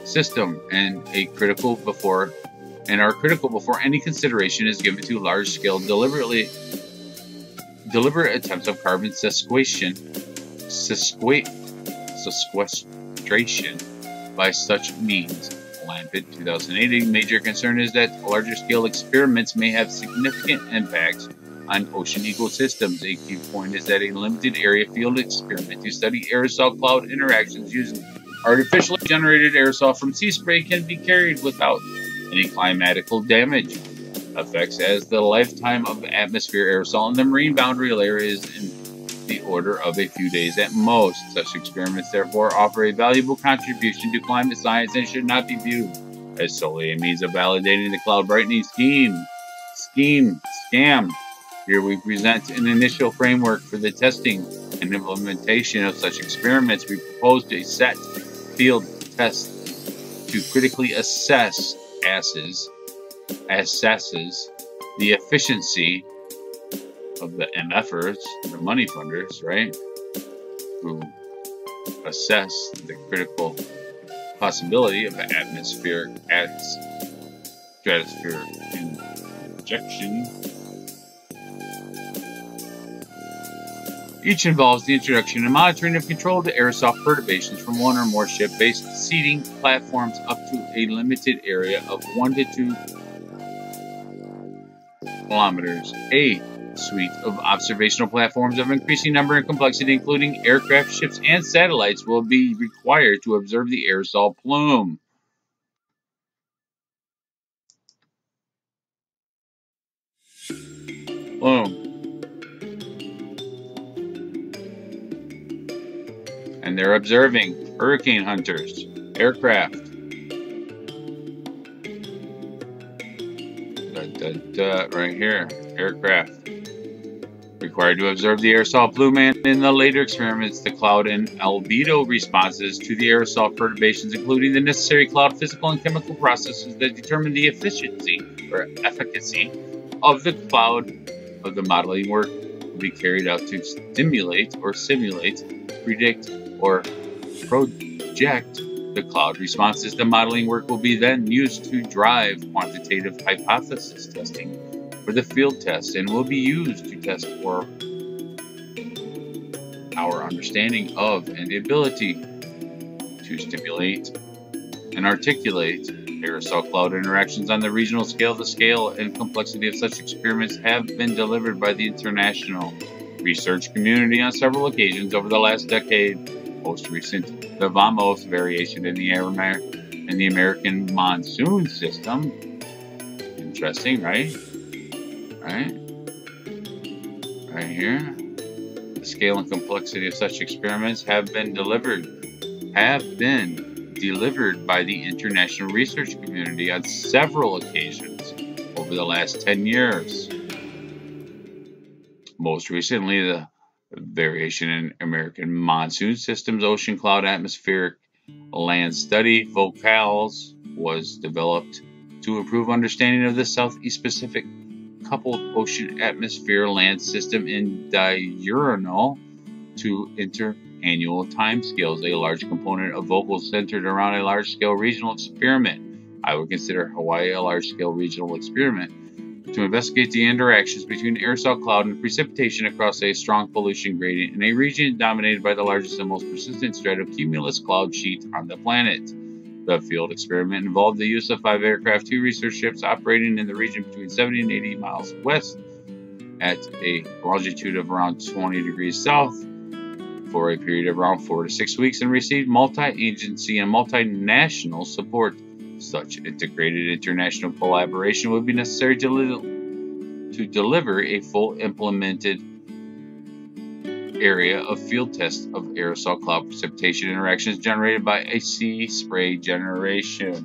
A: system, and are critical before any consideration is given to large-scale deliberate attempts of carbon sequestration by such means. Lampett, 2008. A major concern is that larger-scale experiments may have significant impacts on ocean ecosystems. A key point is that a limited area field experiment to study aerosol cloud interactions using artificially generated aerosol from sea spray can be carried without any climatical damage effects, as the lifetime of atmosphere aerosol in the marine boundary layer is in the order of a few days at most. Such experiments therefore offer a valuable contribution to climate science and should not be viewed as solely a means of validating the cloud brightening scam. Here we present an initial framework for the testing and implementation of such experiments. We proposed a set field test to critically assesses the efficiency of the MFers, the money funders, right, who assess the critical possibility of the atmospheric stratosphere injection. Each involves the introduction and monitoring of controlled aerosol perturbations from one or more ship-based seeding platforms up to a limited area of 1 to 2 kilometers. A suite of observational platforms of increasing number and complexity, including aircraft, ships, and satellites, will be required to observe the aerosol plume. And they're observing hurricane hunters, aircraft. Right here, aircraft. Required to observe the aerosol plume, and in the later experiments, the cloud and albedo responses to the aerosol perturbations, including the necessary cloud physical and chemical processes that determine the efficiency or efficacy of the cloud of the modeling work will be carried out to stimulate or simulate, predict, or project the cloud responses. The modeling work will be then used to drive quantitative hypothesis testing for the field test, and will be used to test for our understanding of and the ability to stimulate and articulate aerosol cloud interactions on the regional scale. The scale and complexity of such experiments have been delivered by the International research community on several occasions over the last decade. Most recent, the Vamos variation in the American monsoon system. Interesting, right? Right here. The scale and complexity of such experiments have been delivered by the international research community on several occasions over the last 10 years. Most recently, the variation in American monsoon systems ocean cloud atmospheric land study, VOCALS, was developed to improve understanding of the Southeast Pacific coupled ocean atmosphere land system in diurnal to interannual timescales, a large component of VOCALS centered around a large-scale regional experiment. I would consider Hawaii a large-scale regional experiment to investigate the interactions between aerosol cloud and precipitation across a strong pollution gradient in a region dominated by the largest and most persistent stratocumulus cloud sheet on the planet. The field experiment involved the use of 5 aircraft, 2 research ships operating in the region between 70 and 80 miles west at a longitude of around 20 degrees south for a period of around 4 to 6 weeks and received multi-agency and multinational support. Such integrated international collaboration would be necessary to deliver a full implemented area of field tests of aerosol cloud precipitation interactions generated by a sea spray generation.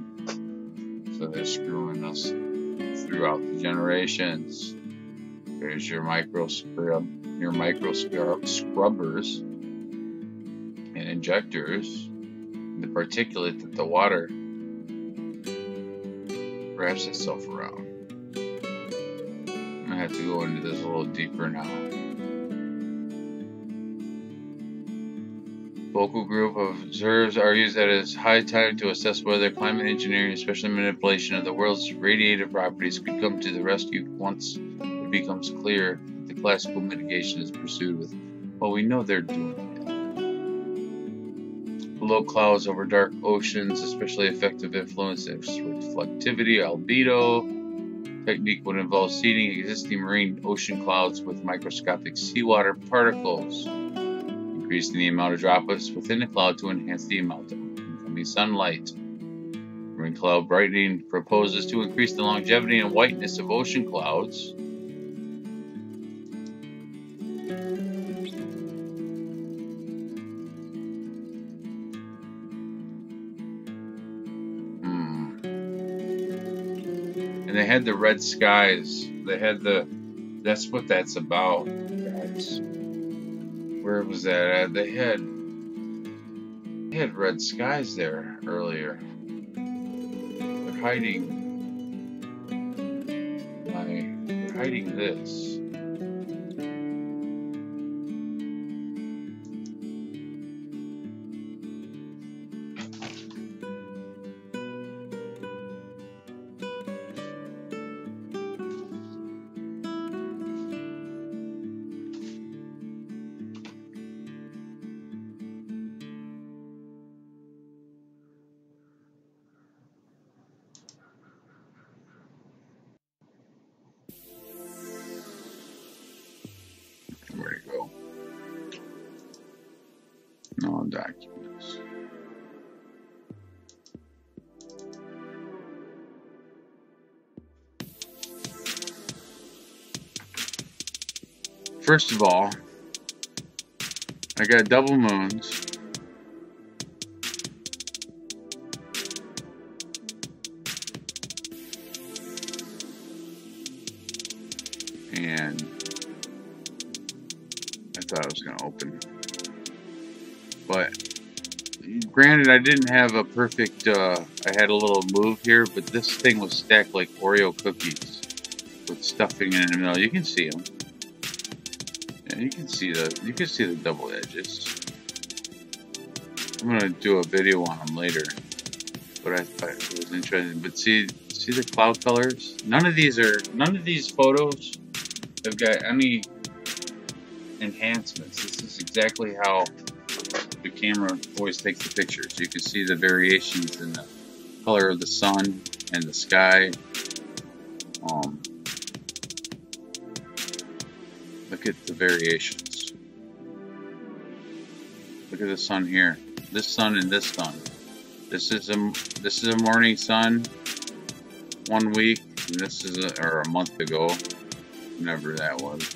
A: So they're screwing us throughout the generations. There's your micro scrubbers and injectors, and the particulate that the water wraps itself around. I'm gonna have to go into this a little deeper now. Focal group of observers argues that it is high time to assess whether climate engineering, especially manipulation of the world's radiative properties, could come to the rescue once it becomes clear that the classical mitigation is pursued with, well, we know they're doing it. Low clouds over dark oceans, especially effective influence with reflectivity, albedo. Technique would involve seeding existing marine ocean clouds with microscopic seawater particles, increasing the amount of droplets within the cloud to enhance the amount of incoming sunlight. Marine cloud brightening proposes to increase the longevity and whiteness of ocean clouds. And they had the red skies. They had that's what that's about, guys. Where was that at? They had red skies there earlier. They're hiding this. Where'd it go? No documents. First of all, I got double moons. And I thought it was going to open. But granted, I didn't have a perfect, I had a little move here, but this thing was stacked like Oreo cookies with stuffing in the middle. You can see them. Yeah, you can see the double edges. I'm going to do a video on them later, but I thought it was interesting. But see the cloud colors? None of these photos have got any enhancements. This is exactly how the camera always takes the pictures. You can see the variations in the color of the sun and the Look at the variations. Look at the sun here. This sun and this sun. This is a morning sun 1 week, and this is a month ago, whenever that was.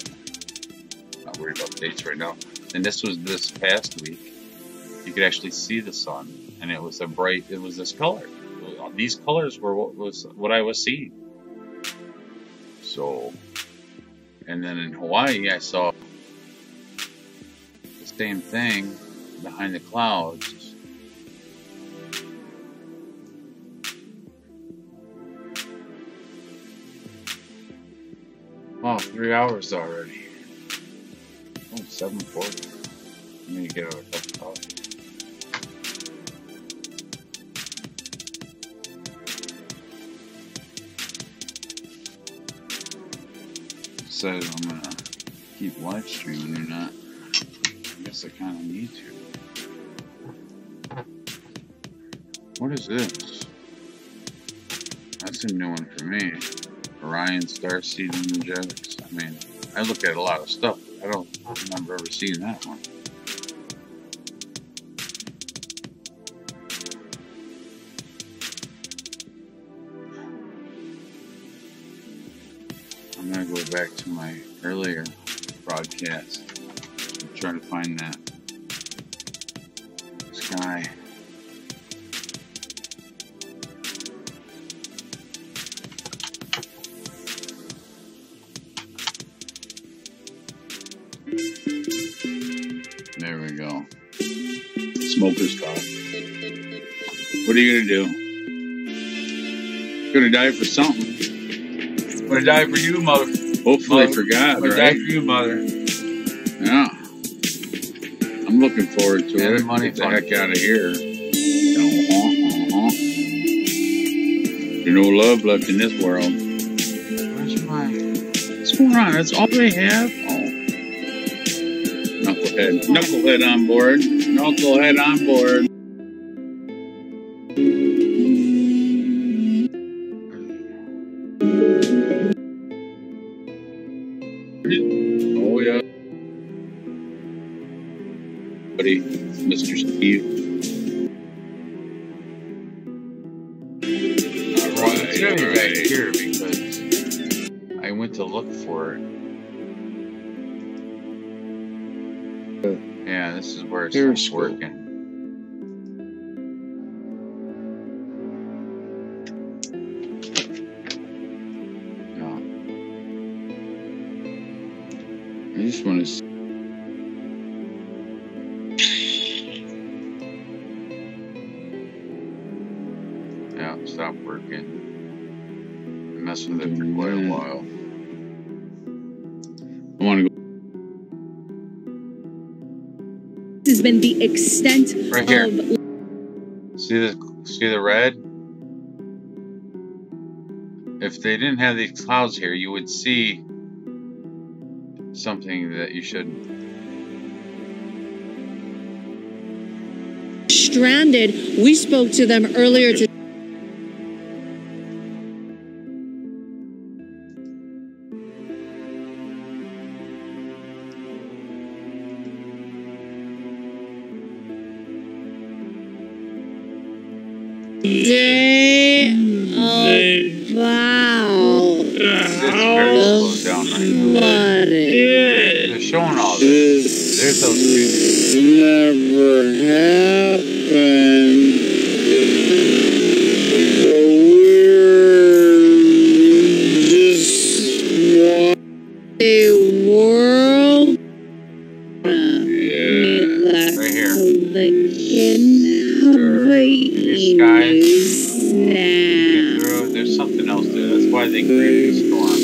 A: Not worried about dates right now. And this was this past week. You could actually see the sun, and it was this color. These colors were what I was seeing. So, and then in Hawaii, I saw the same thing behind the clouds. Oh, 3 hours already. Oh, 7:40. I need to get out a cup of coffee. Decided I'm gonna keep live streaming or not. I guess I kind of need to. What is this? That's a new one for me. Orion Starseed Energetics. I mean, I look at a lot of stuff. I don't remember ever seeing that one. I'm gonna go back to my earlier broadcast. I'm trying to find that sky. There we go. Smoker's cough. What are you gonna do? You're gonna die for something. I'm gonna die for you, mother. Hopefully for God, right? I'm gonna die for you, mother. Yeah. I'm looking forward to it. Get the heck out of here. There's no love left in this world. Where's what's going on? That's all they have? Oh. Knucklehead on board. Knucklehead on board. Oh yeah. Buddy, Mr. Steve. Alright, right here because I went to look for it. Yeah, this is where it's working. No. I just want to yeah, stop working. I messed with it for quite a while. I want to go.
M: Has been the extent
A: right here.
M: Of
A: See the red? If they didn't have these clouds here, you would see something that you shouldn't.
M: Stranded. We spoke to them earlier today.
A: They're showing all this. There's those students.
N: Never happened. So we're just a world.
A: Yeah, right here.
N: These
A: guys. There's something else there. That's why they created the storm.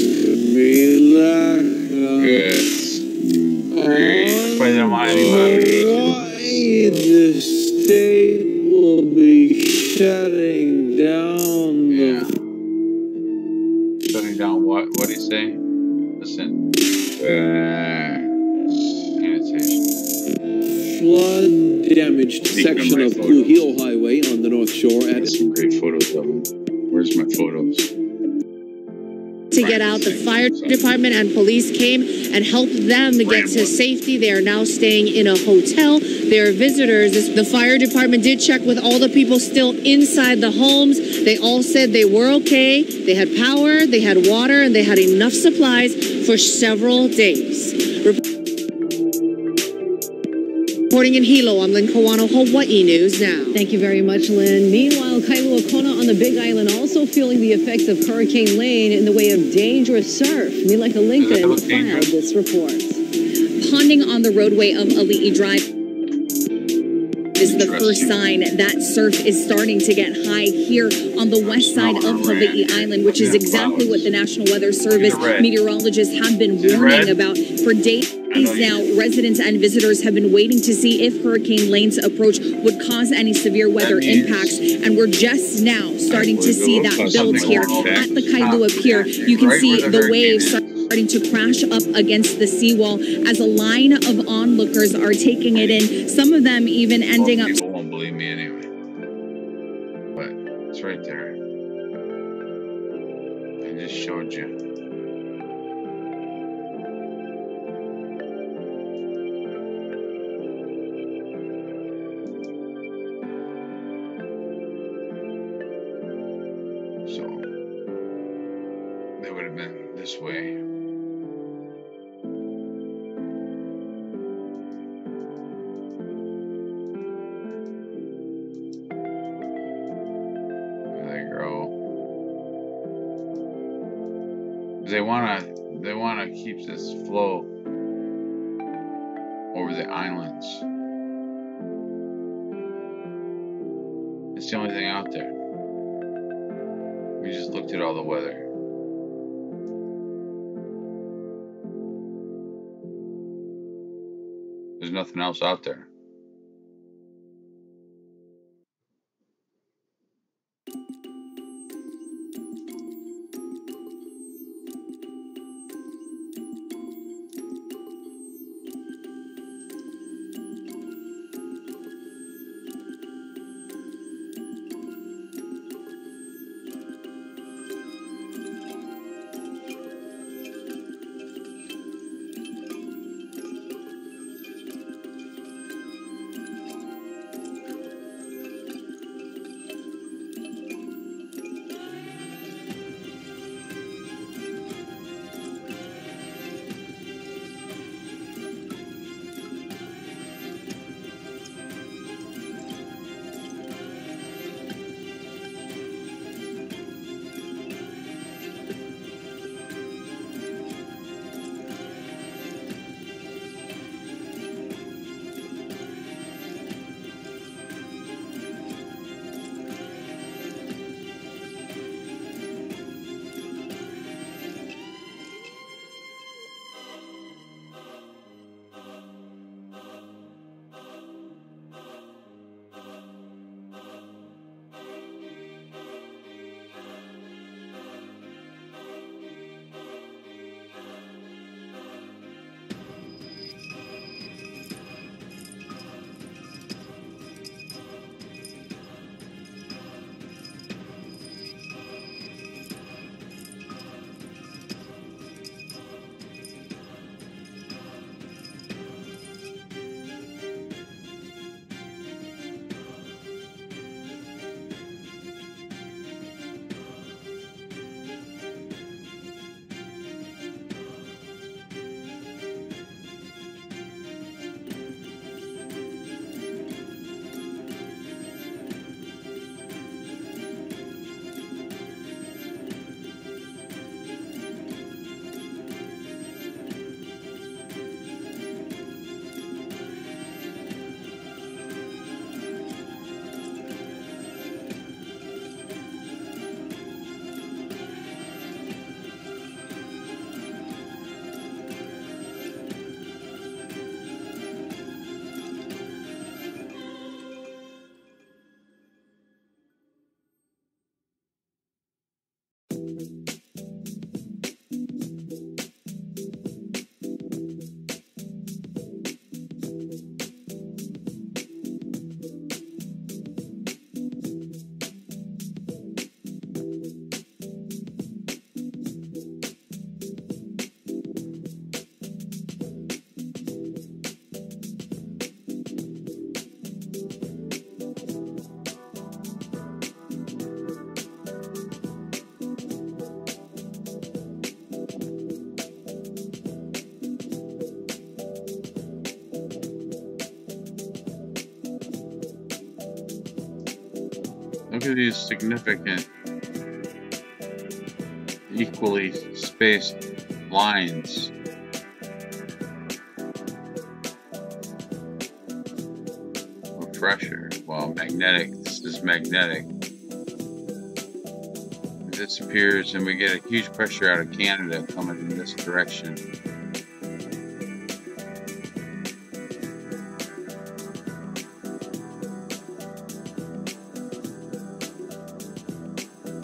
A: Yes. That's why they don't want anybody.
N: The state will be shutting down.
A: Yeah. Shutting down what? What did he say? Listen. Sanitation.
F: Flood damaged section of Blue Heel Highway on the North Shore.
A: Some great photos of them. Where's my photos?
M: to get out. The fire department and police came and helped them to get to safety. They are now staying in a hotel. They are visitors. The fire department did check with all the people still inside the homes. They all said they were okay. They had power, they had water, and they had enough supplies for several days. Reporting in Hilo, I'm Lynn Kawano, Hawaii News Now.
O: Thank you very much, Lynn. Meanwhile, Kailua Kona on the Big Island also feeling the effects of Hurricane Lane in the way of dangerous surf. Mila Lincoln filed this report.
P: Ponding on the roadway of Ali'i Drive is the first sign that surf is starting to get high here on the west side of Hawaii Island, which is exactly what the National Weather Service meteorologists have been warning about for days now. Residents and visitors have been waiting to see if Hurricane Lane's approach would cause any severe weather impacts, and we're just now starting to see that build here at the Kailua Pier. You can see the waves starting to crash up against the seawall as a line of onlookers are taking it in. Some of them even ending up.
A: People won't believe me anyway. But it's right there. I just showed you. So they would have been this way. They wanna keep this flow over the islands. It's the only thing out there. We just looked at all the weather. There's nothing else out there. Look at these significant, equally spaced lines. Or pressure. Well, magnetic. This is magnetic. It disappears, and we get a huge pressure out of Canada coming in this direction.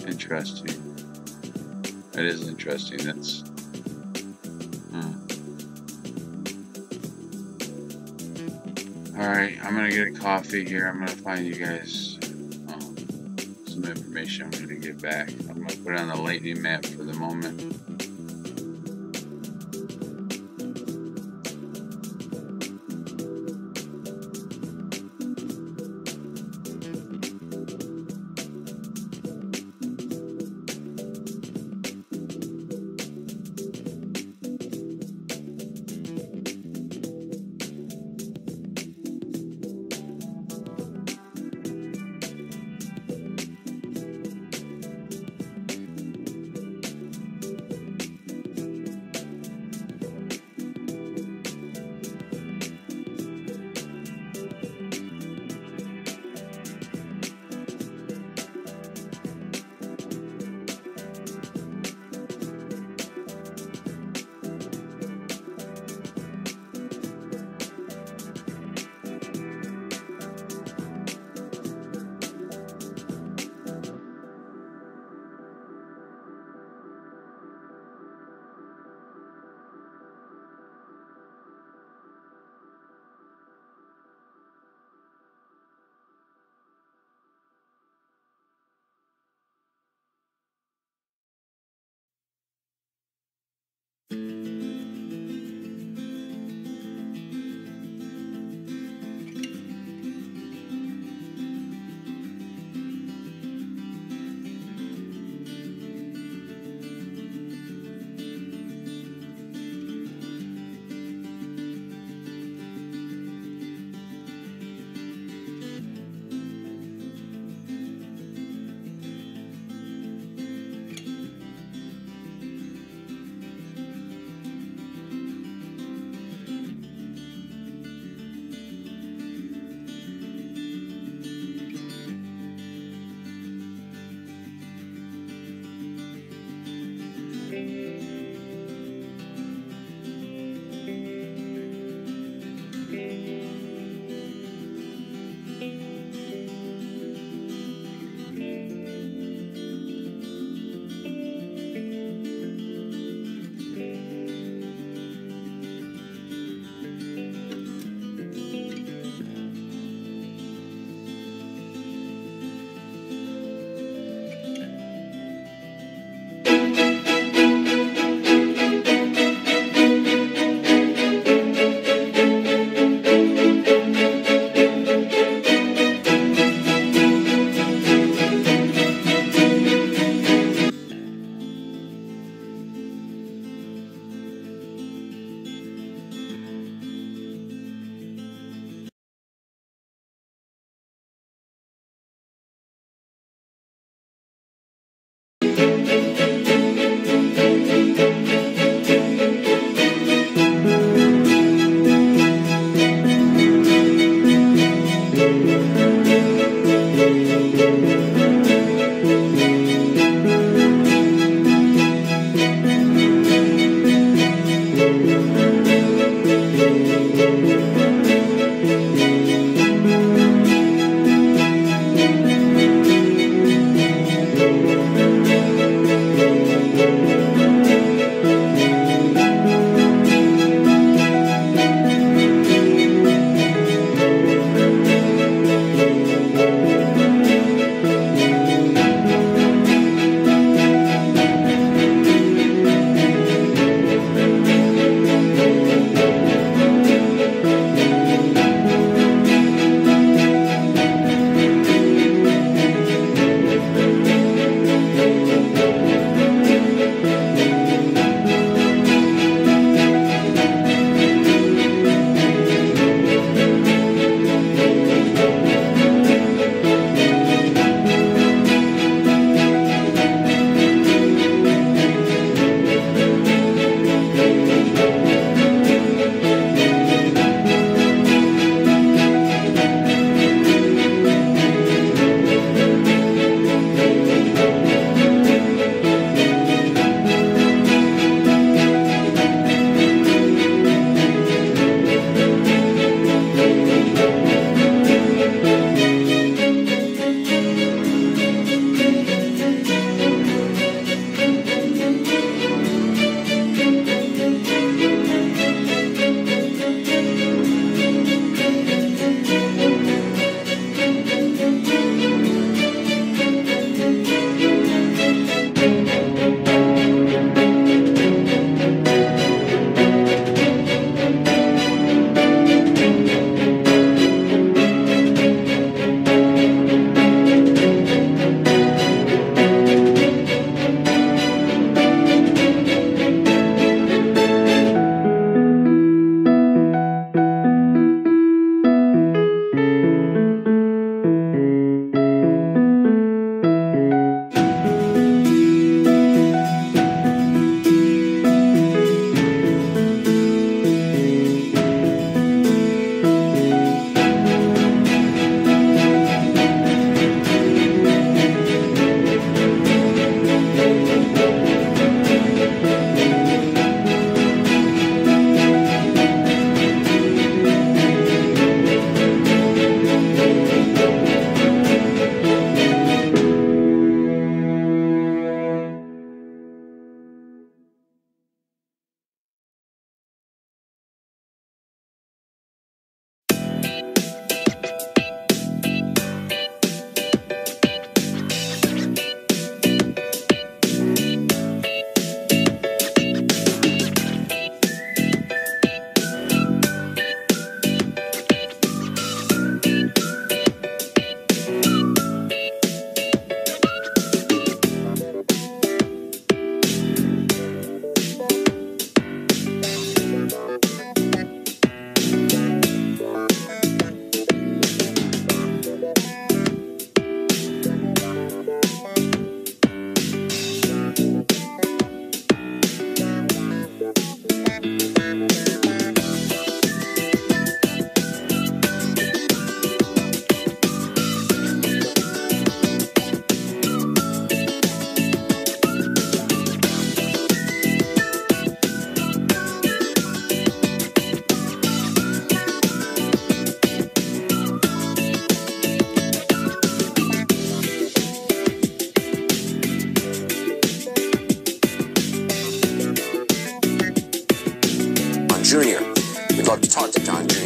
A: Interesting. That is interesting. That's Alright, I'm gonna get a coffee here. I'm gonna find you guys some information I'm gonna get back. I'm gonna put it on the lightning map for the moment.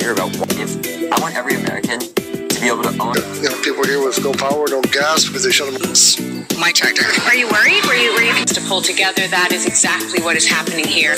Q: hear about. I want every American to be able to own.
R: You know, people here with no power, no gas because they shut them off.
S: My tractor. Are you worried? Were you to pull together? That is exactly what is happening here.